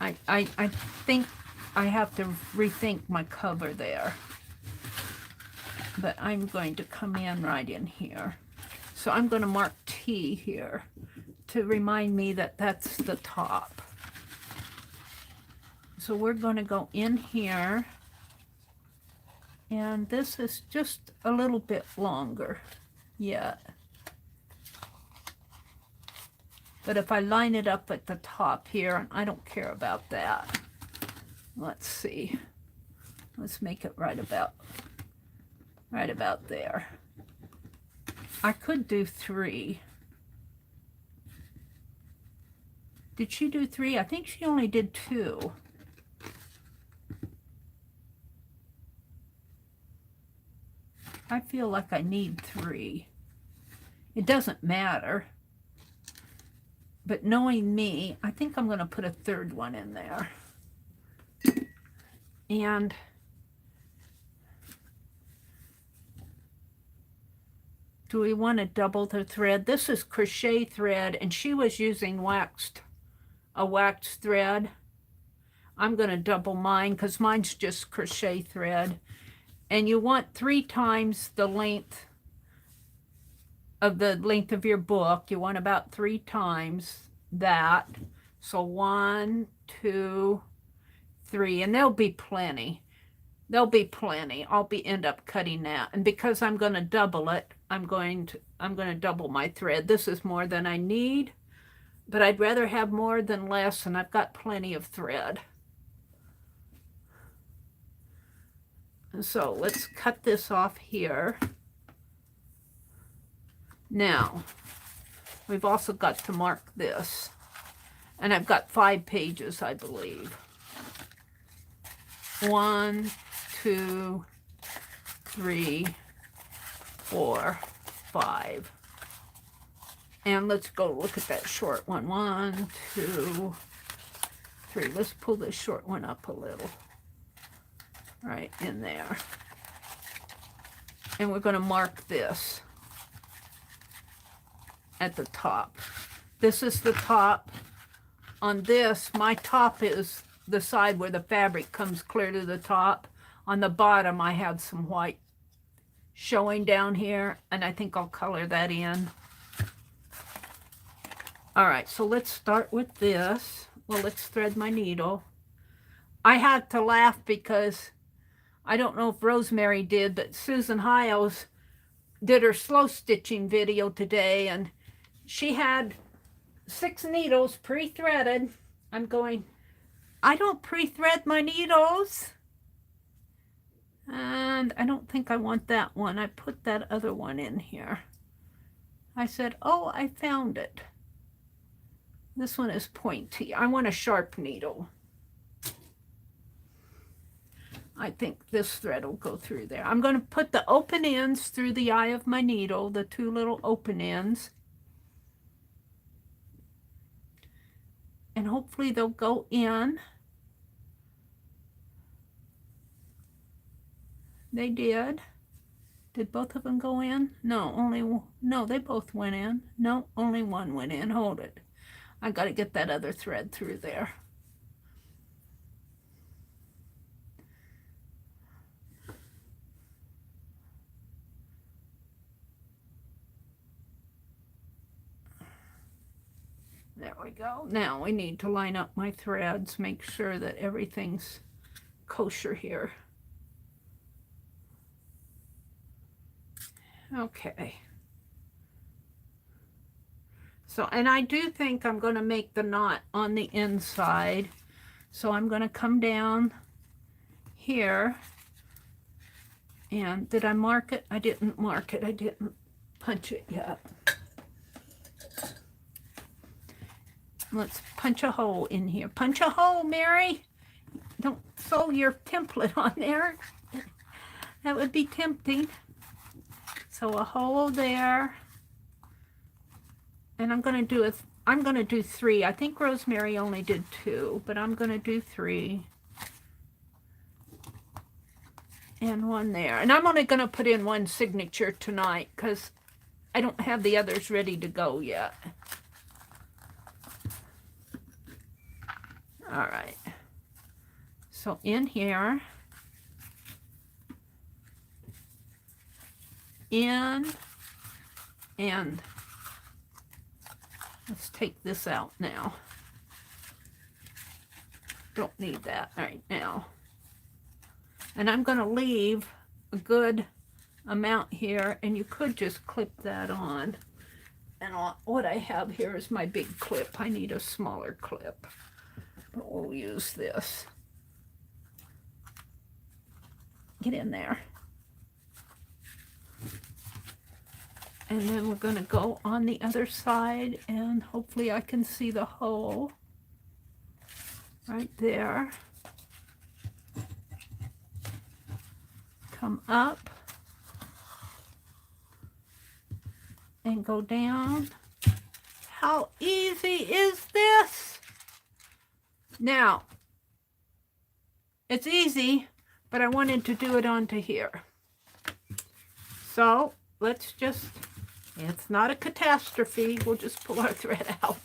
I think I have to rethink my cover there. But I'm going to come in right in here. So I'm going to mark T here to remind me that that's the top. So we're going to go in here. And this is just a little bit longer yet. But if I line it up at the top here, I don't care about that. Let's see. Let's make it right about there. I could do 3. Did she do 3? I think she only did 2. I feel like I need 3. It doesn't matter. But knowing me, I think I'm going to put a 3rd one in there. And do we want to double the thread? This is crochet thread, and she was using a waxed thread. I'm going to double mine because mine's just crochet thread. And you want 3 times the length of your book. You want about 3 times that. So 1, 2, 3, and there'll be plenty. There'll be plenty. I'll end up cutting that. And because I'm going to double it, I'm going to double my thread. This is more than I need, but I'd rather have more than less, and I've got plenty of thread. So let's cut this off here. Now, we've also got to mark this. And I've got 5 pages, I believe. 1, 2, 3, 4, 5. And let's go look at that short one. 1, 2, 3. Let's pull this short one up a little. Right in there. And we're going to mark this at the top. This is the top. On this, my top is the side where the fabric comes clear to the top. On the bottom, I have some white showing down here, and I think I'll color that in. All right, so let's start with this. Well, let's thread my needle. I had to laugh because I don't know if Rosemary did, but Susan Hiles did her slow stitching video today, and she had 6 needles pre-threaded. I'm going, I don't pre-thread my needles. And I don't think I want that one. I put that other one in here. I said, oh, I found it. This one is pointy. I want a sharp needle. I think this thread will go through there. I'm going to put the open ends through the eye of my needle, the two little open ends. And hopefully they'll go in. They did. Did both of them go in? No, they both went in. No, only one went in. Hold it. I got to get that other thread through there. There we go. Now we need to line up my threads, make sure that everything's kosher here. Okay. So, and I do think I'm going to make the knot on the inside. So I'm going to come down here. And did I mark it? I didn't mark it. I didn't punch it yet. Let's punch a hole in here. Punch a hole, Mary. Don't sew your template on there. That would be tempting. So a hole there. And I'm going to do 3. I think Rosemary only did 2, but I'm going to do 3. And 1 there. And I'm only going to put in 1 signature tonight because I don't have the others ready to go yet. All right. So in here, in, and let's take this out now. Don't need that right now. And I'm going to leave a good amount here, and you could just clip that on. And what I have here is my big clip. I need a smaller clip, but we'll use this. Get in there. And then we're going to go on the other side, and hopefully I can see the hole right there. Come up and go down. How easy is this? Now, it's easy, but I wanted to do it onto here. So let's just, it's not a catastrophe. We'll just pull our thread out.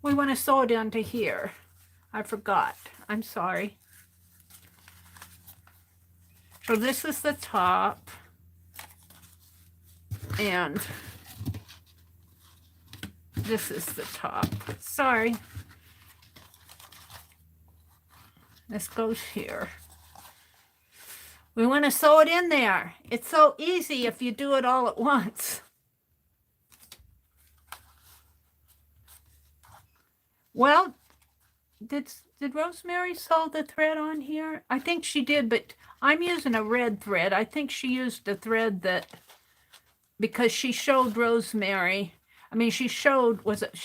We want to sew it onto here. I forgot. I'm sorry. So this is the top, and this is the top. Sorry. This goes here. We want to sew it in there. It's so easy if you do it all at once. Well, did Rosemary sew the thread on here? I think she did, but I'm using a red thread. I think she used a thread that, because she showed Rosemary, I mean, she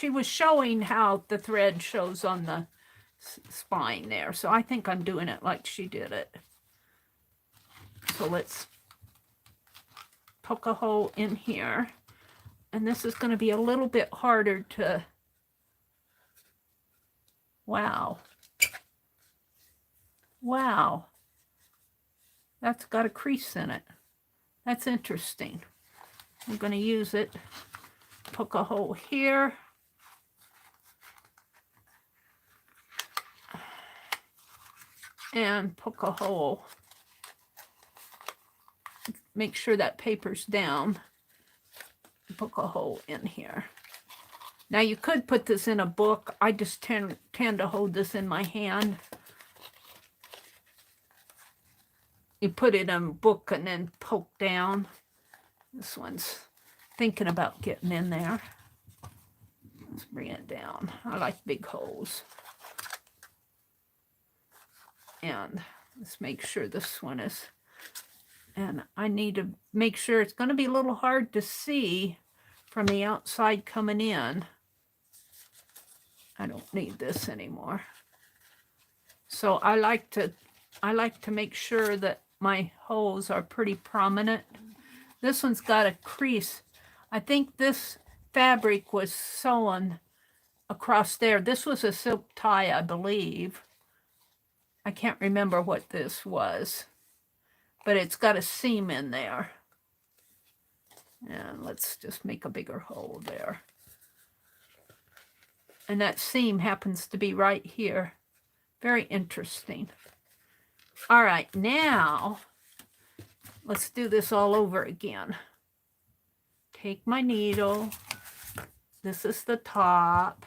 was showing how the thread shows on the spine there. So I think I'm doing it like she did it. So let's poke a hole in here. And this is going to be a little bit harder to, wow. Wow. That's got a crease in it. That's interesting. I'm going to use it. Poke a hole here. And poke a hole. Make sure that paper's down. Poke a hole in here. Now you could put this in a book. I just tend to hold this in my hand. You put it in a book and then poke down. This one's thinking about getting in there. Let's bring it down. I like big holes. And Let's make sure this one is, and I need to make sure it's going to be a little hard to see from the outside coming in. I don't need this anymore. So I like to make sure that my holes are pretty prominent. This one's got a crease. I think this fabric was sewn across there. This was a silk tie, I believe. I can't remember what this was, but it's got a seam in there. And let's just make a bigger hole there. And that seam happens to be right here. Very interesting. All right, now let's do this all over again. Take my needle. This is the top.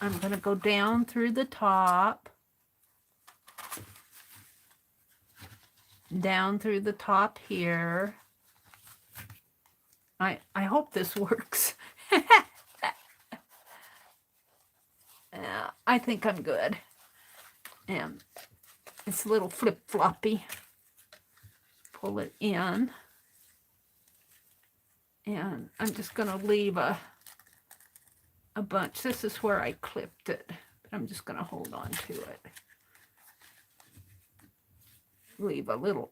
I'm going to go down through the top. Down through the top here. I hope this works. Yeah, I think I'm good. And it's a little flip-floppy. Pull it in. And I'm just going to leave a bunch. This is where I clipped it. But I'm just going to hold on to it. Leave a little,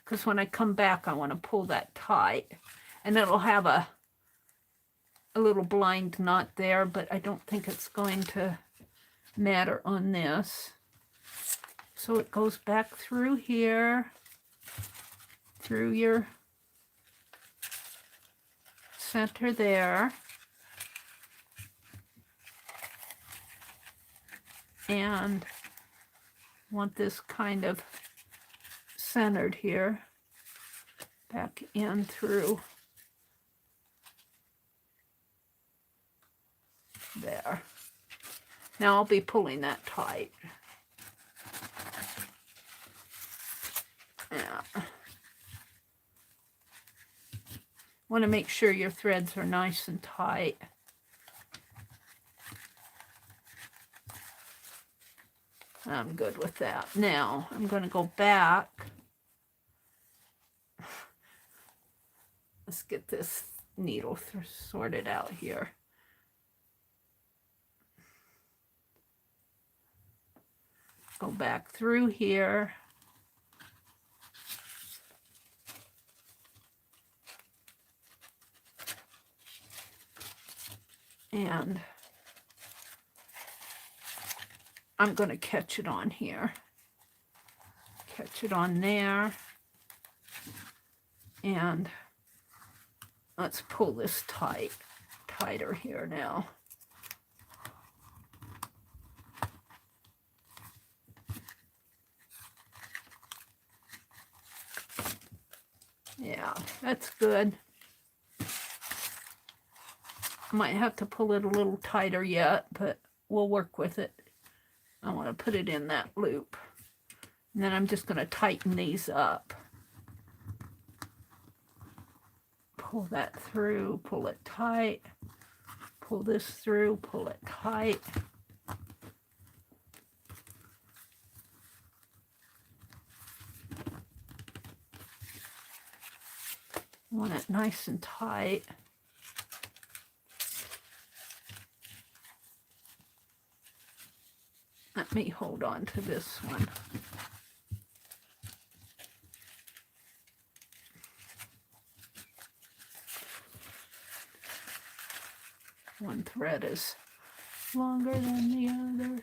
because when I come back, I want to pull that tight. And it'll have a little blind knot there, but I don't think it's going to matter on this. So it goes back through here, through your center there. And want this kind of centered here, back in through there. Now I'll be pulling that tight. Yeah. Want to make sure your threads are nice and tight. I'm good with that. Now I'm going to go back. Let's get this needle sorted out here. Go back through here. And I'm going to catch it on here. Catch it on there. And let's pull this tighter here now. Yeah, that's good. Might have to pull it a little tighter yet, but we'll work with it. I want to put it in that loop. And then I'm just going to tighten these up. Pull that through, pull it tight. Pull this through, pull it tight. Want it nice and tight. Let me hold on to this one. One thread is longer than the other.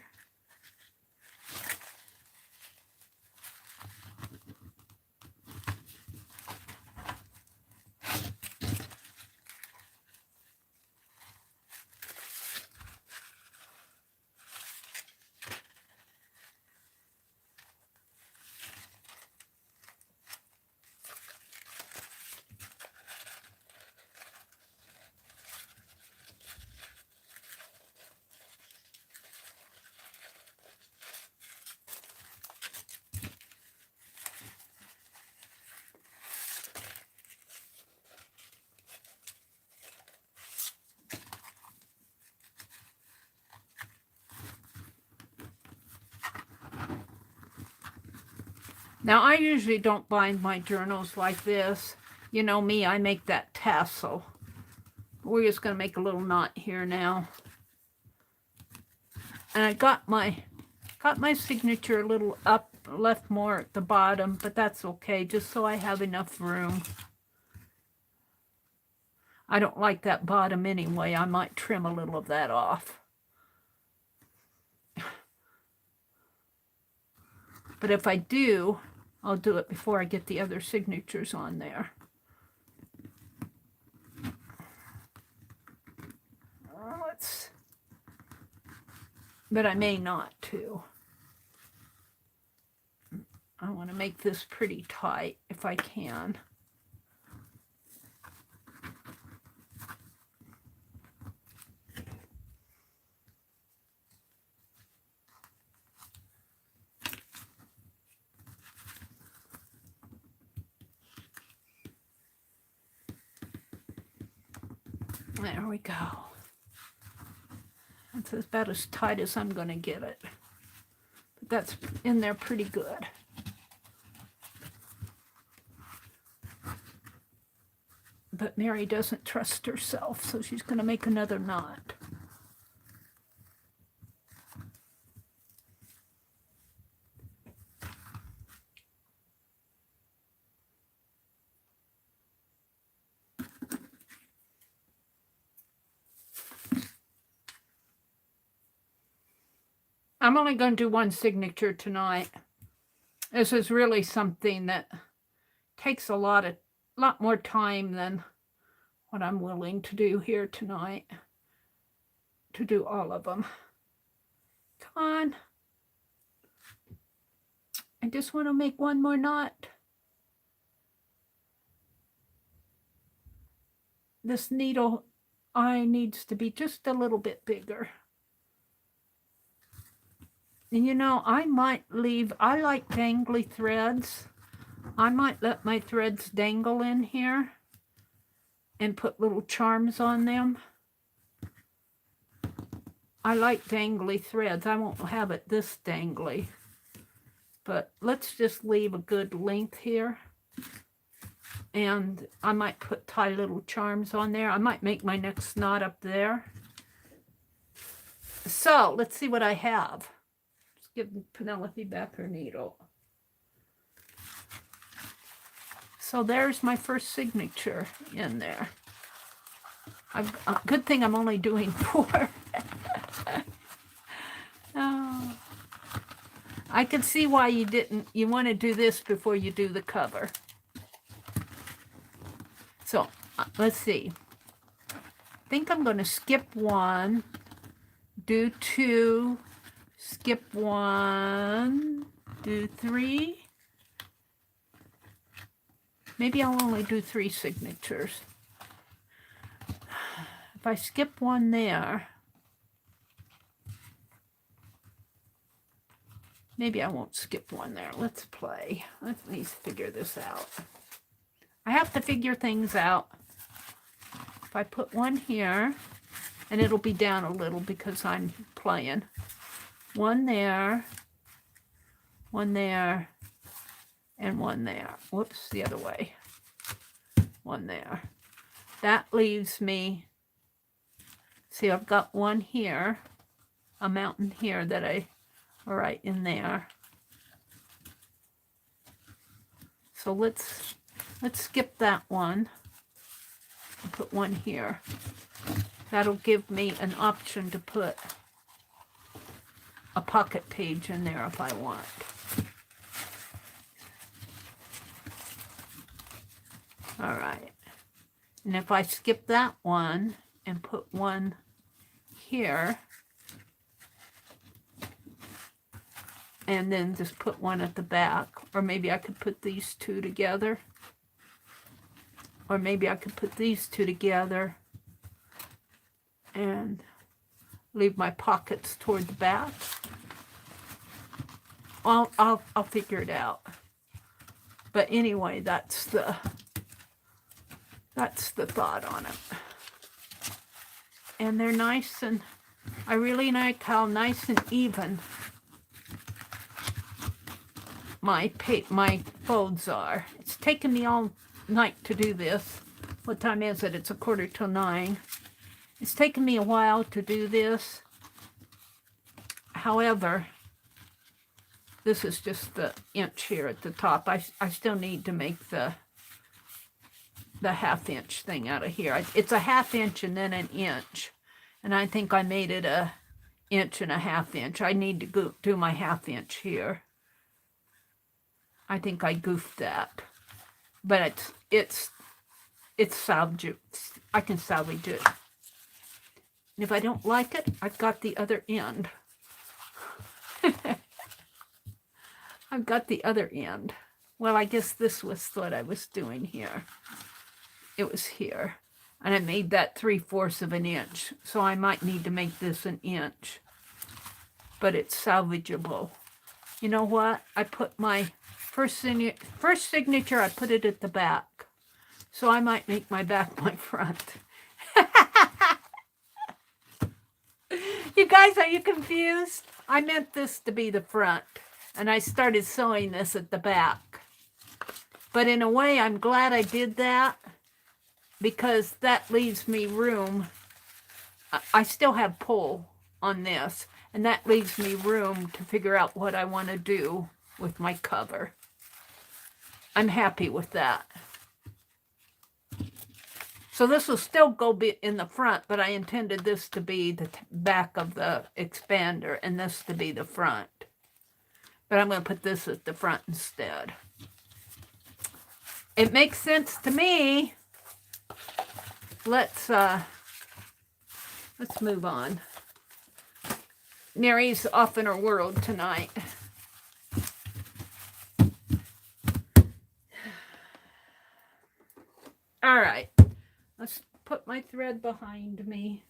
Now, I usually don't bind my journals like this. You know me, I make that tassel. We're just going to make a little knot here now. And I got my signature a little up, left more at the bottom, but that's okay, just so I have enough room. I don't like that bottom anyway. I might trim a little of that off. But if I do, I'll do it before I get the other signatures on there. But I may not too. I want to make this pretty tight if I can. There we go. That's about as tight as I'm going to get it. But that's in there pretty good. But Mary doesn't trust herself, so she's going to make another knot. I'm only going to do one signature tonight. This is really something that takes a lot more time than what I'm willing to do here tonight, to do all of them. Come on. I just want to make one more knot. This needle eye needs to be just a little bit bigger. And you know, I like dangly threads. I might let my threads dangle in here and put little charms on them. I like dangly threads. I won't have it this dangly. But let's just leave a good length here. And I might tie little charms on there. I might make my next knot up there. So, let's see what I have. Let's give Penelope back her needle. So there's my first signature in there. Good thing I'm only doing 4. Oh. I can see why you want to do this before you do the cover. So let's see. I think I'm going to skip 1, do 2, skip 1, do 3. Maybe I'll only do 3 signatures. If I skip 1 there, maybe I won't skip 1 there. Let's play. Let me figure this out. I have to figure things out. If I put 1 here, and it'll be down a little because I'm playing. 1 there, 1 there, and 1 there. Whoops, the other way. 1 there. That leaves me, see, I've got 1 here, a mountain here that right in there. So let's skip that one and put 1 here. That'll give me an option to put a pocket page in there if I want. All right. And if I skip that one and put 1 here, and then just put 1 at the back, or maybe I could put these 2 together, or maybe I could put these 2 together and leave my pockets toward the back. I'll figure it out. But anyway, that's the thought on it. And they're nice, and I really like how nice and even my folds are. It's taken me all night to do this. What time is it? It's 8:45. It's taken me a while to do this. However, this is just the inch here at the top. I still need to make the half-inch thing out of here. It's a half-inch and then an inch. And I think I made it a inch and a half-inch. I need to do my half-inch here. I think I goofed that. But it's salvageable. I can salvage it. And if I don't like it, I've got the other end. I've got the other end. Well, I guess this was what I was doing here. It was here. And I made that 3/4 of an inch. So I might need to make this an inch. But it's salvageable. You know what? I put my first signature, I put it at the back. So I might make my back my front. You guys, are you confused? I meant this to be the front. And I started sewing this at the back. But in a way, I'm glad I did that. Because that leaves me room. I still have pull on this. And that leaves me room to figure out what I want to do with my cover. I'm happy with that. So this will still go in the front, but I intended this to be the back of the expander and this to be the front. But I'm going to put this at the front instead. It makes sense to me. Let's move on. Mary's off in her world tonight. All right. Let's put my thread behind me.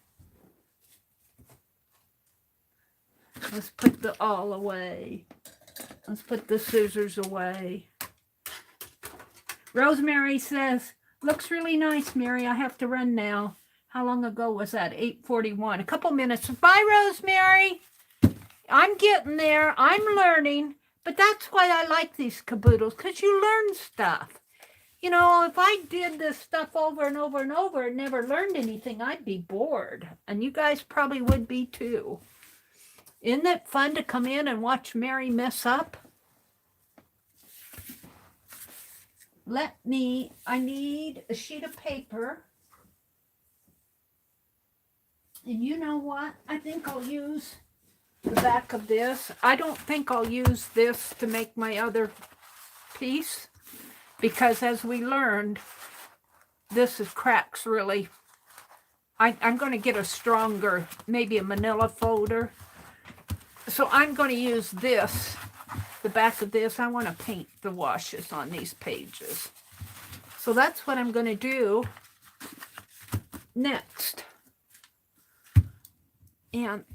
Let's put the awl away. Let's put the scissors away. Rosemary says, looks really nice, Mary. I have to run now. How long ago was that? 8:41. A couple minutes. Bye, Rosemary. I'm getting there. I'm learning. But that's why I like these caboodles, because you learn stuff. You know, if I did this stuff over and over and over and never learned anything, I'd be bored. And you guys probably would be too. Isn't it fun to come in and watch Mary mess up? I need a sheet of paper. And you know what? I think I'll use the back of this. I don't think I'll use this to make my other piece. Because as we learned, this is cracks really. I'm going to get a stronger, maybe a manila folder. So I'm going to use this, the back of this. I want to paint the washes on these pages. So that's what I'm going to do next. And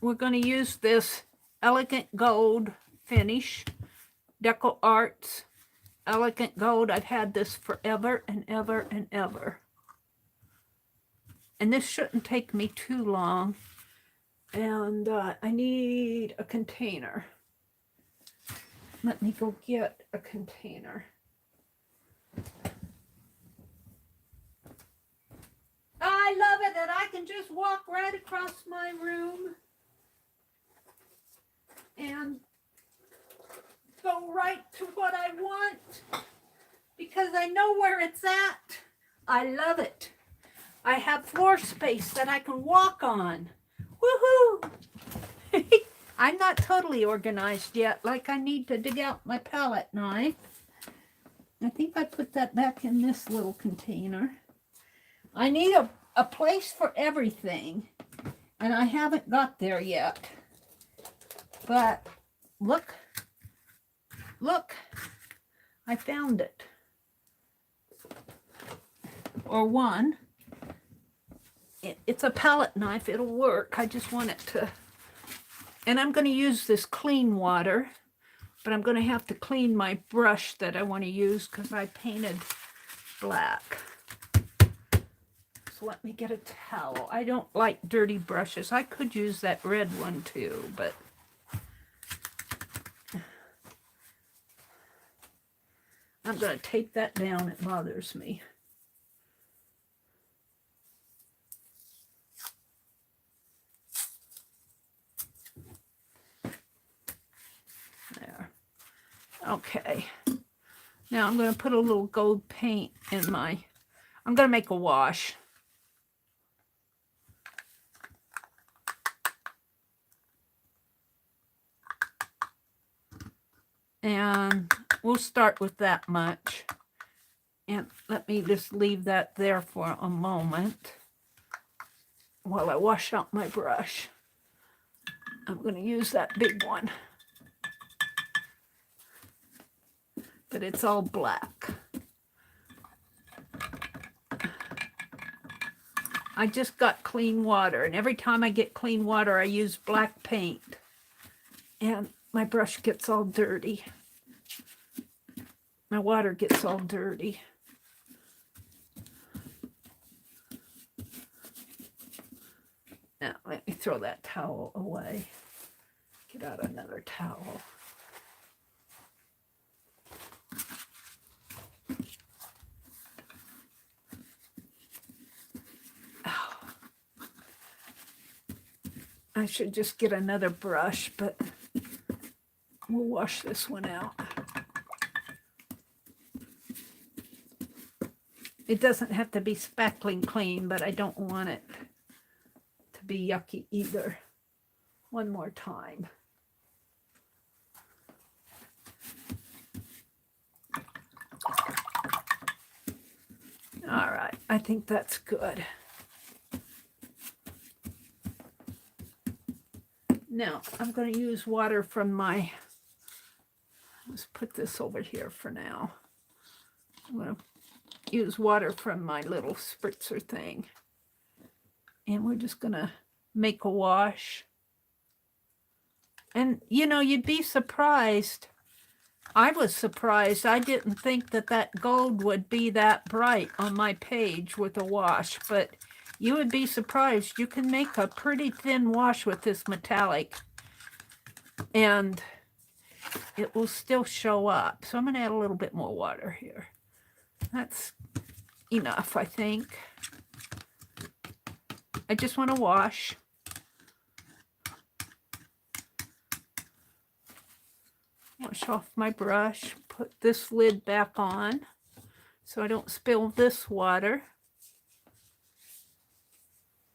we're going to use this Elegant Gold finish, Deco Arts. Elegant Gold. I've had this forever and ever and ever. And this shouldn't take me too long. And I need a container. Let me go get a container. I love it that I can just walk right across my room and go right to what I want because I know where it's at. I love it. I have floor space that I can walk on. Woohoo! I'm not totally organized yet. Like I need to dig out my palette knife. I think I put that back in this little container. I need a place for everything. And I haven't got there yet. But look. Look, I found it. Or one. It's a palette knife. It'll work. I just want it to. And I'm going to use this clean water. But I'm going to have to clean my brush that I want to use because I painted black. So let me get a towel. I don't like dirty brushes. I could use that red one too, but I'm going to tape that down. It bothers me. There. Okay. Now I'm going to put a little gold paint in my, I'm going to make a wash. And we'll start with that much. And let me just leave that there for a moment while I wash out my brush. I'm going to use that big one. But it's all black. I just got clean water, and every time I get clean water, I use black paint. And my brush gets all dirty. My water gets all dirty. Now, let me throw that towel away. Get out another towel. Oh. I should just get another brush, but we'll wash this one out. It doesn't have to be spackling clean, but I don't want it to be yucky either. One more time. All right, I think that's good. Now, I'm going to use water from my, let's put this over here for now. I'm going to use water from my little spritzer thing. And we're just going to make a wash. And, you know, you'd be surprised. I was surprised. I didn't think that that gold would be that bright on my page with a wash. But you would be surprised. You can make a pretty thin wash with this metallic. And it will still show up. So I'm going to add a little bit more water here. That's enough, I think. I just want to wash. Wash off my brush. Put this lid back on so I don't spill this water.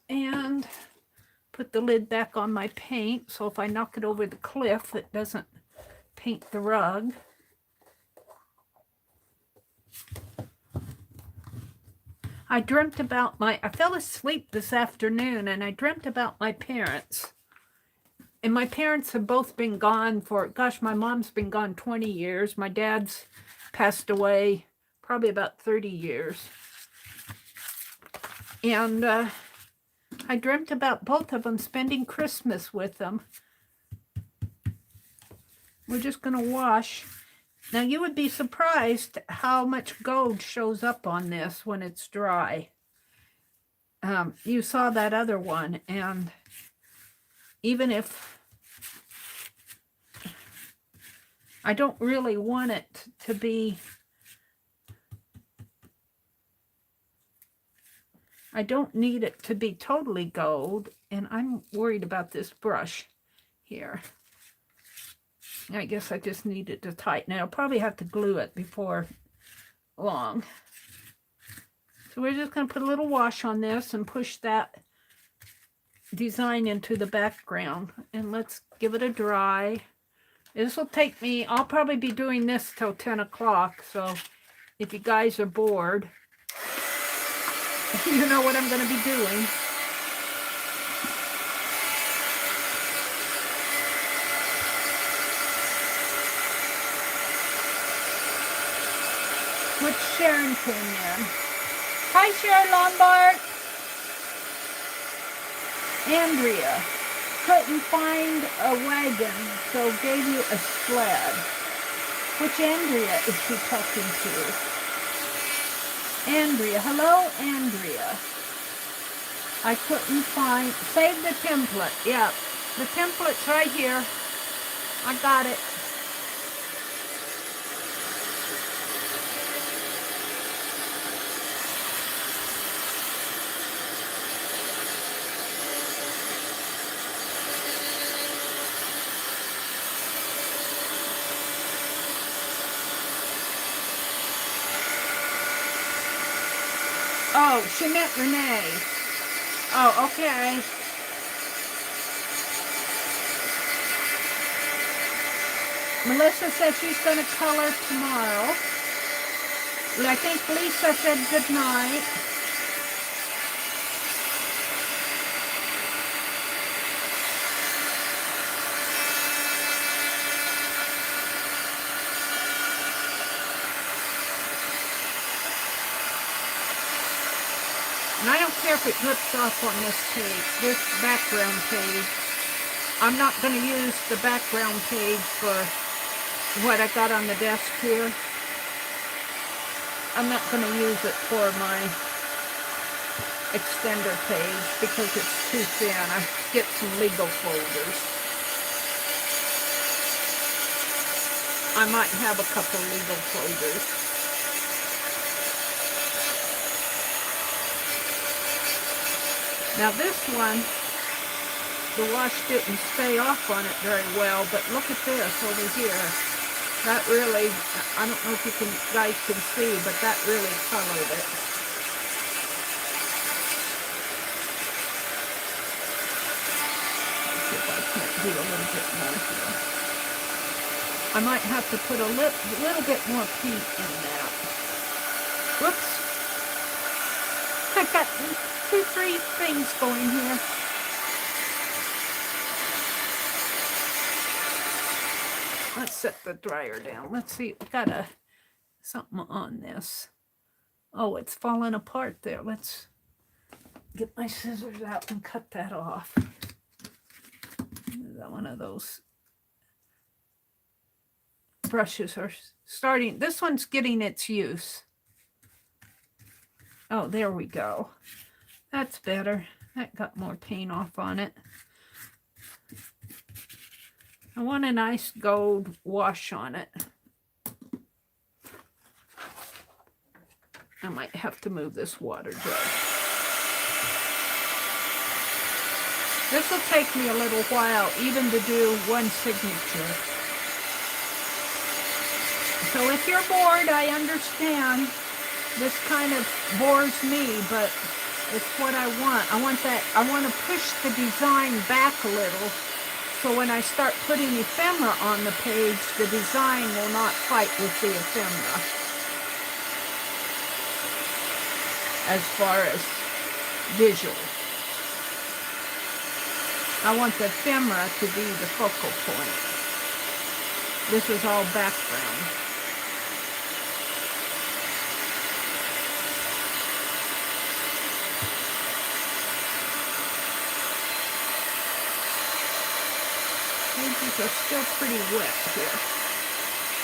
And put the lid back on my paint so if I knock it over the cliff, it doesn't paint the rug. I dreamt about I fell asleep this afternoon and I dreamt about my parents. And my parents have both been gone for, gosh, my mom's been gone 20 years. My dad's passed away probably about 30 years. And I dreamt about both of them spending Christmas with them. We're just going to wash. Now, you would be surprised how much gold shows up on this when it's dry. You saw that other one, and even if I don't really want it to be, I don't need it to be totally gold, and I'm worried about this brush here. I guess I just need it to tighten it. I'll probably have to glue it before long. So we're just going to put a little wash on this and push that design into the background. And let's give it a dry. This will take me, I'll probably be doing this till 10 o'clock. So if you guys are bored, you know what I'm going to be doing. Which Sharon came in. Hi, Sharon Lombard. Andrea. Couldn't find a wagon, so gave you a sled. Which Andrea is she talking to? Andrea. Hello, Andrea. I couldn't find... Save the template. Yeah, the template's right here. I got it. Oh, she meant Renee. Oh, okay. Melissa says she's going to color tomorrow. I think Lisa said good night. And I don't care if it drips off on this page, this background page. I'm not going to use the background page for what I got on the desk here. I'm not going to use it for my extender page because it's too thin. I get some legal folders. I might have a couple legal folders. Now this one, the wash didn't stay off on it very well, but look at this over here. That really, I don't know if you guys can see, but that really colored it. Let's see if I can't do a little bit more here. I might have to put a little bit more paint in that. Whoops. I got 2-3 things going here. Let's set the dryer down. Let's see, we got something on this. Oh, it's falling apart there. Let's get my scissors out and cut that off. One of those brushes are starting. This one's getting its use. Oh, there we go. That's better. That got more paint off on it. I want a nice gold wash on it. I might have to move this water jug. This will take me a little while even to do one signature. So if you're bored, I understand. This kind of bores me, but it's what I want. I want to push the design back a little. So when I start putting ephemera on the page, the design will not fight with the ephemera. As far as visual. I want the ephemera to be the focal point. This is all background. Pages are still pretty wet here.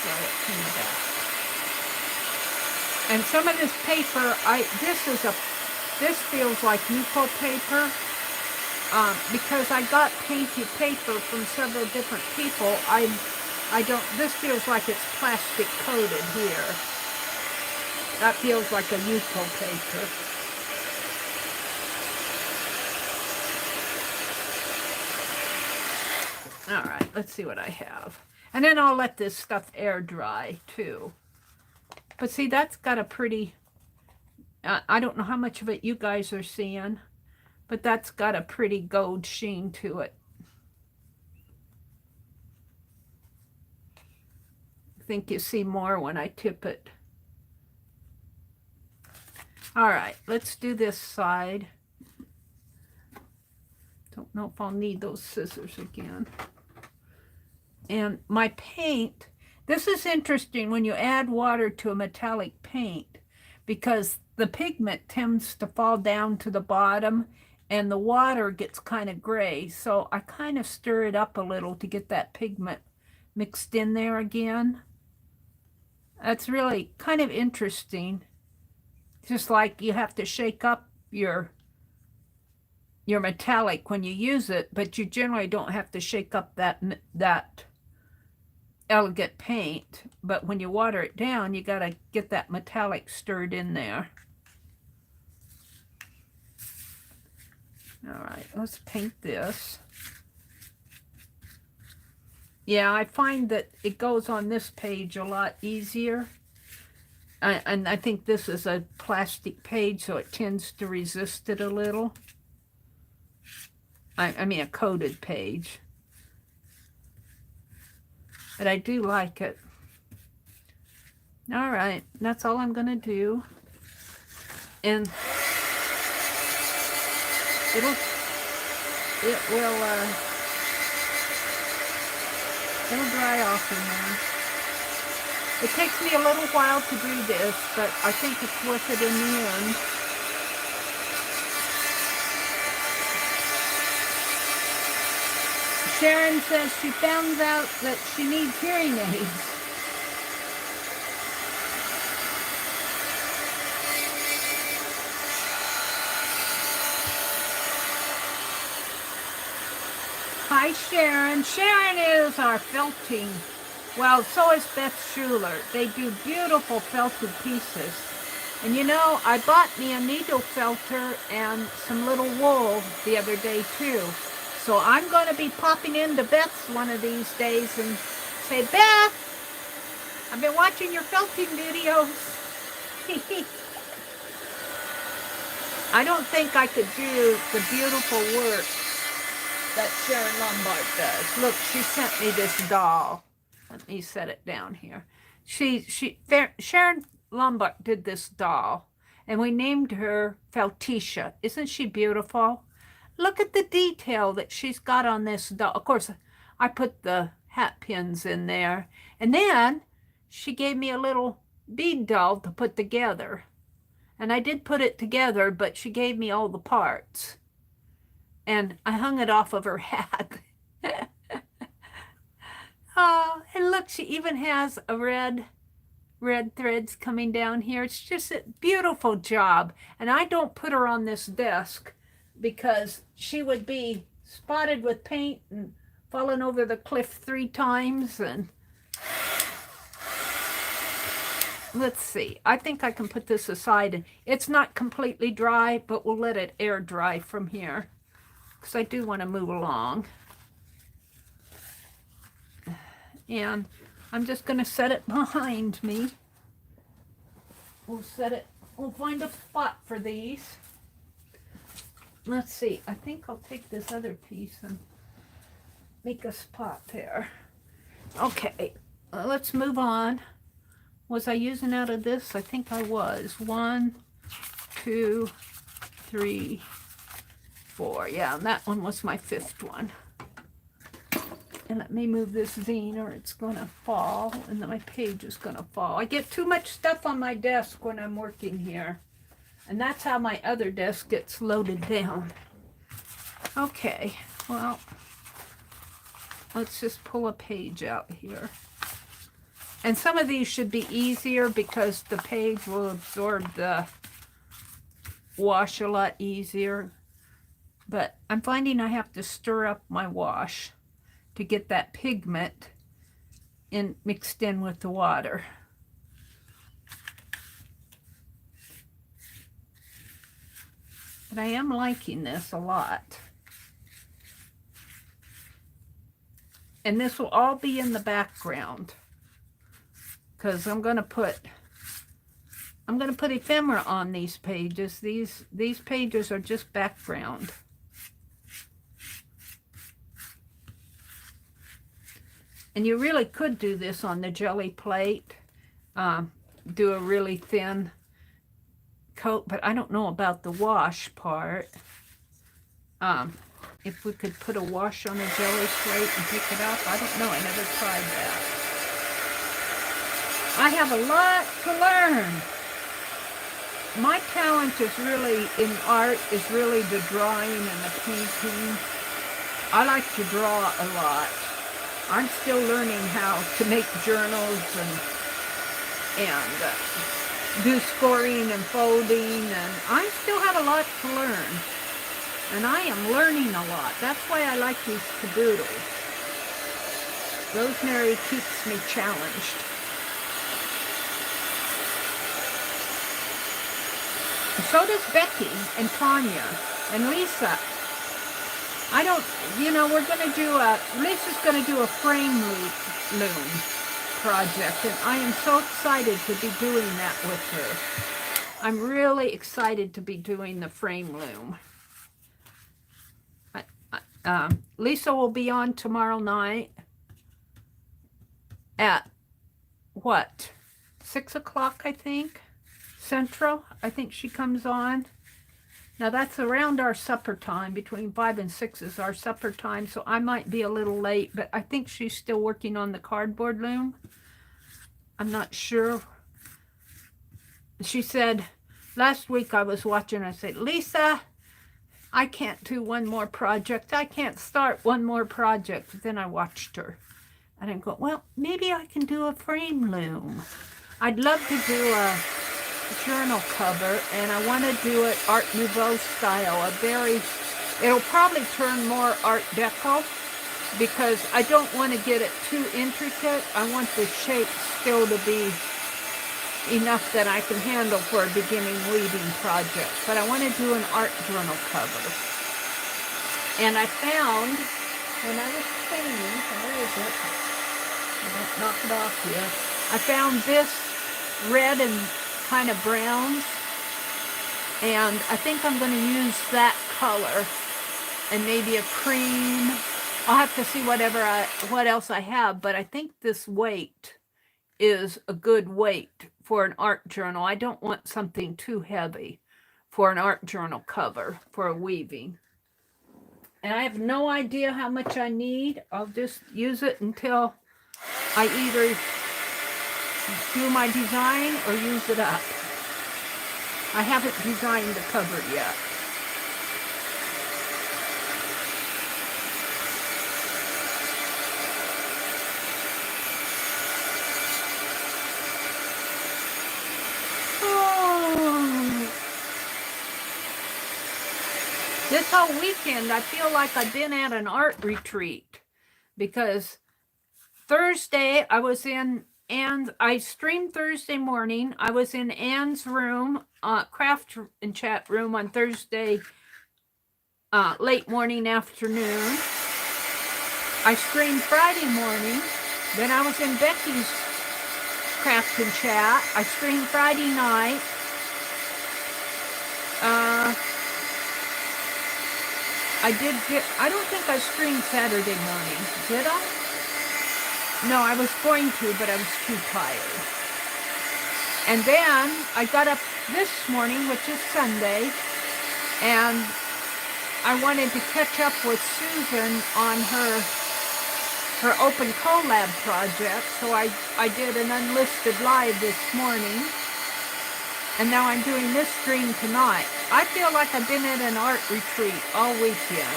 Dry it from the back. And some of this paper, this feels like Yupo paper. Because I got painted paper from several different people, this feels like it's plastic coated here. That feels like a Yupo paper. All right, let's see what I have. And then I'll let this stuff air dry too. But see, that's got a pretty, I don't know how much of it you guys are seeing, but that's got a pretty gold sheen to it. I think you see more when I tip it. All right, let's do this side. Don't know if I'll need those scissors again. And my paint, this is interesting when you add water to a metallic paint, because the pigment tends to fall down to the bottom and the water gets kind of gray. So I kind of stir it up a little to get that pigment mixed in there again. That's really kind of interesting. Just like you have to shake up your metallic when you use it, but you generally don't have to shake up that elegant paint. But when you water it down, you got to get that metallic stirred in there. All right, let's paint this. Yeah, I find that it goes on this page a lot easier. And I think this is a plastic page, so it tends to resist it a little. I mean a coated page. But I do like it. All right, that's all I'm going to do. And it will it'll dry off in there. It takes me a little while to do this, but I think it's worth it in the end. Sharon says she found out that she needs hearing aids. Hi, Sharon. Sharon is our felting. Well, so is Beth Schuler. They do beautiful felted pieces. And you know, I bought me a needle felter and some little wool the other day too. So I'm going to be popping into Beth's one of these days and say, Beth, I've been watching your felting videos. I don't think I could do the beautiful work that Sharon Lombard does. Look, she sent me this doll. Let me set it down here. Sharon Lombard did this doll, and we named her Feltitia. Isn't she beautiful? Look at the detail that she's got on this doll. Of course, I put the hat pins in there, and then she gave me a little bead doll to put together. And I did put it together, but she gave me all the parts. And I hung it off of her hat. Oh, and look, she even has a red threads coming down here. It's just a beautiful job. And I don't put her on this desk because she would be spotted with paint and fallen over the cliff 3 times. And let's see. I think I can put this aside. It's not completely dry, but we'll let it air dry from here, because I do want to move along. And I'm just going to set it behind me. We'll find a spot for these. Let's see. I think I'll take this other piece and make a spot there. Okay, let's move on. Was I using out of this? I think I was. 1, 2, 3, 4. Yeah, and that one was my 5th one. And let me move this zine or it's going to fall, and then my page is going to fall. I get too much stuff on my desk when I'm working here. And that's how my other desk gets loaded down. Okay, well, let's just pull a page out here. And some of these should be easier because the page will absorb the wash a lot easier. But I'm finding I have to stir up my wash to get that pigment mixed in with the water. But I am liking this a lot. And this will all be in the background, because I'm going to put ephemera on these pages. These pages are just background. And you really could do this on the jelly plate, do a really thin coat, but I don't know about the wash part. If we could put a wash on a jelly plate and pick it up, I don't know, I never tried that. I have a lot to learn. My talent is really, in art, is really the drawing and the painting. I like to draw a lot. I'm still learning how to make journals and do scoring and folding, and I still have a lot to learn. And I am learning a lot. That's why I like these caboodles. Rosemary keeps me challenged. And so does Becky and Tanya and Lisa. We're going to do Lisa's going to do a frame loom project, and I am so excited to be doing that with her. I'm really excited to be doing the frame loom. Lisa will be on tomorrow night at, what, 6 o'clock, I think, Central. I think she comes on. Now, that's around our supper time. Between 5 and 6 is our supper time, so I might be a little late, but I think she's still working on the cardboard loom. I'm not sure. She said, last week I was watching, I said, Lisa, I can't do one more project. I can't start one more project. Then I watched her, and I go, well, maybe I can do a frame loom. I'd love to do a journal cover, and I want to do it Art Nouveau style, it'll probably turn more Art Deco, because I don't want to get it too intricate. I want the shape still to be enough that I can handle for a beginning weaving project, but I want to do an art journal cover. And I found, when I was cleaning, where is it? I don't knock it off here. I found this red and kind of browns, and I think I'm going to use that color and maybe a cream. I'll have to see what else I have, but I think this weight is a good weight for an art journal. I don't want something too heavy for an art journal cover for a weaving. And I have no idea how much I need. I'll just use it until I either do my design or use it up. I haven't designed the cover yet. Oh. This whole weekend, I feel like I've been at an art retreat, because Thursday I was in and I streamed Thursday morning. I was in Anne's room, craft and chat room on Thursday, late morning, afternoon. I streamed Friday morning. Then I was in Becky's craft and chat. I streamed Friday night. I don't think I streamed Saturday morning. Did I? No, I was going to, but I was too tired. And then I got up this morning, which is Sunday, and I wanted to catch up with Susan on her open collab project. So I did an unlisted live this morning, and now I'm doing this stream tonight. I feel like I've been at an art retreat all weekend.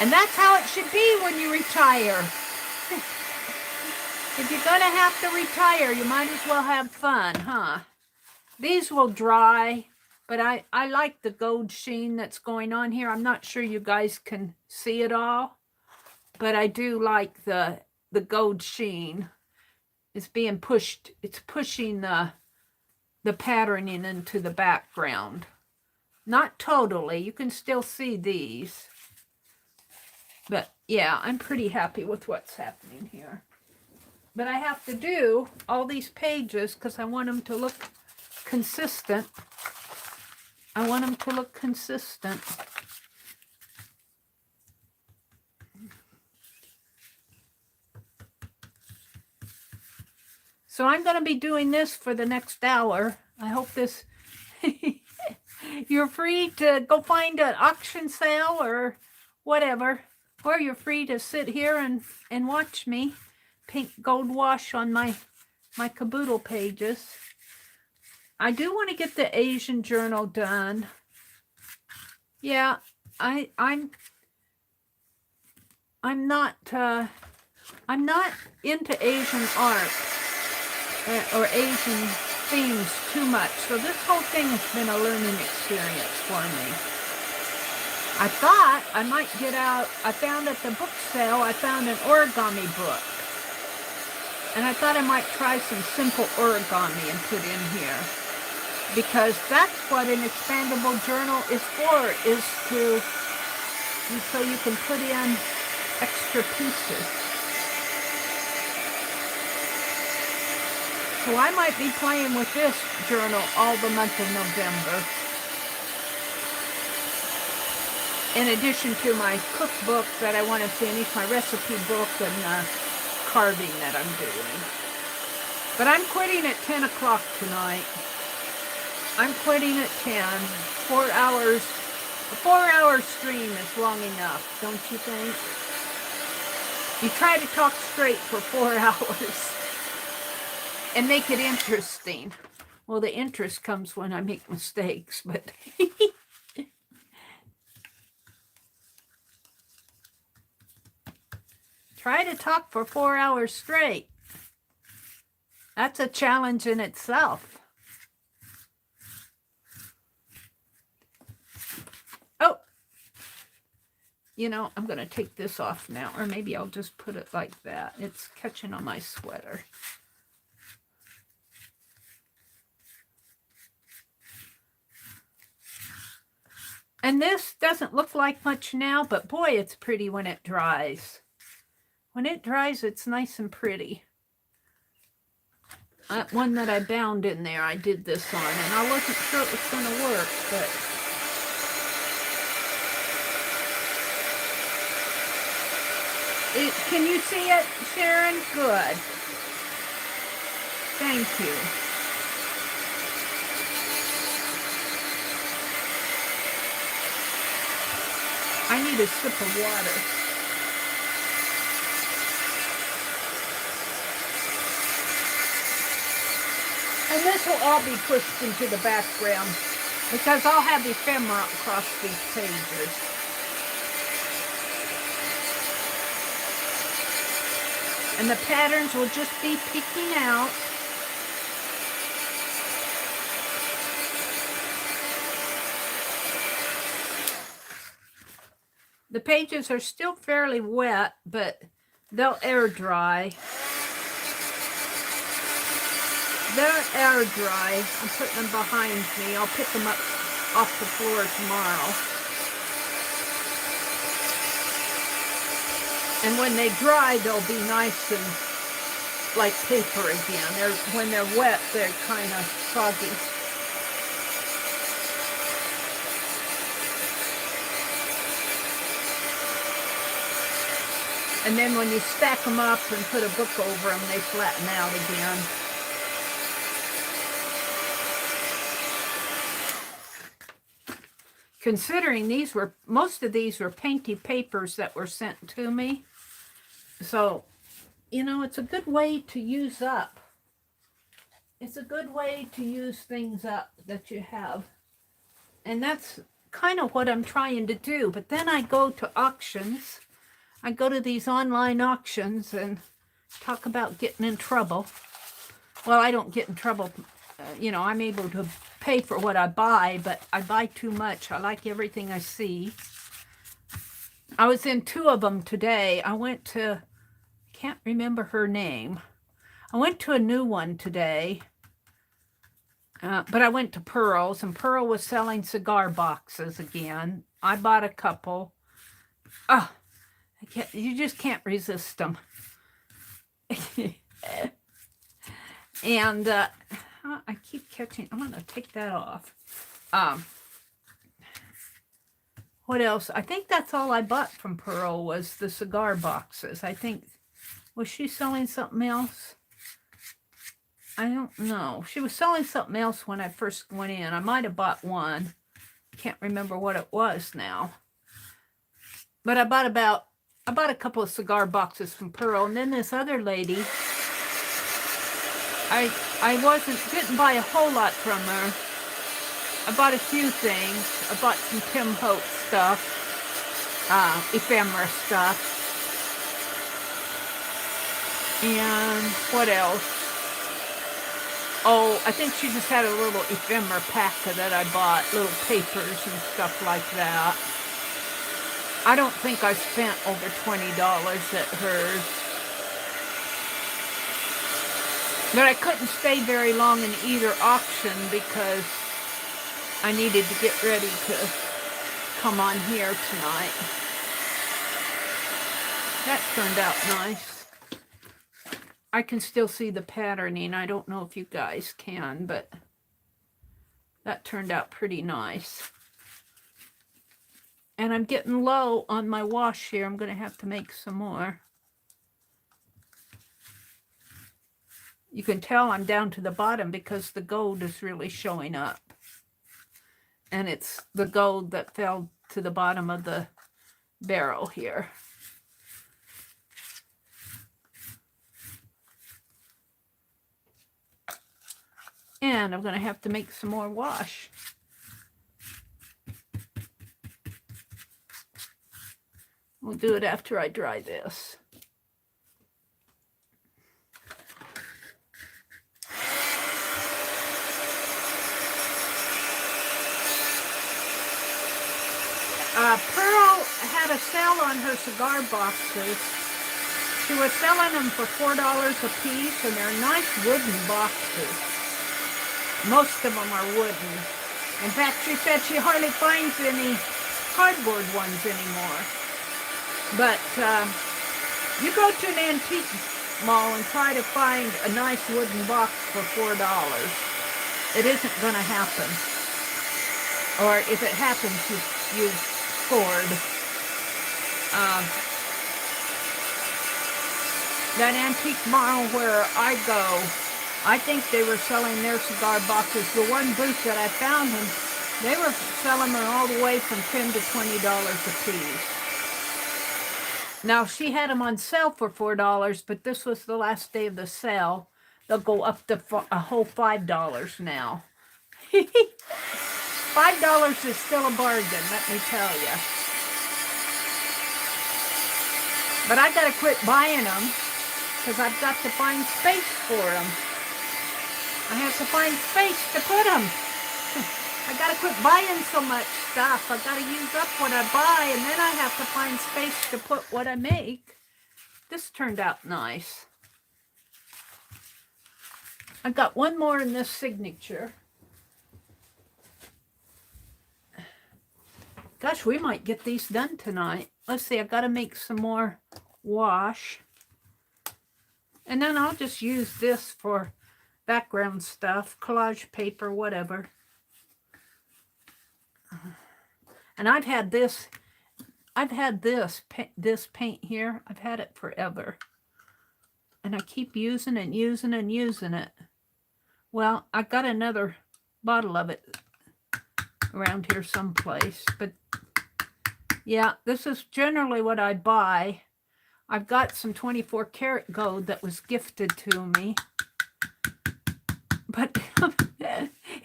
And that's how it should be when you retire. If you're going to have to retire, you might as well have fun, huh? These will dry, but I like the gold sheen that's going on here. I'm not sure you guys can see it all, but I do like the gold sheen. It's being pushed, it's pushing the patterning into the background. Not totally, you can still see these. But yeah, I'm pretty happy with what's happening here. But I have to do all these pages because I want them to look consistent. I want them to look consistent. So I'm going to be doing this for the next hour. I hope this... You're free to go find an auction sale or whatever. Or you're free to sit here and watch me paint gold wash on my caboodle pages. I do want to get the Asian journal done. Yeah, I'm not into Asian art or Asian themes too much. So this whole thing has been a learning experience for me. I thought I might get out, I found at the book sale, I found an origami book. And I thought I might try some simple origami and put in here. Because that's what an expandable journal is for, is to, so you can put in extra pieces. So I might be playing with this journal all the month of November. In addition to my cookbook that I want to finish, my recipe book, and carving that I'm doing. But I'm quitting at 10 o'clock tonight. I'm quitting at 10. 4 hours. A 4-hour stream is long enough, don't you think? You try to talk straight for 4 hours and make it interesting. Well, the interest comes when I make mistakes, but try to talk for 4 hours straight. That's a challenge in itself. Oh, you know, I'm going to take this off now, or maybe I'll just put it like that. It's catching on my sweater. And this doesn't look like much now, but boy, it's pretty when it dries. When it dries, it's nice and pretty. One that I bound in there, I did this on, and I wasn't sure it was going to work, but can you see it, Sharon? Good. Thank you. I need a sip of water. And this will all be pushed into the background because I'll have ephemera across these pages. And the patterns will just be peeking out. The pages are still fairly wet, but they'll air dry. They're air dry. I'm putting them behind me. I'll pick them up off the floor tomorrow. And when they dry, they'll be nice and like paper again. When they're wet, they're kind of soggy. And then when you stack them up and put a book over them, they flatten out again. Considering most of these were painty papers that were sent to me. So, you know, it's a good way to use up. It's a good way to use things up that you have. And that's kind of what I'm trying to do. But then I go to auctions. I go to these online auctions and talk about getting in trouble. Well, I don't get in trouble. You know, I'm able to pay for what I buy, but I buy too much. I like everything I see. I was in 2 of them today. I went to, can't remember her name. I went to a new one today, but I went to Pearl's, and Pearl was selling cigar boxes again. I bought a couple. Oh, you just can't resist them. And I keep catching. I'm going to take that off. What else? I think that's all I bought from Pearl was the cigar boxes. I think, was she selling something else? I don't know. She was selling something else when I first went in. I might have bought one. Can't remember what it was now. But I bought a couple of cigar boxes from Pearl. And then this other lady, I didn't buy a whole lot from her. I bought a few things. I bought some Tim Hope stuff, ephemera stuff. And what else? Oh, I think she just had a little ephemera packet that I bought, little papers and stuff like that. I don't think I spent over $20 at hers. But I couldn't stay very long in either auction because I needed to get ready to come on here tonight. That turned out nice. I can still see the patterning. I don't know if you guys can, but that turned out pretty nice. And I'm getting low on my wash here. I'm going to have to make some more. You can tell I'm down to the bottom because the gold is really showing up. And it's the gold that fell to the bottom of the barrel here. And I'm going to have to make some more wash. We'll do it after I dry this. Pearl had a sale on her cigar boxes. She was selling them for $4 a piece, and they're nice wooden boxes. Most of them are wooden. In fact, she said she hardly finds any cardboard ones anymore. But you go to an antique mall and try to find a nice wooden box for $4. It isn't going to happen. Or if it happens, you scored. That antique mall where I go, I think they were selling their cigar boxes. The one booth that I found them, they were selling them all the way from $10 to $20 a piece. Now, she had them on sale for $4, but this was the last day of the sale. They'll go up to a whole $5 now. $5 is still a bargain, let me tell you. But I got to quit buying them because I've got to find space for them. I have to find space to put them. I got to quit buying so much stuff. I got to use up what I buy, and then I have to find space to put what I make. This turned out nice. I got one more in this signature. Gosh, we might get these done tonight. Let's see, I've got to make some more wash. And then I'll just use this for background stuff, collage paper, whatever. And I've had this paint here. I've had it forever. And I keep using and using and using it. Well, I've got another bottle of it around here someplace. But yeah, this is generally what I buy. I've got some 24 karat gold that was gifted to me. But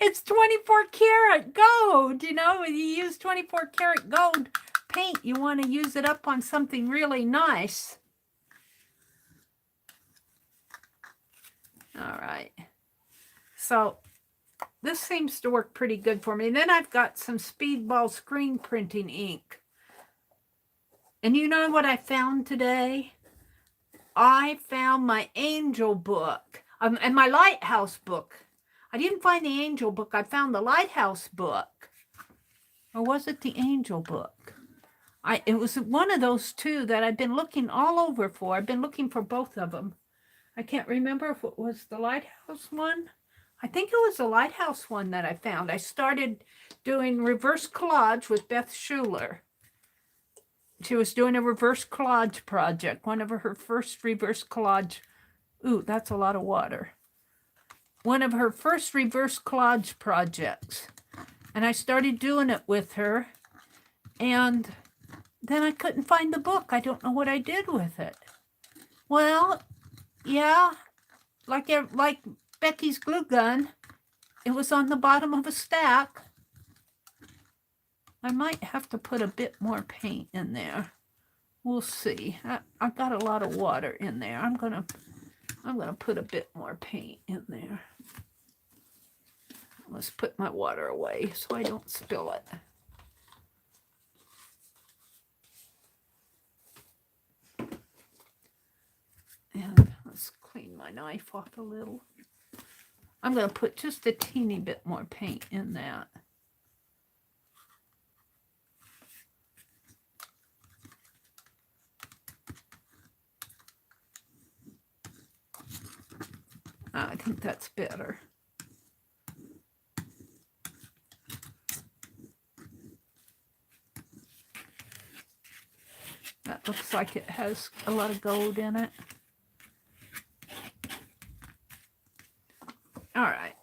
it's 24 karat gold, you know. When you use 24 karat gold paint, you want to use it up on something really nice. All right. So this seems to work pretty good for me. And then I've got some Speedball screen printing ink. And you know what I found today? I found my angel book. And my lighthouse book. I didn't find the angel book. I found the lighthouse book. Or was it the angel book? It was one of those two that I've been looking all over for. I've been looking for both of them. I can't remember if it was the lighthouse one. I think it was the lighthouse one that I found. I started doing reverse collage with Beth Schuler. She was doing a reverse collage project. One of her first reverse collage. Ooh, that's a lot of water. One of her first reverse collage projects. And I started doing it with her. And then I couldn't find the book. I don't know what I did with it. Well, yeah, like Becky's glue gun, it was on the bottom of a stack. I might have to put a bit more paint in there. We'll see. I've got a lot of water in there. I'm gonna put a bit more paint in there. Let's put my water away so I don't spill it. And let's clean my knife off a little. I'm going to put just a teeny bit more paint in that. I think that's better. That looks like it has a lot of gold in it. All right.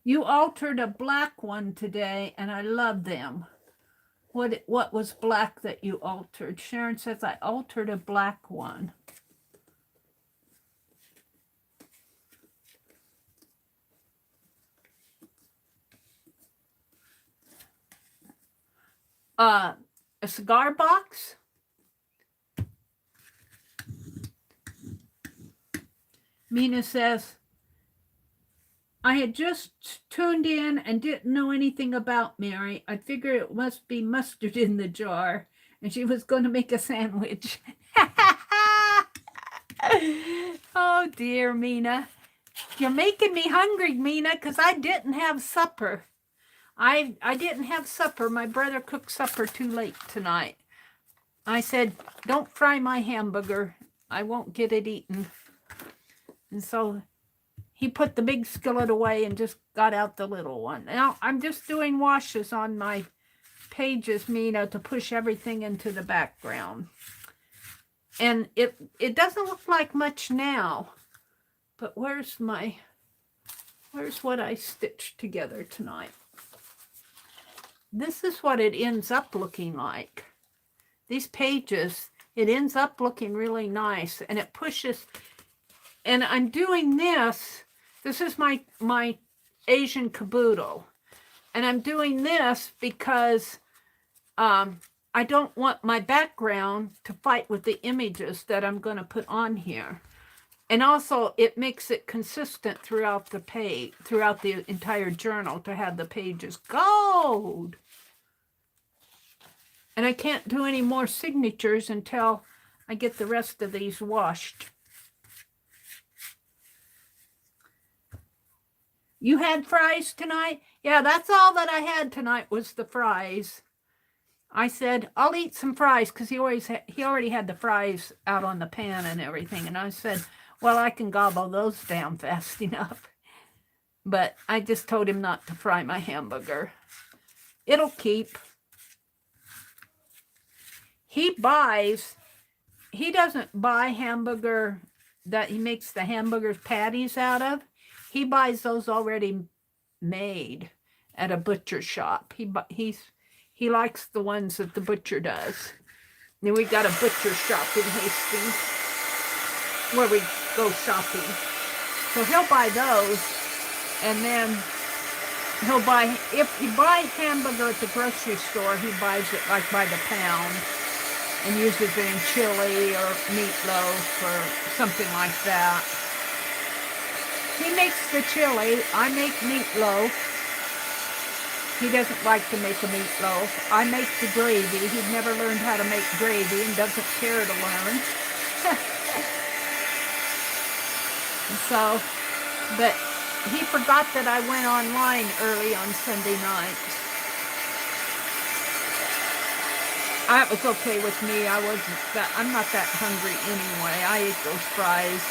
You altered a black one today, and I love them. What was black that you altered? Sharon says, I altered a black one. A cigar box. Mina says, I had just tuned in and didn't know anything about Mary. I figured it must be mustard in the jar, and she was going to make a sandwich. Oh, dear, Mina. You're making me hungry, Mina, because I didn't have supper. I didn't have supper. My brother cooked supper too late tonight. I said, don't fry my hamburger. I won't get it eaten. And so he put the big skillet away and just got out the little one. Now, I'm just doing washes on my pages, Mina, to push everything into the background. And it doesn't look like much now. But where's what I stitched together tonight? This is what it ends up looking like. These pages, it ends up looking really nice, and it pushes. And I'm doing this. This is my Asian caboodle, and I'm doing this because I don't want my background to fight with the images that I'm going to put on here. And also, it makes it consistent throughout the page, throughout the entire journal, to have the pages gold. And I can't do any more signatures until I get the rest of these washed. You had fries tonight? Yeah, that's all that I had tonight was the fries. I said, I'll eat some fries, because he already had the fries out on the pan and everything. And I said, well, I can gobble those down fast enough. But I just told him not to fry my hamburger. It'll keep. He doesn't buy hamburger that he makes the hamburger patties out of. He buys those already made at a butcher shop. He likes the ones that the butcher does. Then we got a butcher shop in Hastings where we go shopping. So he'll buy those, and then he'll buy, if he buys hamburger at the grocery store, he buys it like by the pound and uses it in chili or meatloaf or something like that. He makes the chili. I make meatloaf. He doesn't like to make a meatloaf. I make the gravy. He'd never learned how to make gravy and doesn't care to learn. So, but he forgot that I went online early on Sunday night. That was okay with me. I'm not that hungry anyway. I ate those fries.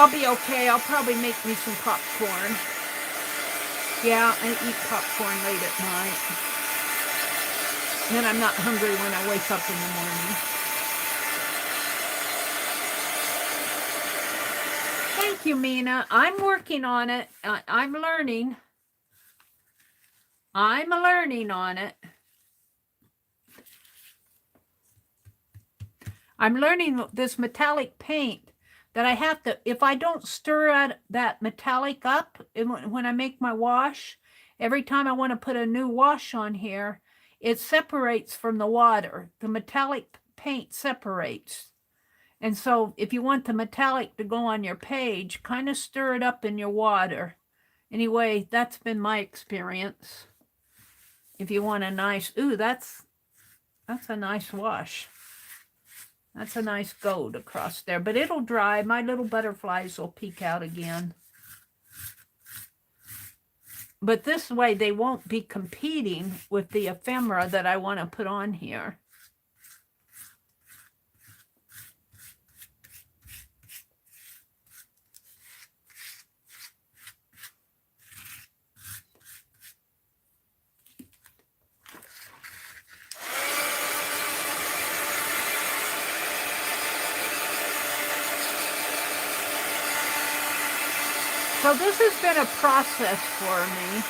I'll be okay. I'll probably make me some popcorn. Yeah, I eat popcorn late at night. Then I'm not hungry when I wake up in the morning. Thank you, Mina. I'm working on it. I'm learning. I'm learning on it. I'm learning this metallic paint that I have to, if I don't stir that metallic up when I make my wash, every time I want to put a new wash on here, it separates from the water. The metallic paint separates. And so if you want the metallic to go on your page, kind of stir it up in your water. Anyway, that's been my experience. If you want a nice, ooh, that's a nice wash. That's a nice gold across there, but it'll dry. My little butterflies will peek out again. But this way they won't be competing with the ephemera that I want to put on here. So this has been a process for me,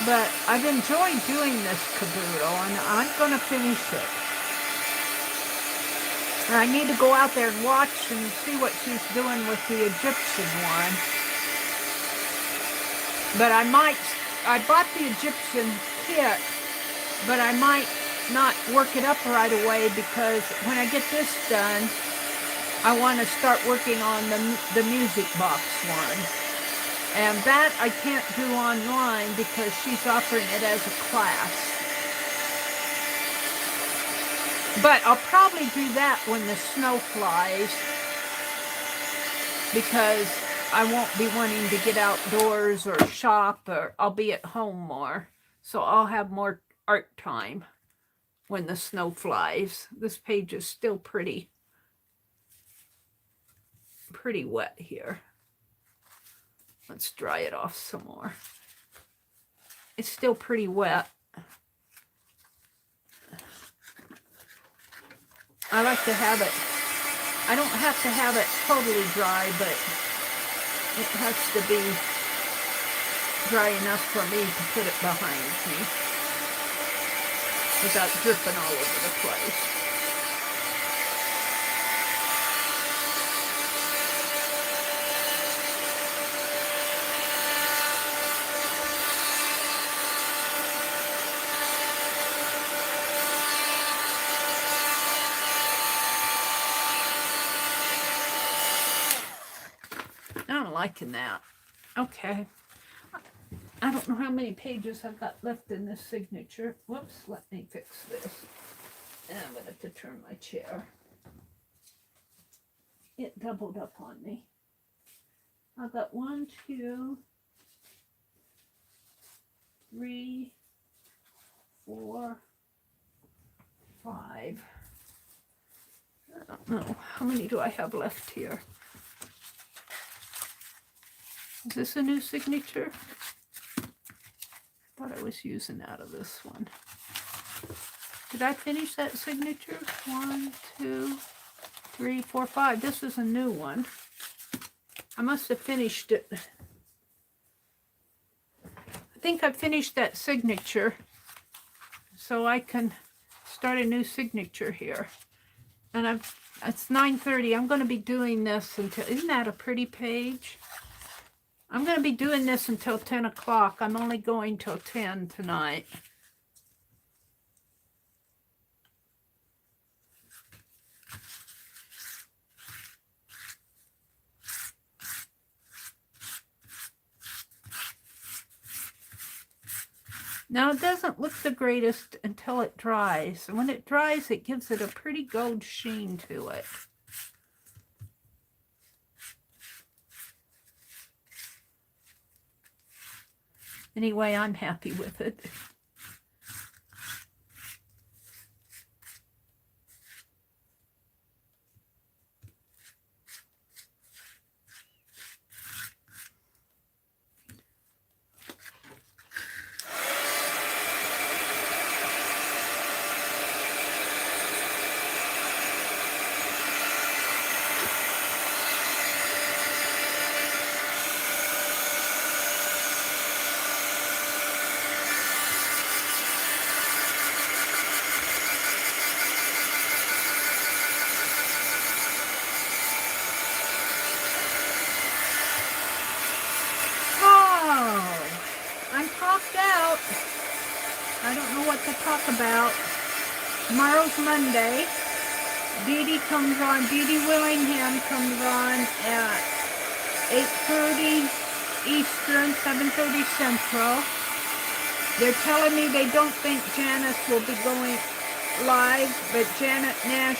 but I've enjoyed doing this caboodle, and I'm going to finish it. And I need to go out there and watch and see what she's doing with the Egyptian one. But I bought the Egyptian kit, but I might not work it up right away, because when I get this done, I want to start working on the music box one. And that I can't do online because she's offering it as a class. But I'll probably do that when the snow flies, because I won't be wanting to get outdoors or shop, or I'll be at home more. So I'll have more art time when the snow flies. This page is still pretty wet here. Let's dry it off some more. It's still pretty wet. I like to have it, I don't have to have it totally dry, but it has to be dry enough for me to put it behind me without dripping all over the place. I'm liking that. Okay. I don't know how many pages I've got left in this signature. Whoops, let me fix this. And I'm going to have to turn my chair. It doubled up on me. I've got 1, 2, 3, 4, 5. I don't know. How many do I have left here? Is this a new signature? I thought I was using out of this one. Did I finish that signature? 1, 2, 3, 4, 5. This is a new one. I must have finished it. I think I finished that signature, so I can start a new signature here. And it's 9:30. I'm going to be doing this until, isn't that a pretty page? I'm going to be doing this until 10 o'clock. I'm only going till 10 tonight. Now, it doesn't look the greatest until it dries. And when it dries, it gives it a pretty gold sheen to it. Anyway, I'm happy with it. I don't know what to talk about. Tomorrow's Monday. Dee Dee Willingham comes on at 8:30 Eastern, 7:30 Central. They're telling me they don't think Janice will be going live, but Janet Nash,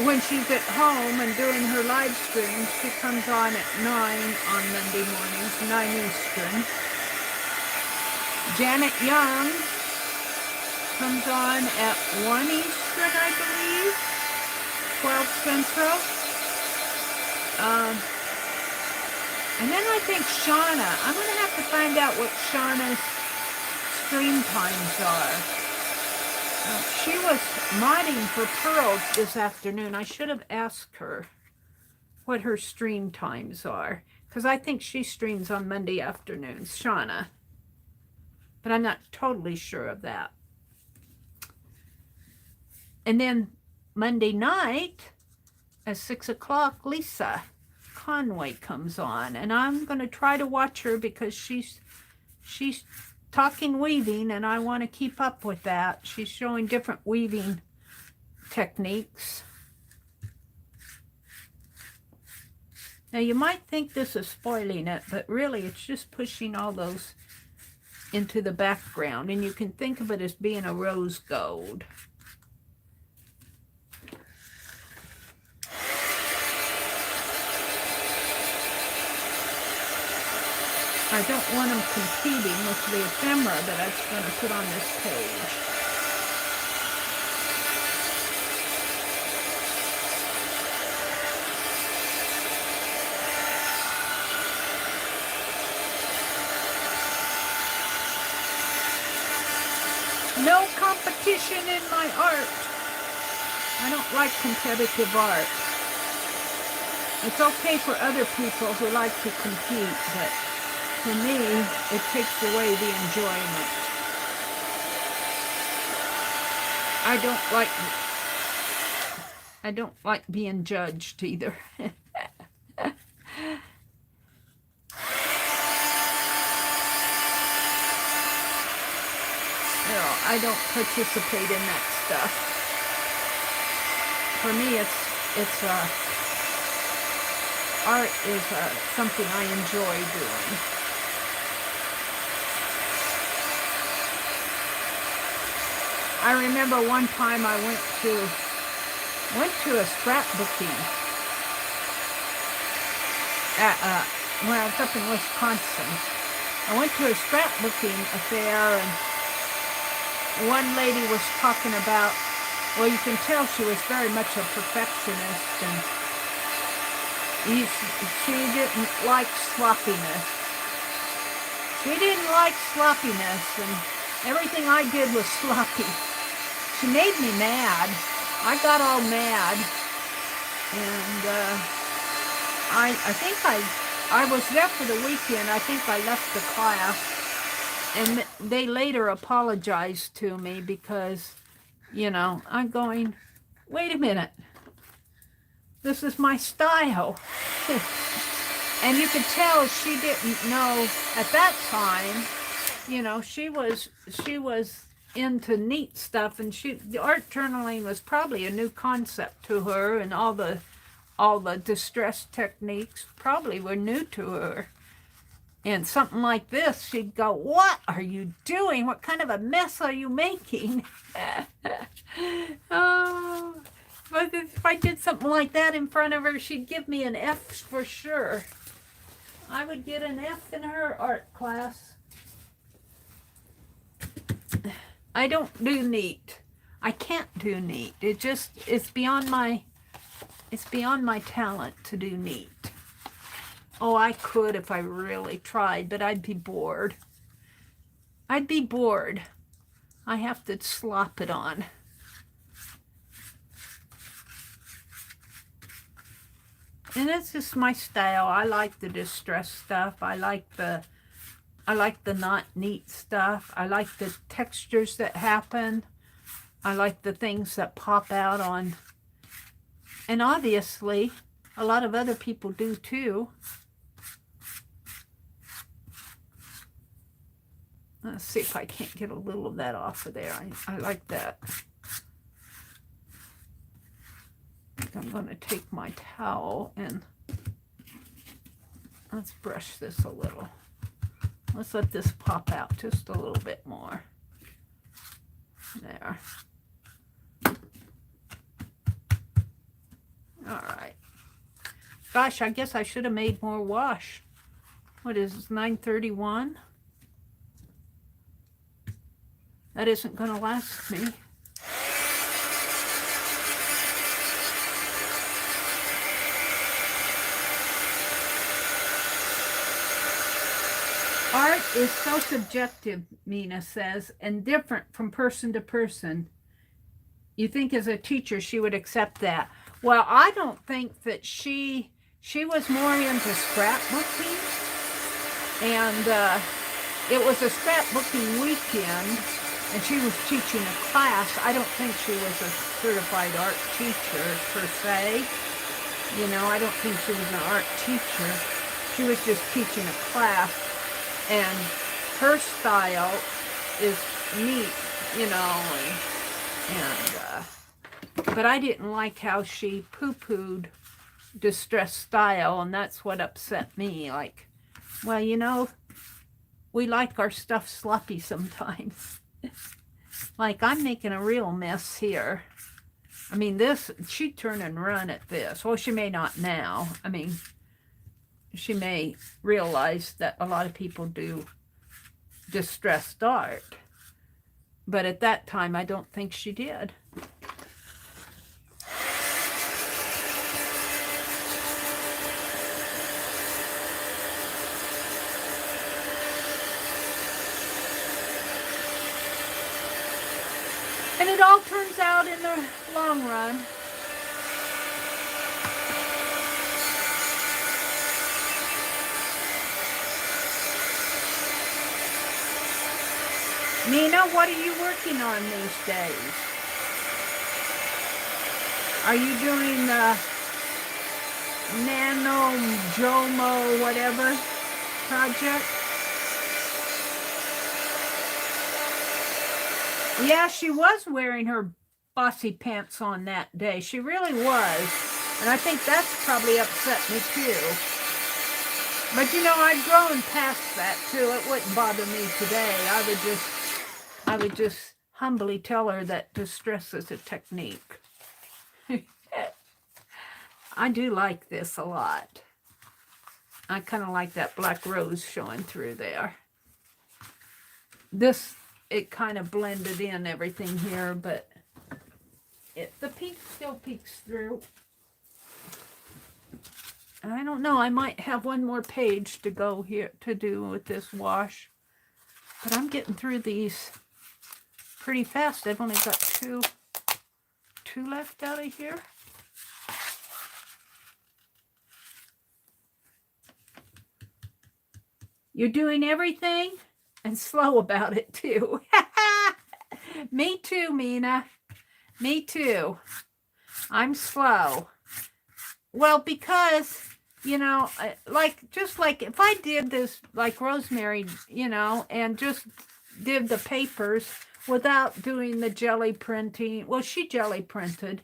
when she's at home and doing her live stream, she comes on at 9 on Monday mornings, 9 Eastern. Janet Young comes on at 1 Eastern, I believe, 12 Central. And then I think Shauna, I'm going to have to find out what Shauna's stream times are. She was modding for Pearls this afternoon. I should have asked her what her stream times are. Because I think she streams on Monday afternoons, Shauna. But I'm not totally sure of that. And then Monday night at 6 o'clock, Lisa Conway comes on. And I'm going to try to watch her because she's talking weaving, and I want to keep up with that. She's showing different weaving techniques. Now you might think this is spoiling it, but really it's just pushing all those into the background, and you can think of it as being a rose gold. I don't want them competing with the ephemera that I'm going to put on this page. No competition in my art. I don't like competitive art. It's okay for other people who like to compete, but for me, it takes away the enjoyment. I don't like being judged either. No, I don't participate in that stuff. For me, art is something I enjoy doing. I remember one time I went to a scrapbooking when I was up in Wisconsin. I went to a scrapbooking affair, and one lady was talking about, well, you can tell she was very much a perfectionist, and she didn't like sloppiness. She didn't like sloppiness, and everything I did was sloppy. She made me mad. I got all mad, and I think I was there for the weekend. I think I left the class, and they later apologized to me because, you know, I'm going, wait a minute, this is my style. And you could tell she didn't know at that time, you know, she was into neat stuff, and the art journaling was probably a new concept to her, and all the distress techniques probably were new to her. And something like this, she'd go, what are you doing? What kind of a mess are you making? Oh, but if I did something like that in front of her, she'd give me an F for sure. I would get an F in her art class. I don't do neat. I can't do neat. It's beyond my talent to do neat. Oh, I could if I really tried, but I'd be bored. I'd be bored. I have to slop it on. And it's just my style. I like the distress stuff. I like the not neat stuff. I like the textures that happen. I like the things that pop out on. And obviously, a lot of other people do too. Let's see if I can't get a little of that off of there. I like that. I'm going to take my towel and let's brush this a little. Let's let this pop out just a little bit more. There. All right. Gosh, I guess I should have made more wash. What is this, 9:31? That isn't going to last me. Art is so subjective, Mina says, and different from person to person. You think as a teacher she would accept that. Well, I don't think that she she was more into scrapbooking, and it was a scrapbooking weekend, and she was teaching a class. I don't think she was a certified art teacher per se. You know, I don't think she was an art teacher. She was just teaching a class, and her style is neat, you know, but I didn't like how she poo-pooed distressed style, and that's what upset me. Like, well, you know, we like our stuff sloppy sometimes. Like, I'm making a real mess here. I mean, this, she'd turn and run at this. Well, she may not now. I mean, she may realize that a lot of people do distressed art. But at that time, I don't think she did. And it all turns out in the long run. Nina, what are you working on these days? Are you doing the Nano Jomo whatever project? Yeah, she was wearing her bossy pants on that day. She really was. And I think that's probably upset me too. But you know, I've grown past that too. It wouldn't bother me today. I would just humbly tell her that distress is a technique. I do like this a lot. I kind of like that black rose showing through there. This, it kind of blended in everything here, but the pink still peeks through. I don't know. I might have one more page to go here to do with this wash. But I'm getting through these pretty fast. I've only got two left out of here. You're doing everything and slow about it too. Me too, Mina. Me too. I'm slow. Well, because, you know, just like if I did this like Rosemary, you know, and just did the papers without doing the jelly printing. Well, she jelly printed,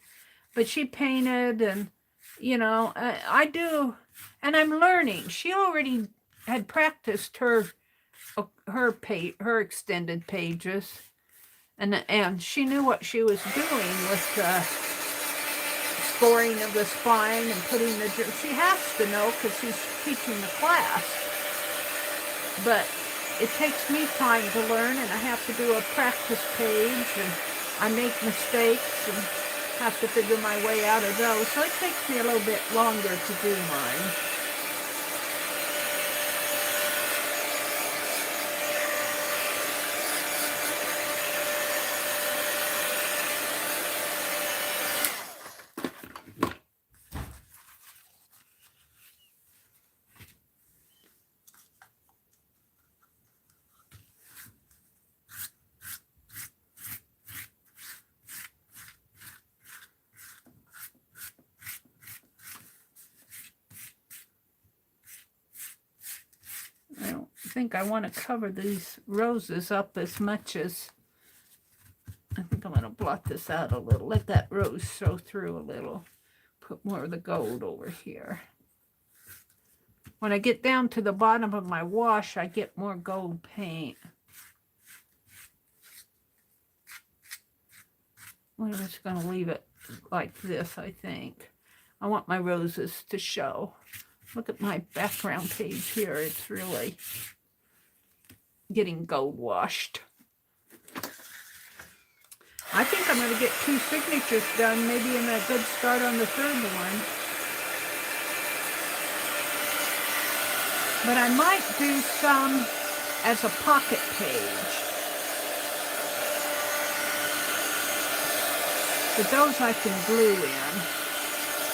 but she painted, and, you know, I do, and I'm learning. She already had practiced her extended pages, and she knew what she was doing with the scoring of the spine and putting the, she has to know because she's teaching the class. But it takes me time to learn, and I have to do a practice page, and I make mistakes and have to figure my way out of those. So it takes me a little bit longer to do mine. I think I want to cover these roses up as much as, I think I'm going to blot this out a little, let that rose show through a little, put more of the gold over here. When I get down to the bottom of my wash, I get more gold paint. We're just going to leave it like this, I think. I want my roses to show. Look at my background page here. It's really getting gold washed. I think I'm going to get 2 signatures done, maybe in a good start on the 3rd one. But I might do some as a pocket page. But those I can glue in.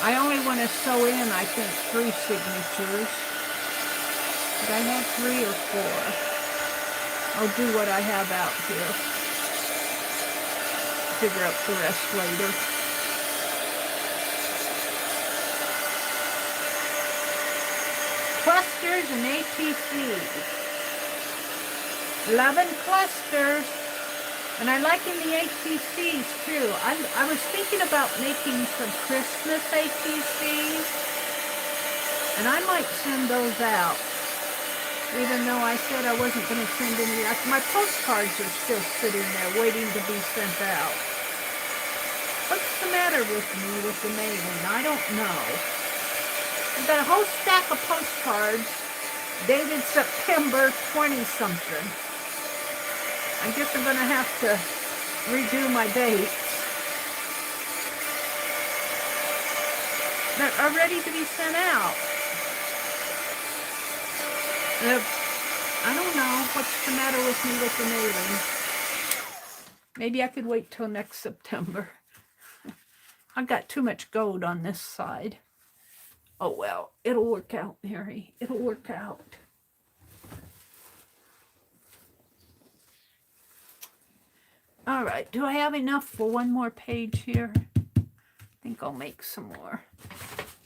I only want to sew in, I think, 3 signatures. Did I have 3 or 4? I'll do what I have out here. Figure out the rest later. Clusters and ATCs. 11 clusters. And I like in the ATCs too. I was thinking about making some Christmas ATCs. And I might send those out. Even though I said I wasn't going to send any. My postcards are still sitting there waiting to be sent out. What's the matter with me with the mailing? I don't know. I've got a whole stack of postcards dated September 20-something. I guess I'm going to have to redo my dates. That are ready to be sent out. I don't know what's the matter with me with the mailing. Maybe I could wait till next September. I've got too much gold on this side. Oh well, it'll work out, Mary. It'll work out. All right, do I have enough for one more page here? I think I'll make some more.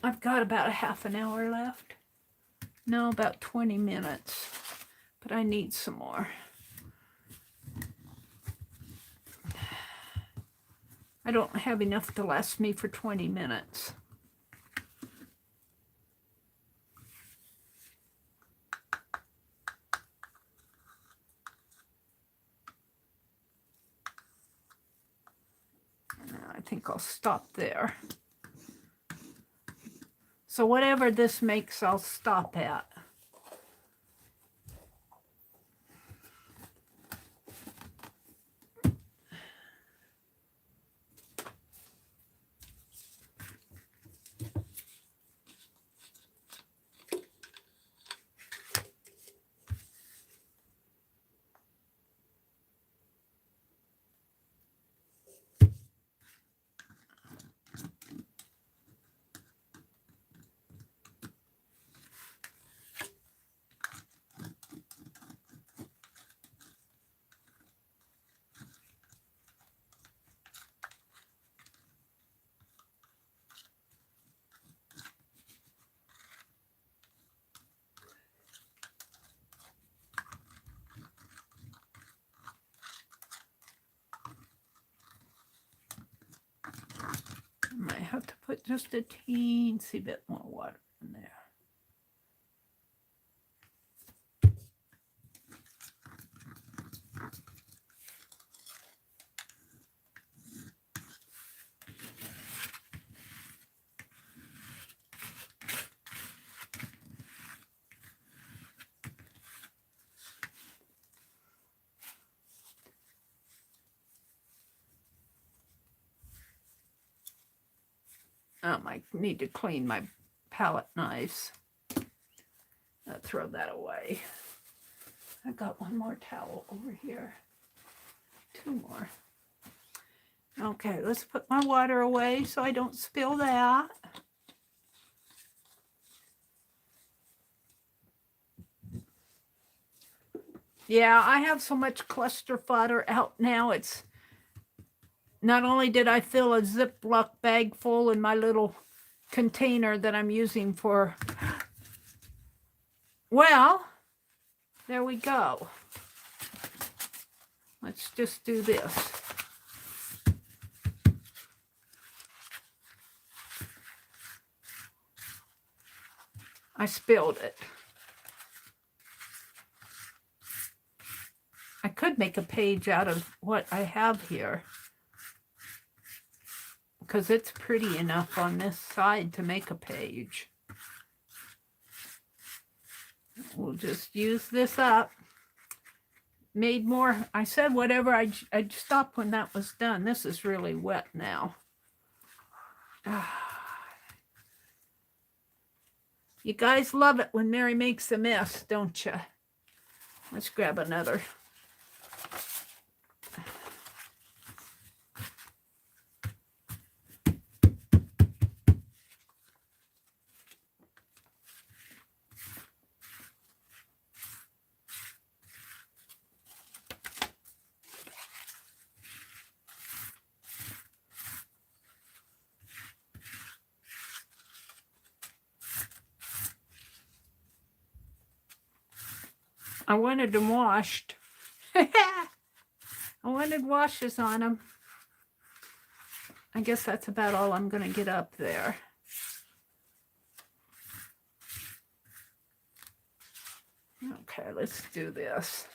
I've got about a half an hour left. No, about 20 minutes, but I need some more. I don't have enough to last me for 20 minutes. I think I'll stop there. So whatever this makes, I'll stop at. I might have to put just a teensy bit more water in there. I might need to clean my palette knives. I'll throw that away. I got one more towel over here. 2 more. Okay, let's put my water away so I don't spill that. Yeah, I have so much cluster fodder out now. It's not only did I fill a Ziploc bag full in my little container that I'm using for, well, there we go. Let's just do this. I spilled it. I could make a page out of what I have here, because it's pretty enough on this side to make a page. We'll just use this up. Made more. I said whatever. I'd stop when that was done. This is really wet now. You guys love it when Mary makes a mess, don't you? Let's grab another. I wanted them washed. I wanted washes on them. I guess that's about all I'm going to get up there. Okay, let's do this.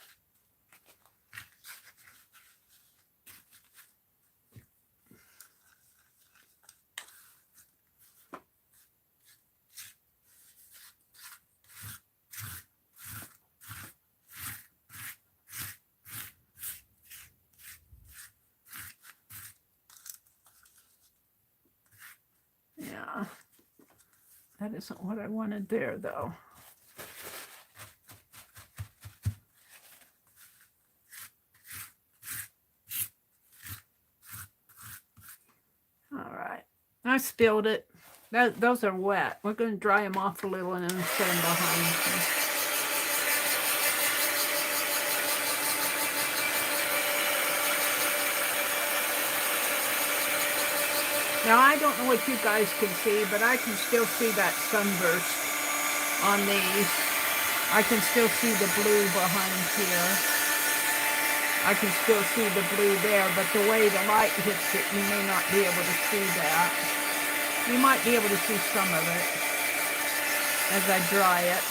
Yeah, that isn't what I wanted there, though. All right, I spilled it. Those are wet. We're going to dry them off a little and then set them behind me. Now, I don't know what you guys can see, but I can still see that sunburst on these. I can still see the blue behind here. I can still see the blue there, but the way the light hits it, you may not be able to see that. You might be able to see some of it as I dry it.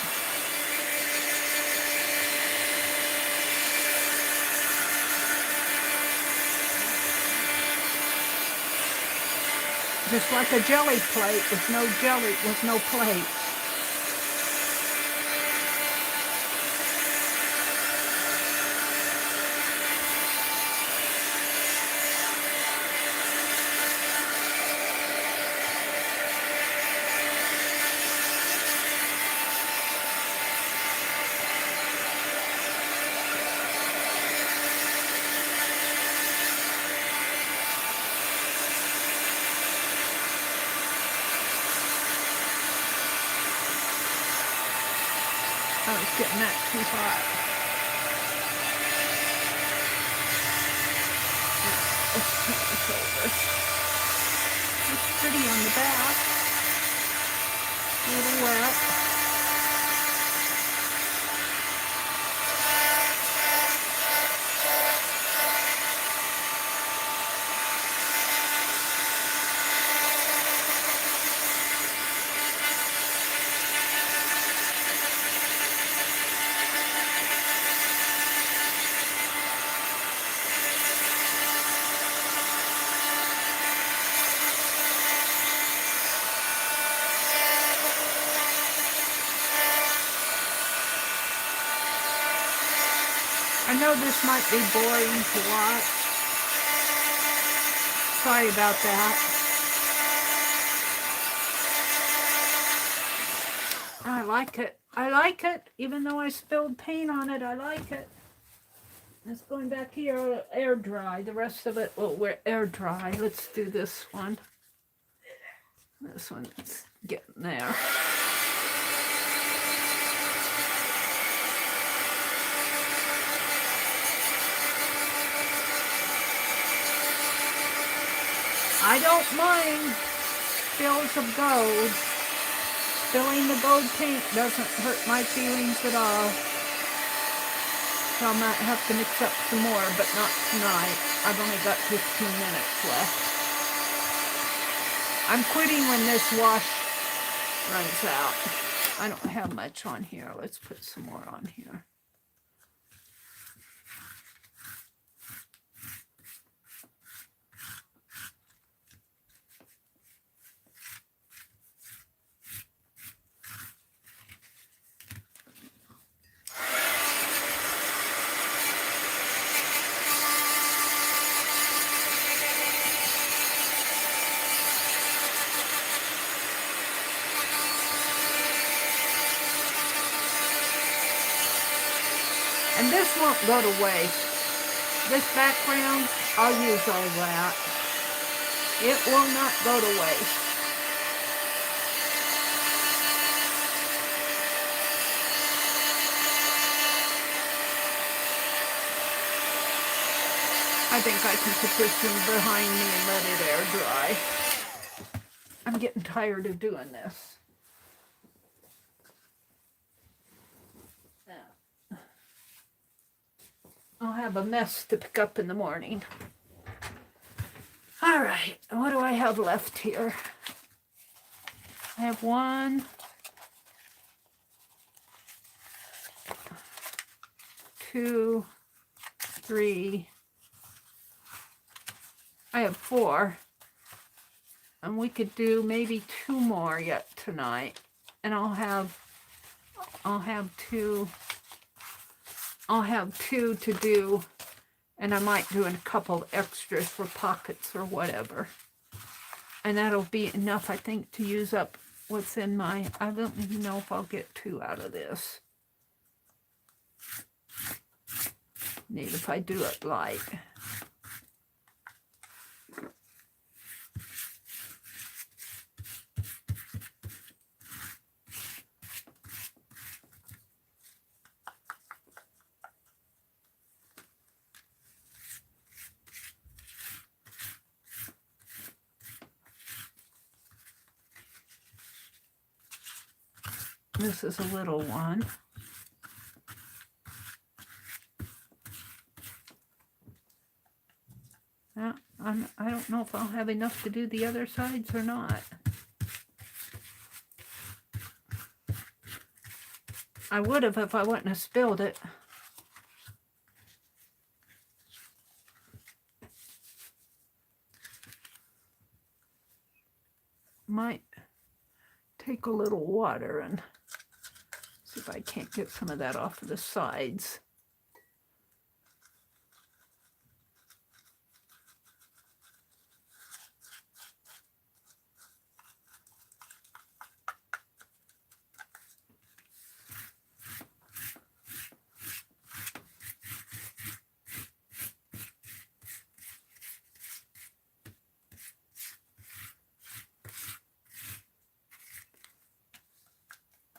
Just like a jelly plate with no jelly, with no plate. I was getting that too hot. Let's turn this over. It's pretty on the back. A little wet. I know this might be boring to watch. Sorry about that. I like it. I like it. Even though I spilled paint on it, I like it. It's going back here, air dry. The rest of it will air dry. Let's do this one. This one's getting there. I don't mind spills of gold. Spilling the gold paint doesn't hurt my feelings at all. So I might have to mix up some more, but not tonight. I've only got 15 minutes left. I'm quitting when this wash runs out. I don't have much on here. Let's put some more on here. And this won't go to waste. This background, I'll use all that. It will not go to waste. I think I can put this one behind me and let it air dry. I'm getting tired of doing this. I'll have a mess to pick up in the morning. All right, what do I have left here? I have 1, 2, 3. I have 4. And we could do maybe 2 more yet tonight. And I'll have 2 to do, and I might do a couple extras for pockets or whatever. And that'll be enough, I think, to use up what's in my, I don't even know if I'll get 2 out of this. Neat if I do it light. This is a little one. I don't know if I'll have enough to do the other sides or not. I would have if I wouldn't have spilled it. Might take a little water and see if I can't get some of that off of the sides.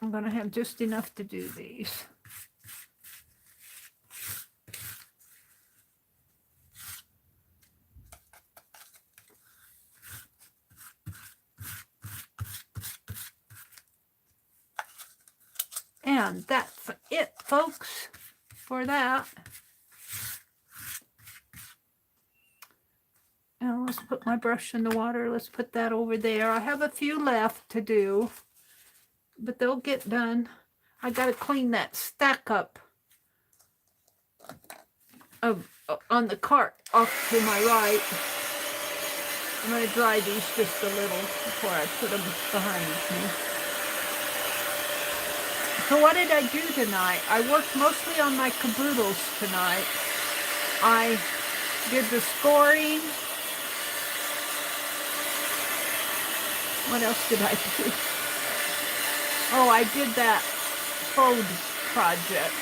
I'm going to have just enough to do these. And that's it, folks, for that. Now let's put my brush in the water. Let's put that over there. I have a few left to do, but they'll get done. I got to clean that stack up of on the cart off to my right. I'm going to dry these just a little before I put them behind me. So what did I do tonight? I worked mostly on my caboodles tonight. I did the scoring. What else did I do? Oh, I did that fold project,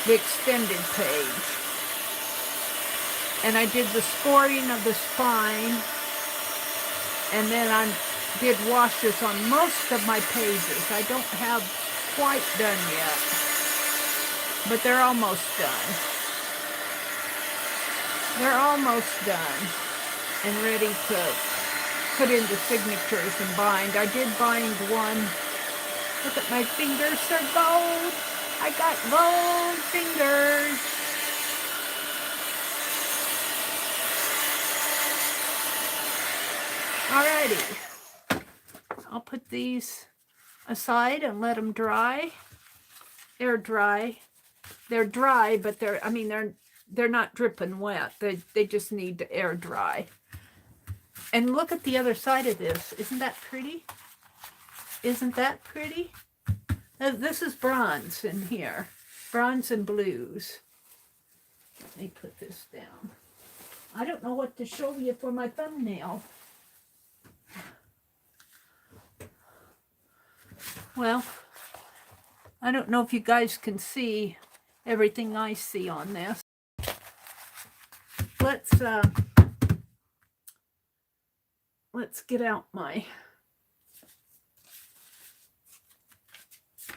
the extended page. And I did the scoring of the spine. And then I did washes on most of my pages. I don't have quite done yet, but they're almost done. They're almost done and ready to put into signatures and bind. I did bind one. Look at my fingers, they're gold. I got gold fingers. Alrighty. I'll put these aside and let them dry. They're dry. They're dry, but they're not dripping wet. They just need to air dry. And look at the other side of this. Isn't that pretty? Isn't that pretty? This is bronze in here. Bronze and blues. Let me put this down. I don't know what to show you for my thumbnail. Well, I don't know if you guys can see everything I see on this. Let's get out my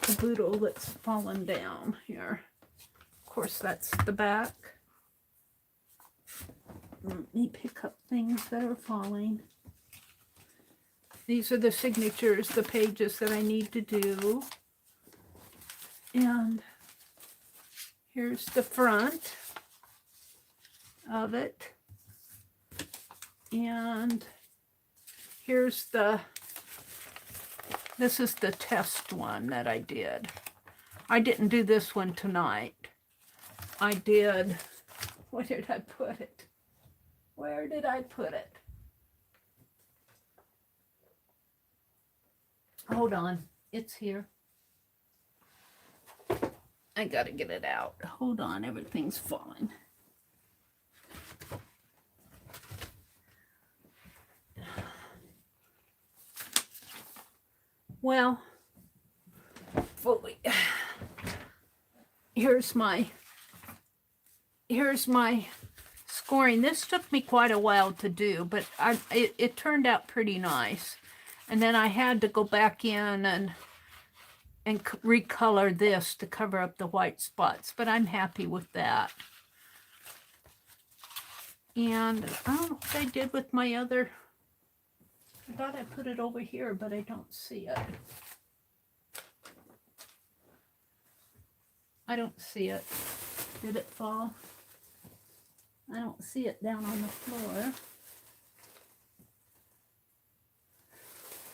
caboodle that's fallen down here. Of course, that's the back. Let me pick up things that are falling. These are the signatures, the pages that I need to do. And Here's the front of it. And here's this is the test one that I did. I didn't do this one tonight. I did, where did I put it? Where did I put it? Hold on, it's here. I gotta get it out. Hold on, everything's falling. Well, here's my scoring. This took me quite a while to do, but it turned out pretty nice. And then I had to go back in and recolor this to cover up the white spots, but I'm happy with that. And I don't know what I did with my other, I thought I put it over here, but I don't see it. I don't see it. Did it fall? I don't see it down on the floor.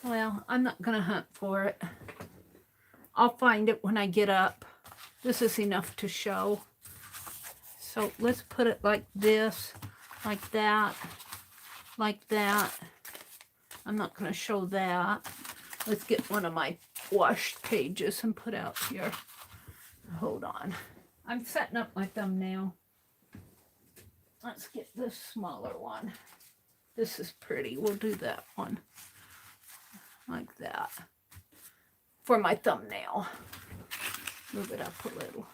Well, I'm not going to hunt for it. I'll find it when I get up. This is enough to show. So let's put it like this, like that, like that. I'm not going to show that. Let's get one of my washed pages and put out here. Hold on. I'm setting up my thumbnail. Let's get this smaller one. This is pretty. We'll do that one. Like that. For my thumbnail. Move it up a little.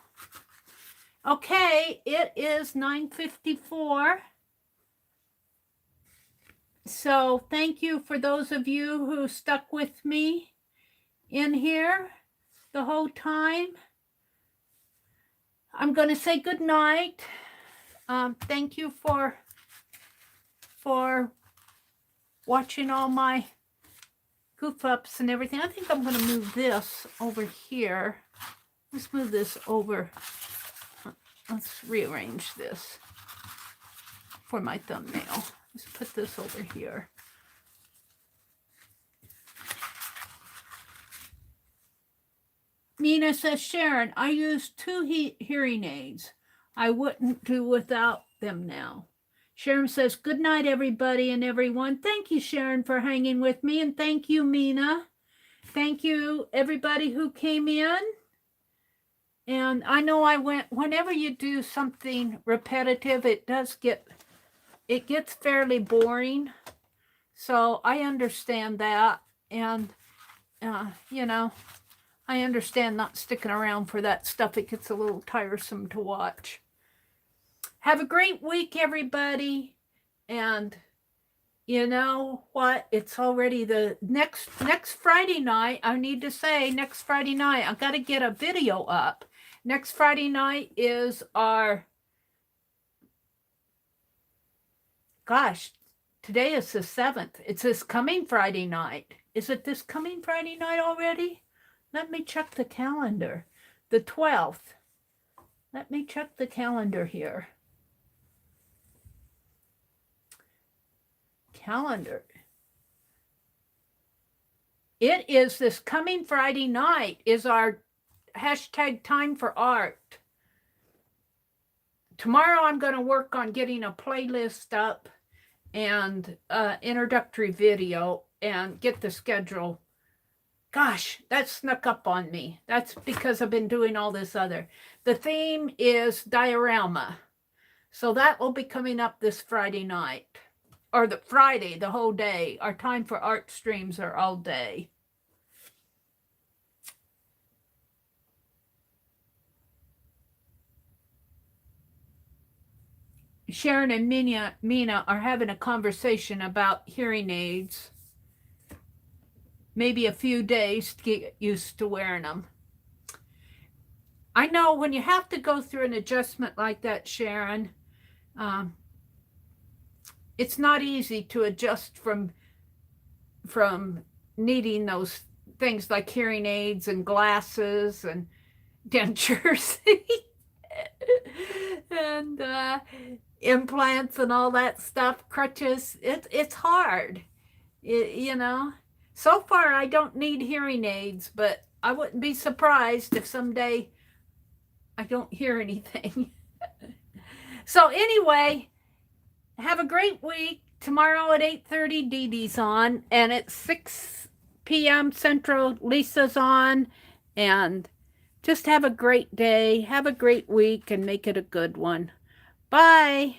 Okay, it is 9:54. So thank you for those of you who stuck with me in here the whole time. I'm going to say good night. Thank you for watching all my goof ups and everything. I think I'm going to move this over here. Let's move this over. Let's rearrange this for my thumbnail. Let's put this over here. Mina says, Sharon, I use 2 hearing aids. I wouldn't do without them now. Sharon says, good night, everybody and everyone. Thank you, Sharon, for hanging with me. And thank you, Mina. Thank you, everybody who came in. And I know whenever you do something repetitive, it gets fairly boring. So I understand that. And, you know, I understand not sticking around for that stuff. It gets a little tiresome to watch. Have a great week, everybody. And you know what? It's already the next Friday night. I need to say next Friday night, I've got to get a video up. Next Friday night is our, gosh, today is the 7th. It's this coming Friday night. Is it this coming Friday night already? Let me check the calendar. The 12th. Let me check the calendar here. Calendar. It is this coming Friday night is our hashtag time for art. Tomorrow I'm going to work on getting a playlist up and introductory video and get the schedule. Gosh, that snuck up on me. That's because I've been doing all this other. The theme is diorama. So that will be coming up this Friday night. Or the Friday, the whole day. Our time for art streams are all day. Sharon and Mina are having a conversation about hearing aids. Maybe a few days to get used to wearing them. I know when you have to go through an adjustment like that, Sharon, it's not easy to adjust from needing those things like hearing aids and glasses and dentures. and implants and all that stuff, crutches. It's hard, you know. So far, I don't need hearing aids, but I wouldn't be surprised if someday I don't hear anything. So anyway, have a great week. Tomorrow at 8:30, Dee Dee's on, and at 6 p.m. Central, Lisa's on, and just have a great day, have a great week, and make it a good one. Bye.